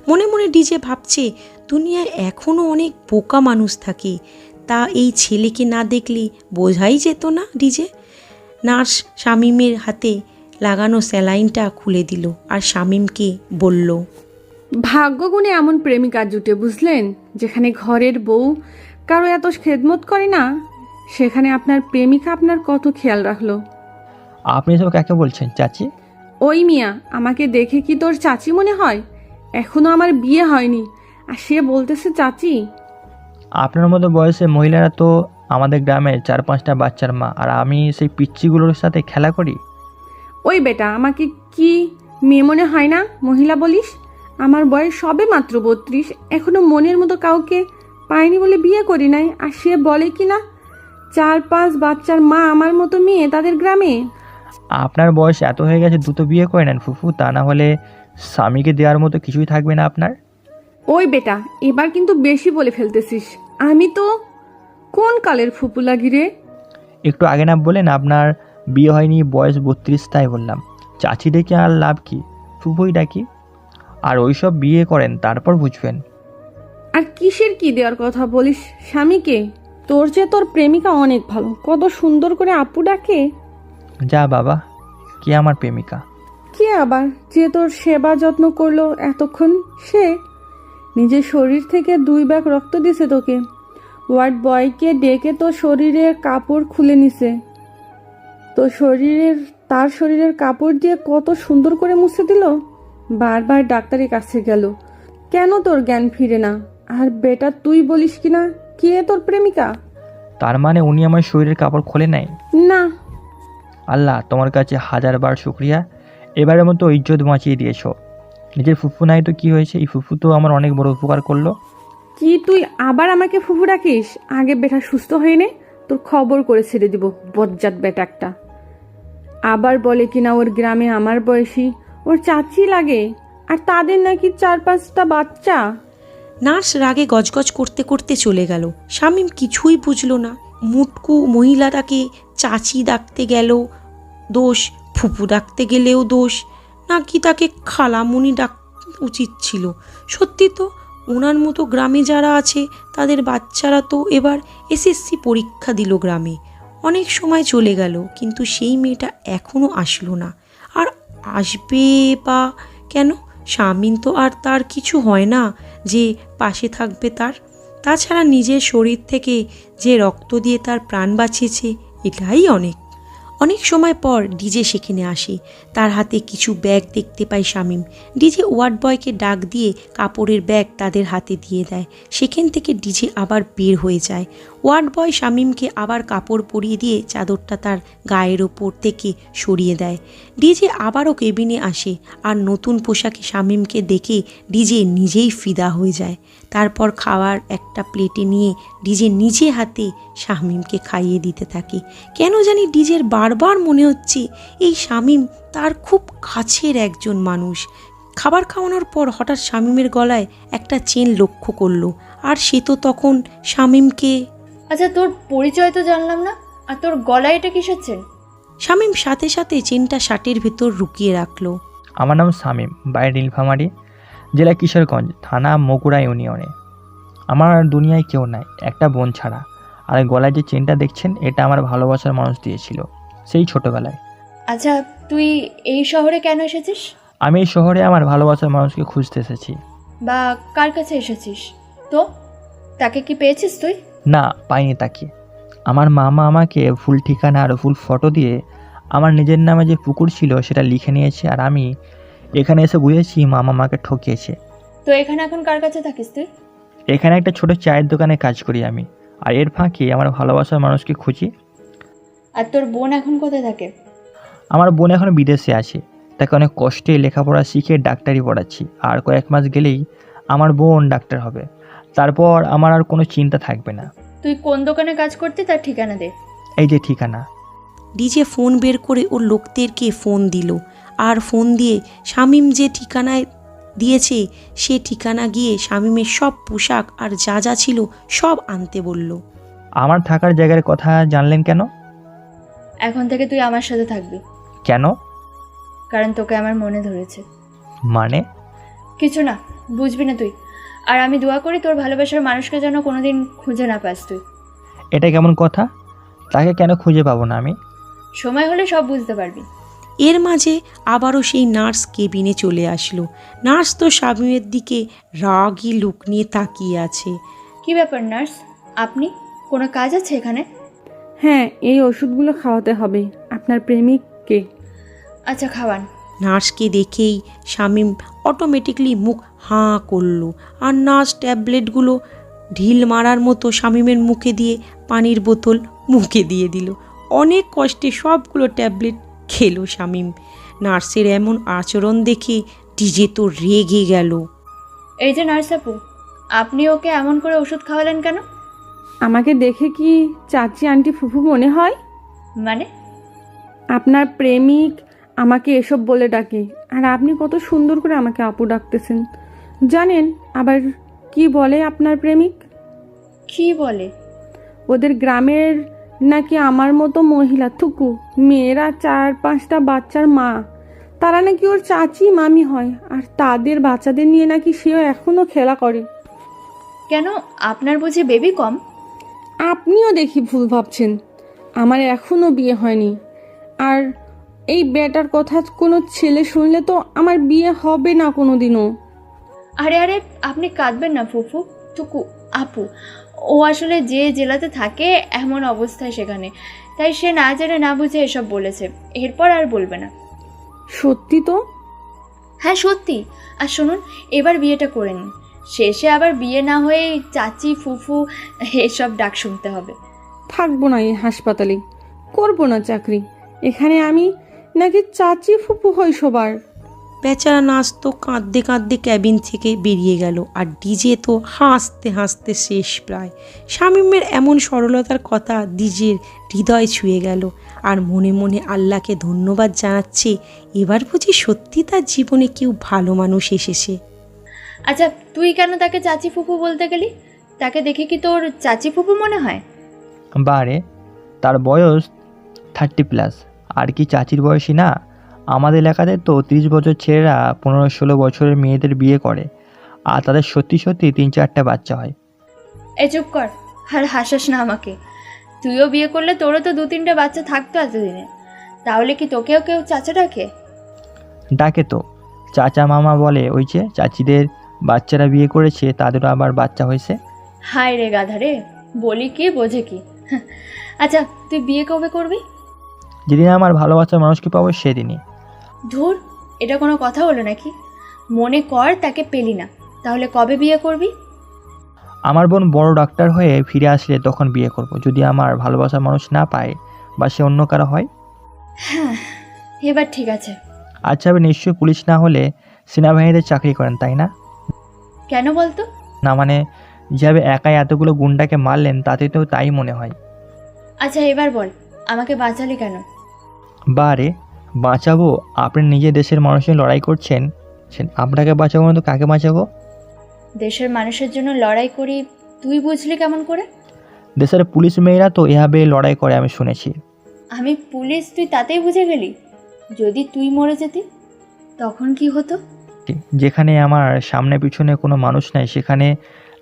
মনে মনে ডিজে ভাবছে, দুনিয়ায় এখনও অনেক বোকা মানুষ থাকে, তা এই ছেলেকে না দেখলে বোঝাই যেত না। ডিজে নার্স শামীমের হাতে লাগানো স্যালাইনটা খুলে দিল আর শামীমকে বলল, ভাগ্যগুণে এমন প্রেমিকা জুটে, বুঝলেন? যেখানে ঘরের বউ কারো এত খেদমত করে না, সেখানে আপনার প্রেমিকা আপনার কত খেয়াল রাখলো। আপনি তো কাকে বলছেন চাচি? ওই মিয়া, আমাকে দেখে কি তোর চাচি মনে হয়? এখনো আমার বিয়ে হয়নি আর সে বলতেছে চাচি। আপনার মতো বয়সে মহিলারা তো আমাদের গ্রামে 4-5টা বাচ্চার মা, আর আমি সেই পিচ্চিগুলোর সাথে খেলা করি? ওই বেটা, আমাকে কি মেয়ে মনে হয় না? মহিলা বলিস? আমার বয়স সবে মাত্র 32, এখনো মনের মতো কাউকে পাইনি বলে বিয়ে করি নাই, আর সে বলে কি না 4-5 বাচ্চার মা আমার মতো মেয়ে তাদের গ্রামে। আপনার বয়স এত হয়ে গেছে, দ্রুত বিয়ে করে নেন ফুফু, তা না হলে স্বামীকে দেওয়ার মতো কিছুই থাকবে না আপনার। ওই বেটা, এবার কিন্তু বেশি বলে ফেলতেছিস। আমি তো কোন কালের ফুপু লাগি রে? একটু আগে না বলেন আপনার বিয়ে হয়নি, বয়স 32, তাই বললাম। চাচি ডেকে আর লাভ কি, ফুফুই ডাকি। আর ওইসব বিয়ে করেন, তারপর বুঝবেন। আর কিসের কি দেওয়ার কথা বলিস স্বামীকে? তোর যে তোর প্রেমিকা অনেক ভালো, কত সুন্দর করে আপু ডাকে। যা বাবা, কে আমার প্রেমিকা? কে আবার? যে তোর সেবা যত্ন করলো এতক্ষণ, সে নিজের শরীর থেকে 2 ব্যাগ রক্ত দিছে তোকে। ওয়ার্ড বয়কে ডেকে তোর শরীরের কাপড় খুলে নিছে, তার শরীরের কাপড় দিয়ে কত সুন্দর করে মুছে দিল। বারবার ডাক্তারের কাছে গেল, কেন তোর জ্ঞান ফিরে না? আর বেটা তুই বলিস কিনা কে তোর প্রেমিকা? তার মানে উনি আমার শরীরের কাপড় খোলে নাই? না। আল্লাহ, তোমার কাছে 1000বার শুক্রিয়া, এবারের মতো ইজ্জত বাঁচিয়ে দিয়েছো। নিজের ফুফু নাই তো কি হয়েছে, এই ফুফু তো আমার অনেক বড় উপকার করলো। কি তুই আবার আমাকে ফুফু ডাকিস? আগে বেটা সুস্থ হয়ে নে, তোর খবর করে ছেড়ে দিব, বজ্জাত বেটা একটা। আবার বলে কিনা ওর গ্রামে আমার বয়সী ওর চাচি লাগে, আর তাদের নাকি 4-5টা বাচ্চা। নার্স রাগে গজগজ করতে করতে চলে গেল। শামীম কিছুই বুঝলো না। মুটকু মহিলাটাকে চাচি ডাকতে গেল দোষ, ফুপু ডাকতে গেলেও দোষ, নাকি তাকে খালামুনি ডাক উচিত ছিল। সত্যি তো, ওনার মতো গ্রামে যারা আছে তাদের বাচ্চারা তো এবার এসএসসি পরীক্ষা দিল গ্রামে। অনেক সময় চলে গেল, কিন্তু সেই মেয়েটা এখনও আসলো না। আর আসবে বা কেন? শামীম তো আর তার কিছু হয় না যে পাশে থাকবে তার। তাছাড়া নিজের শরীর থেকে যে রক্ত দিয়ে তার প্রাণ বাঁচিয়েছে, এটাই অনেক। অনেক সময় পর ডিজে সেখানে আসে। তার হাতে কিছু ব্যাগ দেখতে পায় শামীম। ডিজে ওয়ার্ড বয়কে ডাক দিয়ে কাপড়ের ব্যাগ তাদের হাতে দিয়ে দেয়। সেখান থেকে ডিজে আবার বের হয়ে যায়। ওয়ার্ড বয় শামীমকে আবার কাপড় পরিয়ে দিয়ে চাদরটা তার গায়ের ওপর থেকে সরিয়ে দেয়। ডিজে আবারও কেবিনে আসে, আর নতুন পোশাকে শামীমকে দেখে ডিজে নিজেই ফিদা হয়ে যায়। তারপর খাওয়ার একটা প্লেটে নিয়ে ডিজে নিজে হাতে শামীমকে খাইয়ে দিতে থাকে। কেন জানি ডিজের বারবার মনে হচ্ছে এই শামীম তার খুব কাছের একজন মানুষ। খাবার খাওয়ানোর পর হঠাৎ শামীমের গলায় একটা চেন লক্ষ্য করলো, আর সে তো তখন শামীমকে। আচ্ছা, তোর পরিচয় তো জানলাম না, আর তোর গলায় এটা কিসের চেন? শামীম সাথে সাথে চেনটা শার্টের ভেতর লুকিয়ে রাখলো। আমার নাম শামীম, বাড়ি নীলফামারী, জেলা কিশোরগঞ্জ, থানা মকুড়া ইউনিয়নে। আমার দুনিয়ায় কেউ নাই, একটা বোন ছাড়া। আর গলায় যে চেনটা দেখছেন, এটা আমার ভালোবাসার মানুষ দিয়েছিল সেই ছোটবেলায়। আচ্ছা, তুই এই শহরে কেন এসেছিস? আমি এই শহরে আমার ভালোবাসার মানুষকে খুঁজতে এসেছি। বা কার কাছে এসেছিস? তো তাকে কি পেয়েছিস তুই? না, পাইনি তাকে। আমার মামা আমাকে ফুল ঠিকানা আর ফুল ফটো দিয়ে আমার নিজের নামে যে পুকুর ছিল সেটা লিখে নিয়েছে, আর আমি এখানে এসে বুঝেছি মামা আমাকে ঠকিয়েছে। তো এখানে এখন কার কাছে থাকিস তুই? এখানে একটা ছোট চায়ের দোকানে কাজ করি আমি, আর এর ফাঁকে আমার ভালোবাসার মানুষকে খুঁজি। আর তোর বোন এখন কোথায় থাকে? আমার বোন এখন বিদেশে আছে, তাকে অনেক কষ্টে লেখাপড়া শিখে ডাক্তারি পড়াচ্ছি। আর কয়েক মাস গেলেই আমার বোন ডাক্তার হবে, তারপর আমার আর কোনো চিন্তা থাকবে না। তুই কোন দোকানে কাজ করতি তার ঠিকানা দে। এই যে ঠিকানা। ডিজে ফোন বের করে ওর লোকদেরকে ফোন দিল, আর ফোন দিয়ে শামীম যে ঠিকানায় দিয়েছে সে ঠিকানা গিয়ে শামীমের সব পোশাক আর যা যা ছিল সব আনতে বলল। আমার থাকার জায়গার কথা জানলেন কেন? এখন থেকে তুই আমার সাথে থাকবি। কেন? কারণ তোকে আমার মনে ধরেছে। মানে? কিছু না, বুঝবি না তুই। আর আমি দোয়া করি তোর ভালোবাসার মানুষকে যেন কোনোদিন খুঁজে না পাস তুই। এটা কেমন কথা? তাকে কেন খুঁজে পাবো না আমি? সময় হলে সব বুঝতে পারবি। এর মাঝে আবারও সেই নার্স কেবিনে চলে আসলো। নার্স তো শামীমের দিকে রাগী লুক নিয়ে তাকিয়ে আছে। কি ব্যাপার নার্স, আপনি? কোনো কাজ আছে এখানে? হ্যাঁ, এই ওষুধগুলো খাওয়াতে হবে আপনার প্রেমিককে। আচ্ছা, খাওয়ান। নার্সকে দেখেই শামীম অটোমেটিকলি মুখ হাঁ করলো, আর নার্স ট্যাবলেটগুলো ঢিল মারার মতো শামীমের মুখে দিয়ে পানির বোতল মুখে দিয়ে দিল। অনেক কষ্টে সবগুলো ট্যাবলেট খেলো শামীম। নার্সের এমন আচরণ দেখে ডিজে তো রেগে গেল। এই যে নার্স আপু, আপনি ওকে এমন করে ওষুধ খাওয়ালেন কেন? আমাকে দেখে কি চাচি আন্টি ফুফু মনে হয়? মানে? আপনার প্রেমিক আমাকে এসব বলে ডাকে, আর আপনি কত সুন্দর করে আমাকে আপু ডাকতেছেন। জানেন আবার কি বলে আপনার প্রেমিক? কি বলে? ওদের গ্রামের নাকি আমার মতো মহিলা থুকু মেয়েরা 4-5টা বাচ্চার মা, তারা নাকি ওর চাচি মামি হয়, আর তাদের বাচ্চাদের নিয়ে নাকি সেও এখনও খেলা করে। কেন, আপনার বুঝি বেবি কম? আপনিও দেখি ভুল ভাবছেন, আমার এখনও বিয়ে হয়নি, আর এই বেটার কথা কোনো ছেলে শুনলে তো আমার বিয়ে হবে না কোনো দিনও। আরে আরে, আপনি কাঁদবেন না ফুফু, টুকু আপু। ও আসলে যে জেলাতে থাকে এমন অবস্থায় সেখানে, তাই সে না জেনে না বুঝে এসব বলেছে। এরপর আর বলবে না। সত্যি তো? হ্যাঁ সত্যি। আর শুনুন, এবার বিয়েটা করে নিন, শেষে আবার বিয়ে না হয়ে চাচি ফুফু এসব ডাক শুনতে হবে। থাকবো না এই হাসপাতালে, করবো না চাকরি, এখানে আমি নাকি চাচি ফুপু হই সবার। বেচারা নাচ তো কাঁদতে কাঁদতে ক্যাবিন থেকে বেরিয়ে গেল, আর ডিজে তো হাসতে হাসতে শেষ প্রায়। শামীমের এমন সরলতার কথা ডিজের হৃদয় ছুঁয়ে গেল, আর মনে মনে আল্লাহকে ধন্যবাদ জানাচ্ছে, এবার বুঝি সত্যি তার জীবনে কেউ ভালো মানুষ এসেছে। আচ্ছা, তুই কেন তাকে চাচি ফুফু বলতে গেলি? তাকে দেখে কি তোর চাচি ফুফু মনে হয়? বারে, তার বয়স 30+, আর কি চাচির বয়সী না? আমাদের এলাকাতে তো 30 বছর ছেলেরা 15-16 বছরের মেয়েদের বিয়ে করে, আর তাদের সত্যি সত্যি 3-4টা বাচ্চা হয়। এ চুপ কর, আর হাসাস না আমাকে। তুইও বিয়ে করলে তোরও তো 2-3টে বাচ্চা থাকতো এতদিনে, তাহলে কি তোকেও কেউ চাচা ডাকে? ডাকে তো, চাচা মামা বলে। ওই যে চাচিদের বাচ্চারা বিয়ে করেছে, তাদেরও আবার বাচ্চা হয়েছে। হায় রে গাধা রে, বলি কি বোঝে কি। আচ্ছা, তুই বিয়ে কবে করবি? যেদিন আমার ভালোবাসার মানুষকে পাবো সেদিনই। ধুর, এটা কোনো কথা হলো নাকি? মনে কর তাকে পেলি না, তাহলে কবে বিয়ে করবি? আমার বোন বড় ডাক্তার হয়ে ফিরে আসলে তখন বিয়ে করব, যদি আমার ভালোবাসার মানুষ না পায় বা সে অন্য কারো হয়। হ্যাঁ, এবার ঠিক আছে। আচ্ছা, আপনি নিশ্চয়ই পুলিশ না হলে সেনাবাহিনীতে চাকরি করেন, তাই না? কেন বলতো? না মানে, যেভাবে একাই এতগুলো গুন্ডাকে মারলেন তাতে তো তাই মনে হয়। আচ্ছা এবার বল, আমাকে বাঁচালি কেন? বারে, বাঁচাবো? আপনি নিজে দেশের মানুষের লড়াই করছেন, আপনাকে বাঁচাবো না তো কাকে বাঁচাবো? দেশের মানুষের জন্য লড়াই করি, তুই বুঝলি কেমন করে? দেশের পুলিশ মেয়েরা তো এভাবে লড়াই করে, আমি শুনেছি। আমি পুলিশ, তুই তাতেই বুঝে গেলি? যদি তুই মরে যেতি তখন কি হতো? যেখানে আমার সামনে পিছনে কোনো মানুষ নাই, সেখানে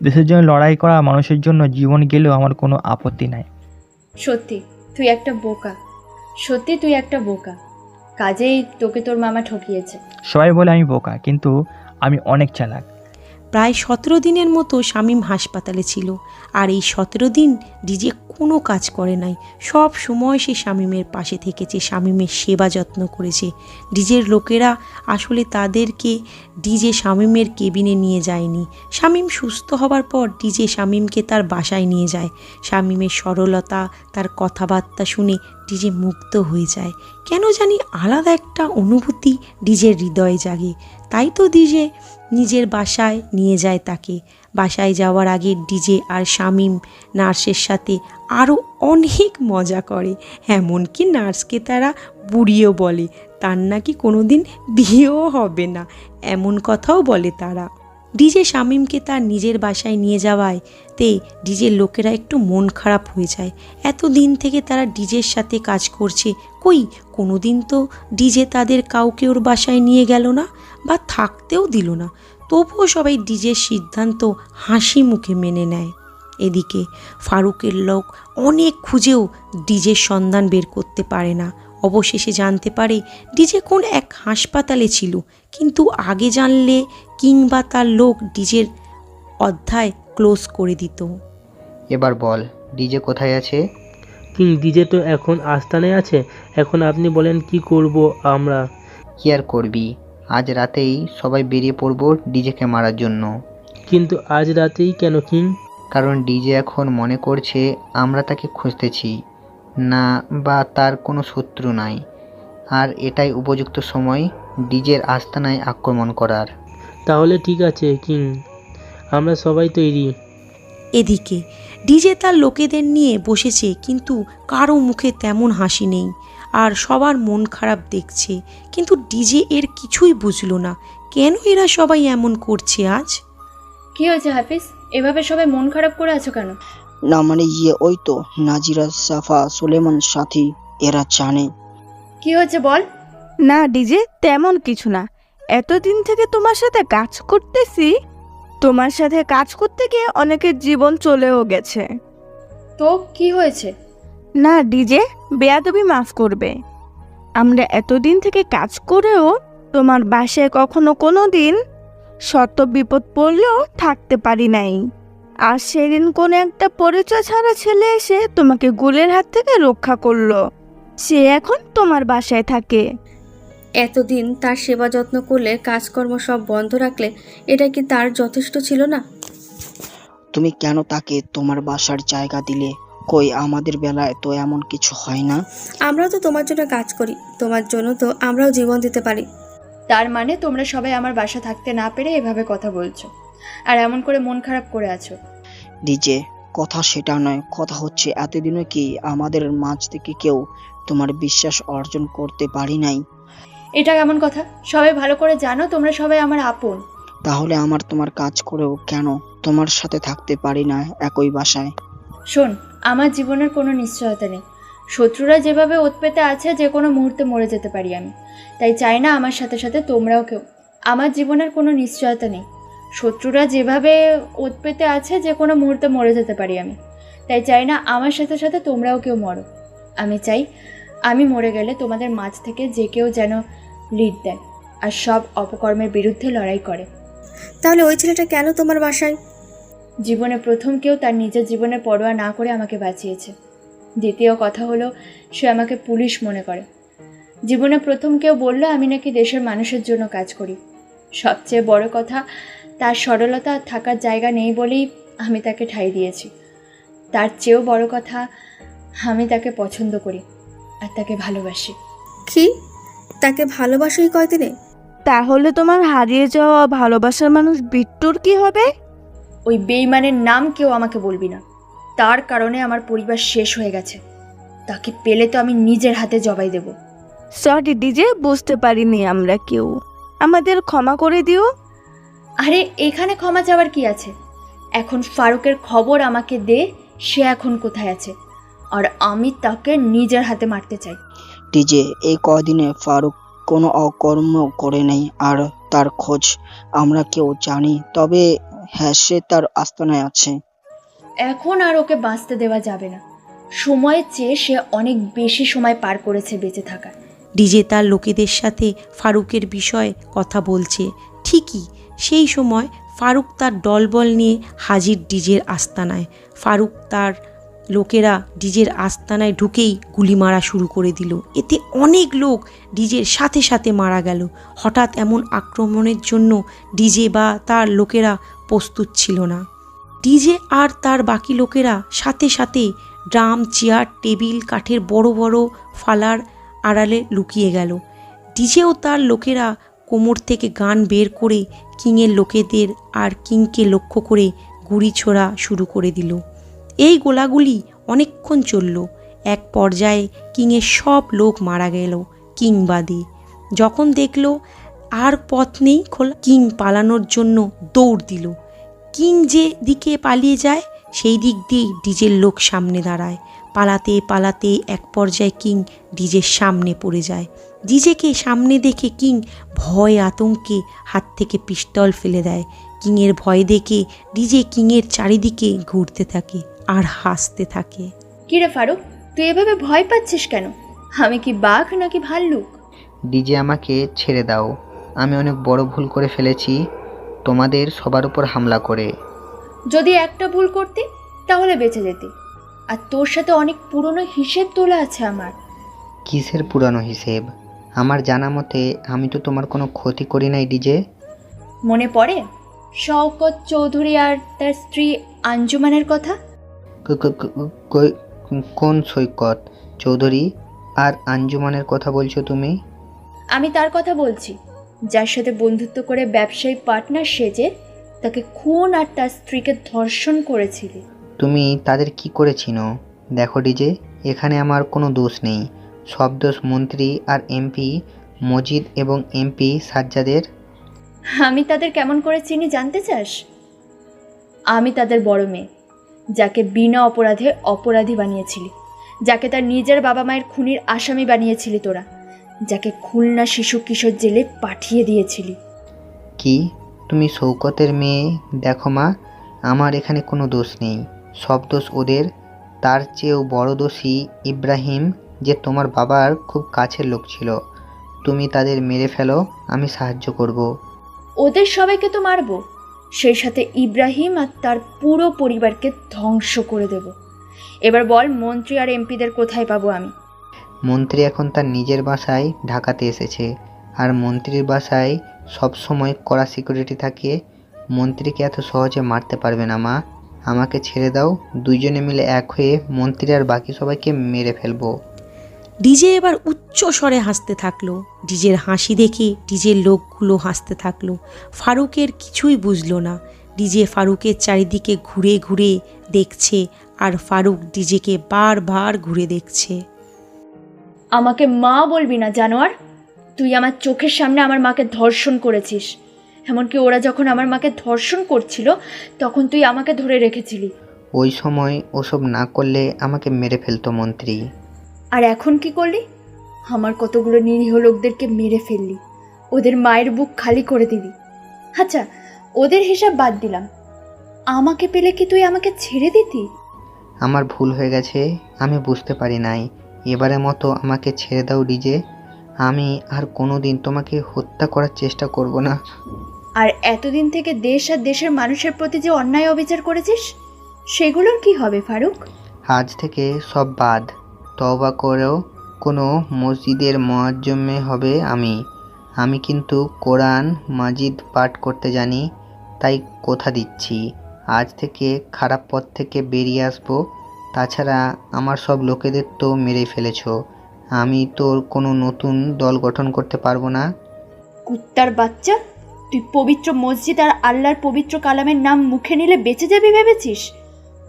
দেশের জন্য লড়াই করা মানুষের জন্য জীবন গেলেও আমার কোনো আপত্তি নাই। সত্যি তুই একটা বোকা, সত্যি তুই একটা বোকা। কাজেই তোকে তোর মামা ঠকিয়েছে। সবাই বলে আমি বোকা, কিন্তু আমি অনেক চালাক। প্রায় 17 দিনের মতো শামীম হাসপাতালে ছিল, আর এই 17 দিন ডিজে কোনো কাজ করে নাই। সব সময় সে শামীমের পাশে থেকেছে, শামীমের সেবা যত্ন করেছে। ডিজের লোকেরা আসলে তাদেরকে ডিজে শামীমের কেবিনে নিয়ে যায়নি। শামীম সুস্থ হবার পর ডিজে শামীমকে তার বাসায় নিয়ে যায়। শামীমের সরলতা, তার কথাবার্তা শুনে ডিজে মুগ্ধ হয়ে যায়। কেন জানি আলাদা একটা অনুভূতি ডিজের হৃদয়ে জাগে। তাই তো ডিজে নিজের বাসায় নিয়ে যায় তাকে। বাসায় যাওয়ার আগে ডিজে আর শামীম নার্সের সাথে আরও অনেক মজা করে, এমনকি নার্সকে তারা বুড়িও বলে, তার নাকি কোনো দিন বিয়েও হবে না, এমন কথাও বলে তারা। ডিজে শামীমকে তার নিজের বাসায় নিয়ে যাওয়ায় ডিজের লোকেরা একটু মন খারাপ হয়ে যায়। এতদিন থেকে তারা ডিজের সাথে কাজ করছে, কই কোনো দিন তো ডিজে তাদের কাউকে ওর বাসায় নিয়ে গেল না বা থাকতেও দিল না। তবুও সবাই ডিজের সিদ্ধান্ত হাসি মুখে মেনে নেয়। এদিকে ফারুকের লোক অনেক খুঁজেও ডিজের সন্ধান বের করতে পারে না। অবশেষে জানতে পারে ডিজে কোন এক হাসপাতালে ছিল, কিন্তু আগে জানলে কিংবা তার লোক ডিজের অধ্যায় ক্লোজ করে দিত। এবার বল, ডিজে কোথায় আছে? কিং, ডিজে তো এখন আস্তানায় আছে। এখন আপনি বলেন কি করব আমরা? কি আর করবি, আজ রাতেই সবাই বেরিয়ে পড়বো ডিজেকে মারার জন্য। কিন্তু আজ রাতেই কেন কিং? কারণ ডিজে এখন মনে করছে আমরা তাকে খুঁজতেছি না বা তার কোনো শত্রু নাই, আর এটাই উপযুক্ত সময় ডিজের আস্তানায় আক্রমণ করার। তাহলে ঠিক আছে কিং, আমরা সবাই তৈরি। এদিকে ডিজে তার লোকেদের নিয়ে বসেছে, কিন্তু কারো মুখে তেমন হাসি নেই আর সবার মন খারাপ দেখছে। কিন্তু ডিজে এর কিছুই বুঝলো না, কেন এরা সবাই এমন করছে আজ। কি হয়েছে হাফিজ, এভাবে সবাই মন খারাপ করে আছো কেন? না মানে ওই তো নাজিরা, সাফা, সুলেমান, সাথী, এরা জানে। কি হয়েছে বল। না ডিজে, তেমন কিছু না। এতদিন থেকে তোমার সাথে কাজ করতেছি, তোমার সাথে কাজ করতে গিয়ে অনেকের জীবন চলেও গেছে। তো কি হয়েছে? না ডিজে, বেয়াদবি মাফ করবে। আমরা এতদিন থেকে কাজ করেও তোমার বাসায় কখনো কোনো দিন শত বিপদ পড়লেও থাকতে পারি নাই। আর সেদিন কোনো একটা পরিচয় ছাড়া ছেলে এসে তোমাকে গুলের হাত থেকে রক্ষা করলো। সে এখন তোমার বাসায় থাকে। এতদিন তার সেবা যত্ন করলে, কাজকর্ম সব বন্ধ রাখলে, এটা কি তার যথেষ্ট ছিল না? তুমি কেন তাকে তোমার বাসার জায়গা দিলে? কই আমাদের বেলায় তো এমন কিছু হয় না। আমরাও তো তোমার জন্য কাজ করি, তোমার জন্য তো আমরাও জীবন দিতে পারি। তার মানে তোমরা সবাই আমার বাসা থাকতে না পেরে এভাবে কথা বলছো আর এমন করে মন খারাপ করে আছো। ডিজে, কথা সেটা নয়, কথা হচ্ছে এতদিনও কি আমাদের মাঝ থেকে কেউ তোমার বিশ্বাস অর্জন করতে পারি নাই? এটা কেমন কথা? সবাই ভালো করে জানো তোমরা সবাই আমার আপন। তাহলে আমার তোমার কাজ করেও কেন তোমার সাথে থাকতে পারি না একই বাসায়? শোন, আমার জীবনের কোনো নিশ্চয়তা নেই। শত্রুরা যেভাবে ওত পেতে আছে, যে কোনো মুহূর্তে মরে যেতে পারি আমি। তাই চাই না আমার সাথে সাথে তোমরাও কেউ। আমার জীবনের কোনো নিশ্চয়তা নেই। শত্রুরা যেভাবে ওত পেতে আছে, যে কোনো মুহূর্তে মরে যেতে পারি আমি। তাই চাই না আমার সাথে সাথে তোমরাও কেউ মরো। আমি চাই আমি মরে গেলে তোমাদের মাঝ থেকে যে কেউ যেন লিড দেয় আর সব অপকর্মের বিরুদ্ধে লড়াই করে। তাহলে ওই ছেলেটা কেন তোমার বাসায়? জীবনে প্রথম কেউ তার নিজের জীবনে পরোয়া না করে আমাকে বাঁচিয়েছে। দ্বিতীয় কথা হলো, সে আমাকে পুলিশ মনে করে। জীবনে প্রথম কেউ বলল আমি নাকি দেশের মানুষের জন্য কাজ করি। সবচেয়ে বড় কথা, তার সরলতা থাকার জায়গা নেই বলেই আমি তাকে ঠাঁই দিয়েছি। তার চেয়েও বড় কথা, আমি তাকে পছন্দ করি আর তাকে ভালোবাসি। কি? তাকে ভালোবাসোই কয়দিনে? তাহলে তোমার হারিয়ে যাওয়া ভালোবাসার মানুষ বিট্টুর কি হবে? ওই বেইমানের নাম কেউ আমাকে বলবি না। তার কারণে আমার পরিবার শেষ হয়ে গেছে। তাকে পেলে তো আমি নিজের হাতে জবাই দেব। সরি ডিজে, বুঝতে পারিনি আমরা কেউ, আমাদের ক্ষমা করে দিও। আরে এখানে ক্ষমা চাওয়ার কি আছে? এখন ফারুকের খবর আমাকে দে, সে এখন কোথায় আছে, আর আমি তাকে নিজের হাতে মারতে চাই। ডিজে, এই কদিনে ফারুক কোনো অকর্ম করে নেই, আর তার খোঁজ আমরা কেউ জানি। তবে হ্যাঁ, সে তার আস্তানায় আছে। এখন আর ওকে বাঁচতে দেওয়া যাবে না। সময়ের চেয়ে সে অনেক বেশি সময় পার করেছে বেঁচে থাকা। ডিজে তার লোকেদের সাথে ফারুকের বিষয়ে কথা বলছে। ঠিকই সেই সময় ফারুক তার দলবল নিয়ে হাজির ডিজের আস্তানায়। ফারুক তার লোকেরা ডিজের আস্তানায় ঢুকেই গুলি মারা শুরু করে দিল। এতে অনেক লোক ডিজের সাথে সাথে মারা গেল। হঠাৎ এমন আক্রমণের জন্য ডিজে বা তার লোকেরা প্রস্তুত ছিল না। ডিজে আর তার বাকি লোকেরা সাথে সাথে ড্রাম, চেয়ার, টেবিল, কাঠের বড় বড় ফালার আড়ালে লুকিয়ে গেল। ডিজেও তার লোকেরা কোমর থেকে গান বের করে কিংয়ের লোকেদের আর কিংকে লক্ষ্য করে গুলি ছোড়া শুরু করে দিল। এই গোলাগুলি অনেকক্ষণ চলল। এক পর্যায়ে কিংয়ের সব লোক মারা গেল কিং বাদে। যখন দেখল আর পথ নেই খোলা, কিং পালানোর জন্য দৌড় দিল। কিং যে দিকে পালিয়ে যায় সেই দিক দিয়েই ডিজের লোক সামনে দাঁড়ায়। পালাতে পালাতে এক পর্যায়ে কিং ডিজের সামনে পড়ে যায়। ডিজেকে সামনে দেখে কিং ভয় আতঙ্কে হাত থেকে পিস্তল ফেলে দেয়। কিংয়ের ভয় দেখে ডিজে কিংয়ের চারিদিকে ঘুরতে থাকে আর হাসতে থাকে। কিরে ফারুক, তুই এভাবে ভয় পাচ্ছিস কেন? আমি কি বাঘ নাকি ভাল্লুক? ডিজে, আমাকে ছেড়ে দাও। আমি অনেক বড় ভুল করে ফেলেছি তোমাদের সবার উপর হামলা করে। যদি একটা ভুল করতি তাহলে বেঁচে যেতি। আর তোর সাথে অনেক পুরনো হিসেব তোলা আছে আমার। কিসের পুরানো হিসেব? আমার জানা মতে আমি তো তোমার কোনো ক্ষতি করি নাই ডিজে। মনে পড়ে শওকত চৌধুরী আর তার স্ত্রী আঞ্জুমানের কথা? কোন সৈকত চৌধুরী আর আঞ্জুমানের কথা বলছো তুমি? আমি তার কথা বলছি, যার সাথে বন্ধুত্ব করে ব্যবসায়ী পার্টনার সেজে তাকে খুন আর তার স্ত্রীকে ধর্ষণ করেছিলে। তুমি তাদের কি করেছিনো? দেখো ডিজে, এখানে আমার কোনো দোষ নেই, সব দোষ মন্ত্রী আর এমপি মজিদ এবং এমপি সাজ্জাদের। আমি তাদের কেমন করে চিনি জানতে চাস? আমি তাদের বড় মেয়ে, যাকে বিনা অপরাধে অপরাধী বানিয়েছিলি, যাকে তার নিজের বাবা মায়ের খুনির আসামি বানিয়েছিলি তোরা, যাকে খুলনা শিশু কিশোর জেলে পাঠিয়ে দিয়েছিলি। কি তুমি শৌকতের মেয়ে? দেখো মা, আমার এখানে কোনো দোষ নেই, সব দোষ ওদের। তার চেয়েও বড় দোষী ইব্রাহিম, যে তোমার বাবার খুব কাছের লোক ছিল। তুমি তাদের মেরে ফেলো, আমি সাহায্য করব। ওদের সবাইকে তো মারবো, সেই সাথে ইব্রাহিম আর তার পুরো পরিবারকে ধ্বংস করে দেব। এবার বল, মন্ত্রী আর এমপিদের কোথায় পাবো আমি? মন্ত্রী এখন তার নিজের বাসায় ঢাকাতে এসেছে, আর মন্ত্রীর বাসায় সব সময় কড়া সিকিউরিটি থাকে। মন্ত্রীকে এত সহজে মারতে পারবে না মা, আমাকে ছেড়ে দাও, দুইজনে মিলে এক হয়ে মন্ত্রী আর বাকি সবাইকে মেরে ফেলবো। ডিজে এবার উচ্চ স্বরে হাসতে থাকলো। ডিজের হাসি দেখে ডিজের লোকগুলো হাসতে থাকলো। ফারুকের কিছুই বুঝলো না। ডিজে ফারুকের চারিদিকে ঘুরে ঘুরে দেখছে, আর ফারুক ডিজেকে বারবার ঘুরে দেখছে। আমাকে মা বলবি না জানোয়ার, তুই আমার চোখের সামনে আমার মাকে ধর্ষণ করেছিস। এমনকি ওরা যখন আমার মাকে ধর্ষণ করছিল তখন তুই আমাকে ধরে রেখেছিলি। ওই সময় ওসব না করলে আমাকে মেরে ফেলতো মন্ত্রী। আর এখন কি করলি? আমার কতগুলো নিরীহ লোকদেরকে মেরে ফেললি, ওদের মায়ের বুক খালি করে দিলি। আচ্ছা, ওদের হিসাব বাদ দিলাম, আমাকে পেলে কি তুই আমাকে ছেড়ে দিতি? আমার ভুল হয়ে গেছে, আমি বুঝতে পারি নাই। এবারের মতো আমাকে ছেড়ে দাও ডিজে, আমি আর কোনো দিন তোমাকে হত্যা করার চেষ্টা করব না। আর এতদিন থেকে দেশ আর দেশের মানুষের প্রতি যে অন্যায় অবিচার করেছিস, সেগুলোর কি হবে ফারুক? আজ থেকে সব বাদ, তওবা করেও কোনো মসজিদের মুয়াজ্জিমে হবে আমি কিন্তু কোরআন মাজিদ পাঠ করতে জানি, তাই কথা দিচ্ছি আজ থেকে খারাপ পথ থেকে বেরিয়ে আসবো। তাছাড়া আমার সব লোকেদের তো মেরে ফেলেছো, আমি তোর কোনো নতুন দল গঠন করতে পারবো না। কুত্তার বাচ্চা, তুই পবিত্র মসজিদ আর আল্লাহর পবিত্র কালামের নাম মুখে নিলে বেঁচে যাবি ভেবেছিস?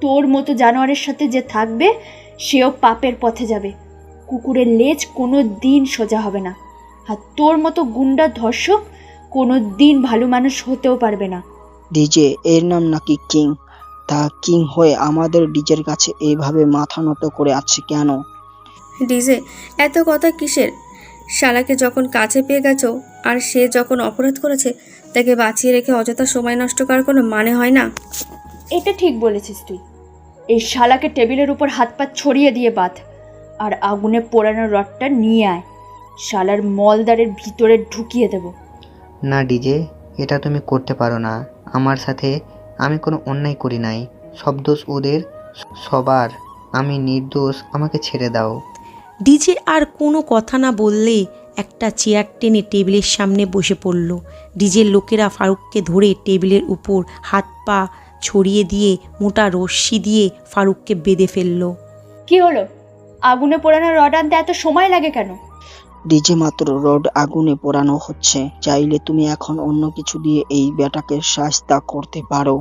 তোর মতো জানোয়ারের সাথে যে থাকবে সেও পাপের পথে যাবে। কুকুরের লেজ কোনো দিন সোজা হবে না, আর তোর মতো গুন্ডা ধর্ষক কোনো দিন ভালো মানুষ হতেও পারবে না। ডিজে, এর নাম নাকি কিং? তা কিং হয়ে আমাদের ডিজের কাছে এইভাবে মাথা নত করে আছে কেন? ডিজে, এত কথা কিসের? শালাকে যখন কাছে পেয়ে গেছো আর সে যখন অপরাধ করেছে, তাকে বাঁচিয়ে রেখে অযথা সময় নষ্ট করার কোনো মানে হয় না। এটা ঠিক বলেছিস তুই। এই শালাকে টেবিলের উপর হাত পা ছড়িয়ে দিয়ে বাঁধ, আর আগুনে পোড়ানো রডটা নিয়ে আয়, শালার মলদারের ভিতরে ঢুকিয়ে দেব। না ডিজে, এটা তুমি করতে পারো না আমার সাথে, আমি কোনো অন্যায় করি নাই, সব দোষ ওদের সবার, আমি নির্দোষ, আমাকে ছেড়ে দাও। ডিজে আর কোনো কথা না বললে একটা চেয়ার টেনে টেবিলের সামনে বসে পড়ল। ডিজের লোকেরা ফারুককে ধরে টেবিলের উপর হাত পা ছড়িয়ে দিয়ে মোটা রশ্মি দিয়ে ফারুককে বেঁধে ফেলল। কি হলো? আগুনে পোড়ানো রড আনতে এত সময় লাগে কেন? ডিজে, মাত্র রড আগুনে পোড়ানো হচ্ছে, চাইলে তুমি এখন অন্য কিছু দিয়ে এই বেটাকে শাস্তা করতে পারো।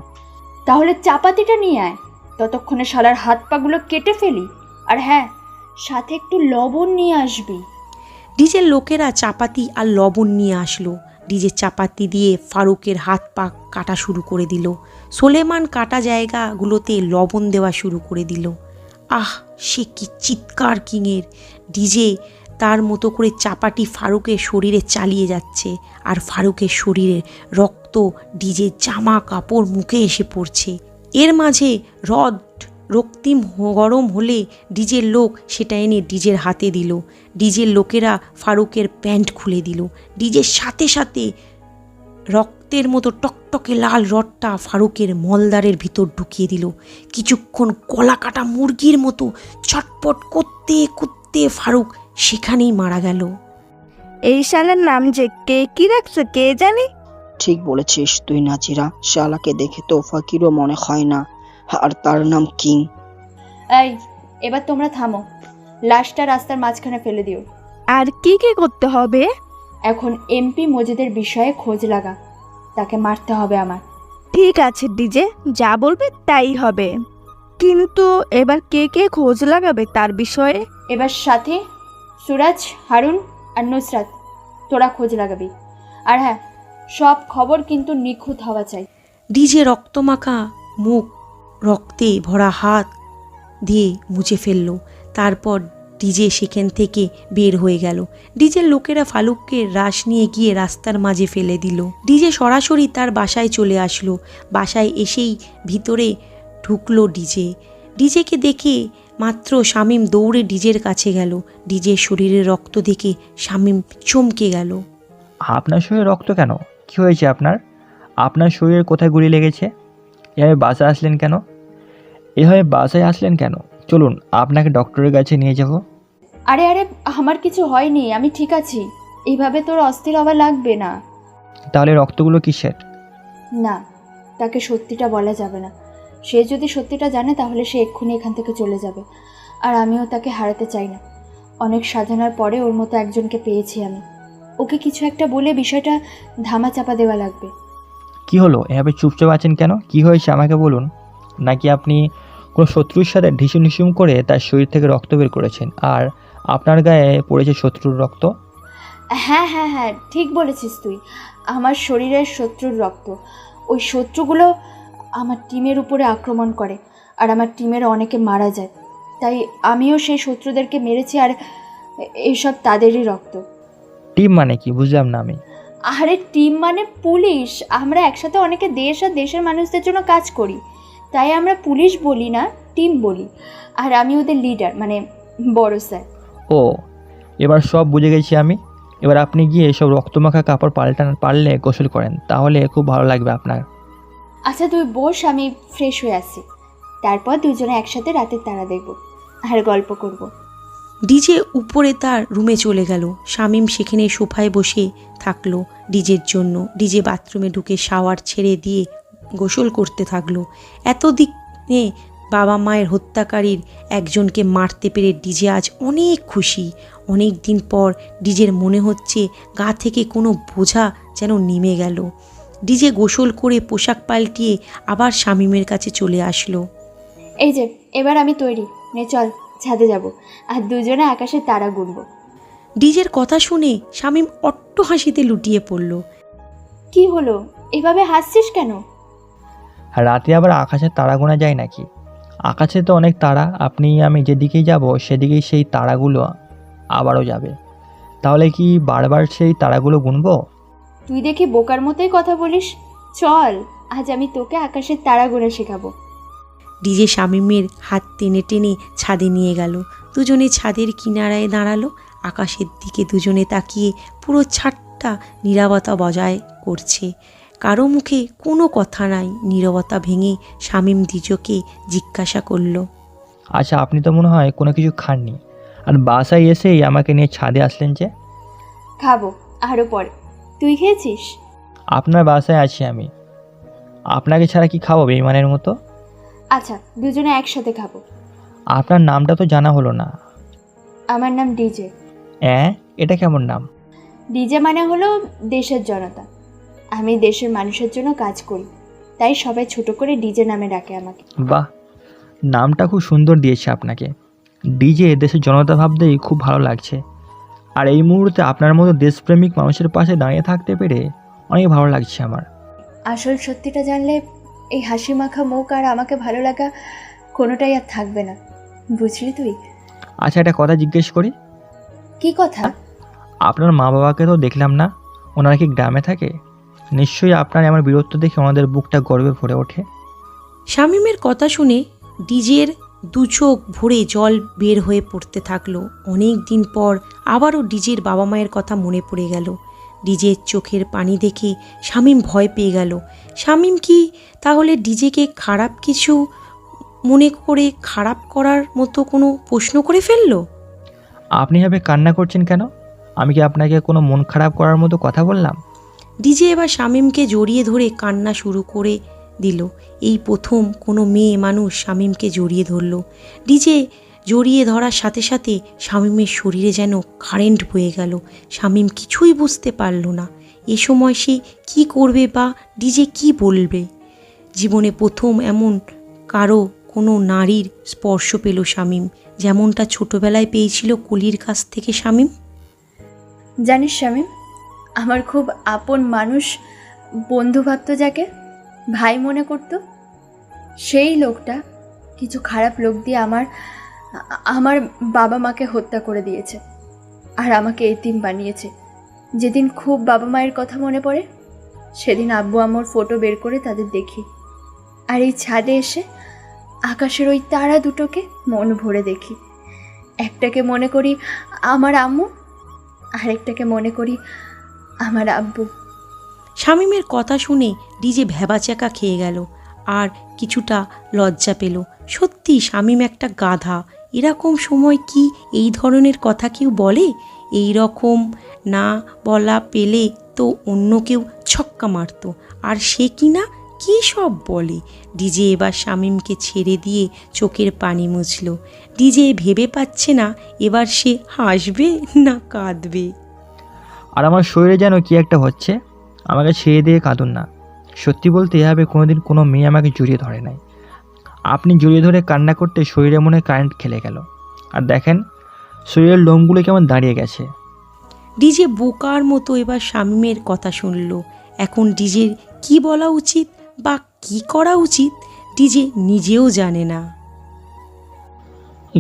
তাহলে চাপাতিটা নিয়ে আয়, ততক্ষণে শালার হাত পাগুলো কেটে ফেলি। আর হ্যাঁ, সাথে একটু লবণ নিয়ে আসবি। ডিজের লোকেরা চাপাতি আর লবণ নিয়ে আসলো। ডিজে চাপাতি দিয়ে ফারুকের হাত পা কাটা শুরু করে দিল। সোলেমান কাটা জায়গাগুলোতে লবণ দেওয়া শুরু করে দিল। আহ, সে কি চিৎকার কিংয়ের! ডিজে তার মতো করে চাপাটি ফারুকের শরীরে চালিয়ে যাচ্ছে, আর ফারুকের শরীরে রক্ত ডিজের জামা কাপড় মুখে এসে পড়ছে। এর মাঝে রড রক্তিম গরম হলে ডিজের লোক সেটা এনে ডিজের হাতে দিল। ডিজের লোকেরা ফারুকের প্যান্ট খুলে দিল। ডিজের সাথে সাথে রক্তের মতো টকটকে লাল রডটা ফারুকের মলদারের ভিতর ঢুকিয়ে দিল। কিছুক্ষণ কলা কাটা মুরগির মতো ছটপট করতে করতে ফারুক সেখানেই মারা গেল। এই শালার নাম যে কে কি রাখছো কে জানে? ঠিক বলেছিস তুই নাজিরা, শালাকে দেখে তো ফকিরও মনে হয় না, আর তার নাম কিং। এই, এবার তোমরা থামো, লাশটা রাস্তার মাঝখানে ফেলে দিও। আর কি কি করতে হবে? এখন এমপি মজিদের বিষয়ে খোঁজ লাগা, তাকে মারতে হবে আমার। ঠিক আছে ডিজে, যা বলবে তাই হবে। কিন্তু এবার কে কে খোঁজ লাগাবে তার বিষয়ে? এবার সাথে সুরাজ, হারুন আর নুসরাত, তোরা খোঁজ লাগাবি। আর হ্যাঁ, সব খবর কিন্তু নিখুঁত হওয়া চাই। ডিজে রক্তমাখা মুখ, রক্তে ভরা হাত দিয়ে মুছে ফেললো। তারপর ডিজে সেখান থেকে বের হয়ে গেল। ডিজের লোকেরা ফালুককে রাশ নিয়ে গিয়ে রাস্তার মাঝে ফেলে দিল। ডিজে সরাসরি তার বাসায় চলে আসলো। বাসায় এসেই ভিতরে ঢুকলো ডিজে। ডিজেকে দেখে মাত্র শামীম দৌড়ে ডিজের কাছে গেল। ডিজের শরীরে রক্ত দেখে শামীম চমকে গেল। আপনার শরীরে রক্ত কেন? কি হয়েছে আপনার? আপনার শরীরের কোথায় গুলি লেগেছে? এভাবে বাসায় আসলেন কেন? চলুন আপনাকে ডক্টরের কাছে নিয়ে যাব। আরে আরে, আমার কিছু হয়নি, আমি ঠিক আছি। এইভাবে তোর অস্থির হওয়া লাগবে না। তাহলে রক্তগুলো কিসের? না, তাকে সত্যিটা বলা যাবে না। সে যদি সত্যিটা জানে তাহলে সে এক্ষুনি এখান থেকে চলে যাবে, আর আমিও তাকে হারাতে চাই না। অনেক সাধনার পরে ওর মতো একজনকে পেয়েছি আমি। ওকে কিছু একটা বলে বিষয়টা ধামাচাপা দেওয়া লাগবে। কি হলো, এভাবে চুপচাপ আছেন কেন? কি হয়েছে আমাকে বলুন। নাকি আপনি কোনো শত্রুর সাথে ঢিসুম ঢিসুম করে তার শরীর থেকে রক্ত বের করেছেন, আর আপনার গায়ে পড়েছে শত্রুর রক্ত? হ্যাঁ হ্যাঁ হ্যাঁ, ঠিক বলেছিস তুই। আমার শরীরের শত্রুর রক্ত। ওই শত্রুগুলো আমার টিমের উপরে আক্রমণ করে, আর আমার টিমের অনেকে মারা যায়। তাই আমিও সেই শত্রুদেরকে মেরেছি, আর এইসব তাদেরই রক্ত। টিম মানে কি, বুঝলাম না আমি। আরে টিম মানে পুলিশ। আমরা একসাথে অনেকে দেশ আর দেশের মানুষদের জন্য কাজ করি, তাই আমরা পুলিশ বলি না, টিম বলি। আর আমি ওদের লিডার, মানে বড় স্যার। ও, এবার সব বুঝে গেছি আমি। এবার আপনি গিয়ে সব রক্তমাখা কাপড় পারলে গোসল করেন, তাহলে খুব ভালো লাগবে আপনার। আচ্ছা তুই বস, আমি ফ্রেশ হয়ে আসি। তারপর দুজনে একসাথে রাতের তারা দেখব আর গল্প করব। ডিজে উপরে তার রুমে চলে গেল। শামীম সেখানে সোফায় বসে থাকলো ডিজের জন্য। ডিজে বাথরুমে ঢুকে শাওয়ার ছেড়ে দিয়ে গোসল করতে থাকলো। এতদিনে বাবা মায়ের হত্যাকারীর একজনকে মারতে পেরে ডিজে আজ অনেক খুশি। অনেক দিন পর ডিজের মনে হচ্ছে গা থেকে কোনো বোঝা যেন নেমে গেল। ডিজে গোসল করে পোশাক পাল্টিয়ে আবার শামীমের কাছে চলে আসলো। এই যে এবার আমি তৈরি, নে চল ছাদে যাব, আর দুজনে আকাশে তারা গুনব। ডিজের কথা শুনে শামীম অট্ট হাসিতে লুটিয়ে পড়ল। কি হলো, এভাবে হাসছিস কেন? রাতে আবার আকাশে তারা গোনা যায় নাকি? আকাশে তো অনেক তারা, আপনি আমি যেদিকেই যাব সেদিকেই সেই তারাগুলো আবারও যাবে। তাহলে কি বারবার সেই তারাগুলো গুনবো? তুই দেখে বোকার মতোই কথা বলিস। চল, আজ আমি তোকে আকাশের তারা গুনে শেখাবো। ডিজে শামীমের হাত টেনে টেনে ছাদে নিয়ে গেল। দুজনে ছাদের কিনারায় দাঁড়ালো। আকাশের দিকে দুজনে তাকিয়ে পুরো ছাদটা নীরবতা বজায় করছে। কারো মুখে কোনো কথা নাই। নীরবতা ভেঙে শামীম ডিজোকে জিজ্ঞাসা করলো, আচ্ছা, আপনি তো মনে হয় কোনো কিছু খাননি, আর বাসায় এসেই আমাকে নিয়ে ছাদে আসলেন যে? খাবো আরও পরে, তুই খেয়েছিস? আপনার বাসায় আছি আমি, আপনাকে ছাড়া কি খাবো বেঈমানের মতো? আচ্ছা, দুজনে একসাথে খাবো। আপনার নামটা তো জানা হলো না। আমার নাম ডিজে। এটা কেমন নাম? ডিজে মানে হলো দেশের জনতা। আমি দেশের মানুষের জন্য কাজ করি, তাই সবাই ছোট করে ডিজে নামে ডাকে আমাকে। বাহ, নামটা খুব সুন্দর দিয়েছে আপনাকে। ডিজে দেশের জনতা ভাবতেই খুব ভালো লাগছে। আর এই মুহূর্তে আপনার মতো দেশপ্রেমিক মানুষের পাশে দাঁড়িয়ে থাকতে পেরে অনেক ভালো লাগছে আমার। আসল সত্যিটা জানলে এই হাসি মাখা মুখ আর আমাকে ভালো লাগা কোনোটাই আর থাকবে না, বুঝলি তুই? আচ্ছা, একটা কথা জিজ্ঞেস করি। কি কথা? আপনার মা বাবাকে তো দেখলাম না, ওনারা কি গ্রামে থাকে? নিশ্চয়ই আপনার আমার বীরত্ব দেখে ওনাদের বুকটা গর্বে ভরে ওঠে। শামীমের কথা শুনে ডিজের দু চোখ ভরে জল বের হয়ে পড়তে থাকলো। অনেক দিন পর আবারও ডিজের বাবা মায়ের কথা মনে পড়ে গেল। ডিজের চোখের পানি দেখে শামীম ভয় পেয়ে গেল। শামীম কি তাহলে ডিজেকে খারাপ কিছু মনে করে খারাপ করার মতো কোনো প্রশ্ন করে ফেললো? আপনি এভাবে কান্না করছেন কেন? আমি কি আপনাকে কোনো মন খারাপ করার মতো কথা বললাম? ডিজে এবার শামীমকে জড়িয়ে ধরে কান্না শুরু করে দিল। এই প্রথম কোনো মেয়ে মানুষ শামীমকে জড়িয়ে ধরল। ডিজে জড়িয়ে ধরার সাথে সাথে শামীমের শরীরে যেন কারেন্ট বয়ে গেল। শামীম কিছুই বুঝতে পারল না এ সময় সে কী করবে বা ডিজে কি বলবে। জীবনে প্রথম এমন কারো কোনো নারীর স্পর্শ পেল শামীম, যেমনটা ছোটবেলায় পেয়েছিল কলির কাছ থেকে শামীম। জানিস শামীম, আমার খুব আপন মানুষ বন্ধু ভাবতো, যাকে ভাই মনে করতো, সেই লোকটা কিছু খারাপ লোক দিয়ে আমার বাবা মাকে হত্যা করে দিয়েছে আর আমাকে এতিম বানিয়েছে। যেদিন খুব বাবা মায়ের কথা মনে পড়ে সেদিন আব্বু আম্মুর ফটো বের করে তাদের দেখি, আর এই ছাদে এসে আকাশের ওই তারা দুটোকে মন ভরে দেখি। একটাকে মনে করি আমার আম্মু, আরেকটাকে মনে করি আমার আব্বু। শামীমের কথা শুনে ডিজে ভ্যাবাচ্যাকা খেয়ে গেল আর কিছুটা লজ্জা পেল। সত্যি শামীম একটা গাধা। এরকম সময় কি এই ধরনের কথা কেউ বলে? এই রকম না বলা পেলে তো অন্য কেউ ছক্কা মারত, আর সে কি না কী সব বলে। ডিজে এবার শামীমকে ছেড়ে দিয়ে চোখের পানি মুছল। ডিজে ভেবে পাচ্ছে না এবার সে হাসবে না কাঁদবে। আর আমার শরীরে যেন কি একটা হচ্ছে। আমাকে ছেড়ে দিয়ে কাঁদুন না। সত্যি বলতে এভাবে কোনোদিন কোনো মেয়ে আমাকে জড়িয়ে ধরে নাই। আপনি জড়িয়ে ধরে কান্না করতে শরীরে মনে কারেন্ট খেলে গেল। আর দেখেন শরীরের লোমগুলো কেমন দাঁড়িয়ে গেছে। ডিজে বোকার মতো এবার শামীমের কথা শুনল। এখন ডিজের কি বলা উচিত বা কি করা উচিত ডিজে নিজেও জানে না।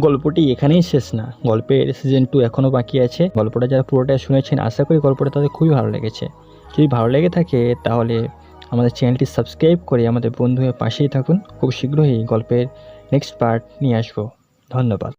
গল্পটি এখানেই শেষ না, গল্পের সিজন 2 এখনও বাকি আছে। গল্পটা যারা পুরোটা শুনেছেন আশা করি গল্পটা তাদের খুবই ভালো লেগেছে। যদি ভালো লেগে থাকে তাহলে আমাদের চ্যানেলটি সাবস্ক্রাইব করে আমাদের বন্ধু হয়ে পাশেই থাকুন। খুব শীঘ্রই গল্পের নেক্সট পার্ট নিয়ে আসবো। ধন্যবাদ।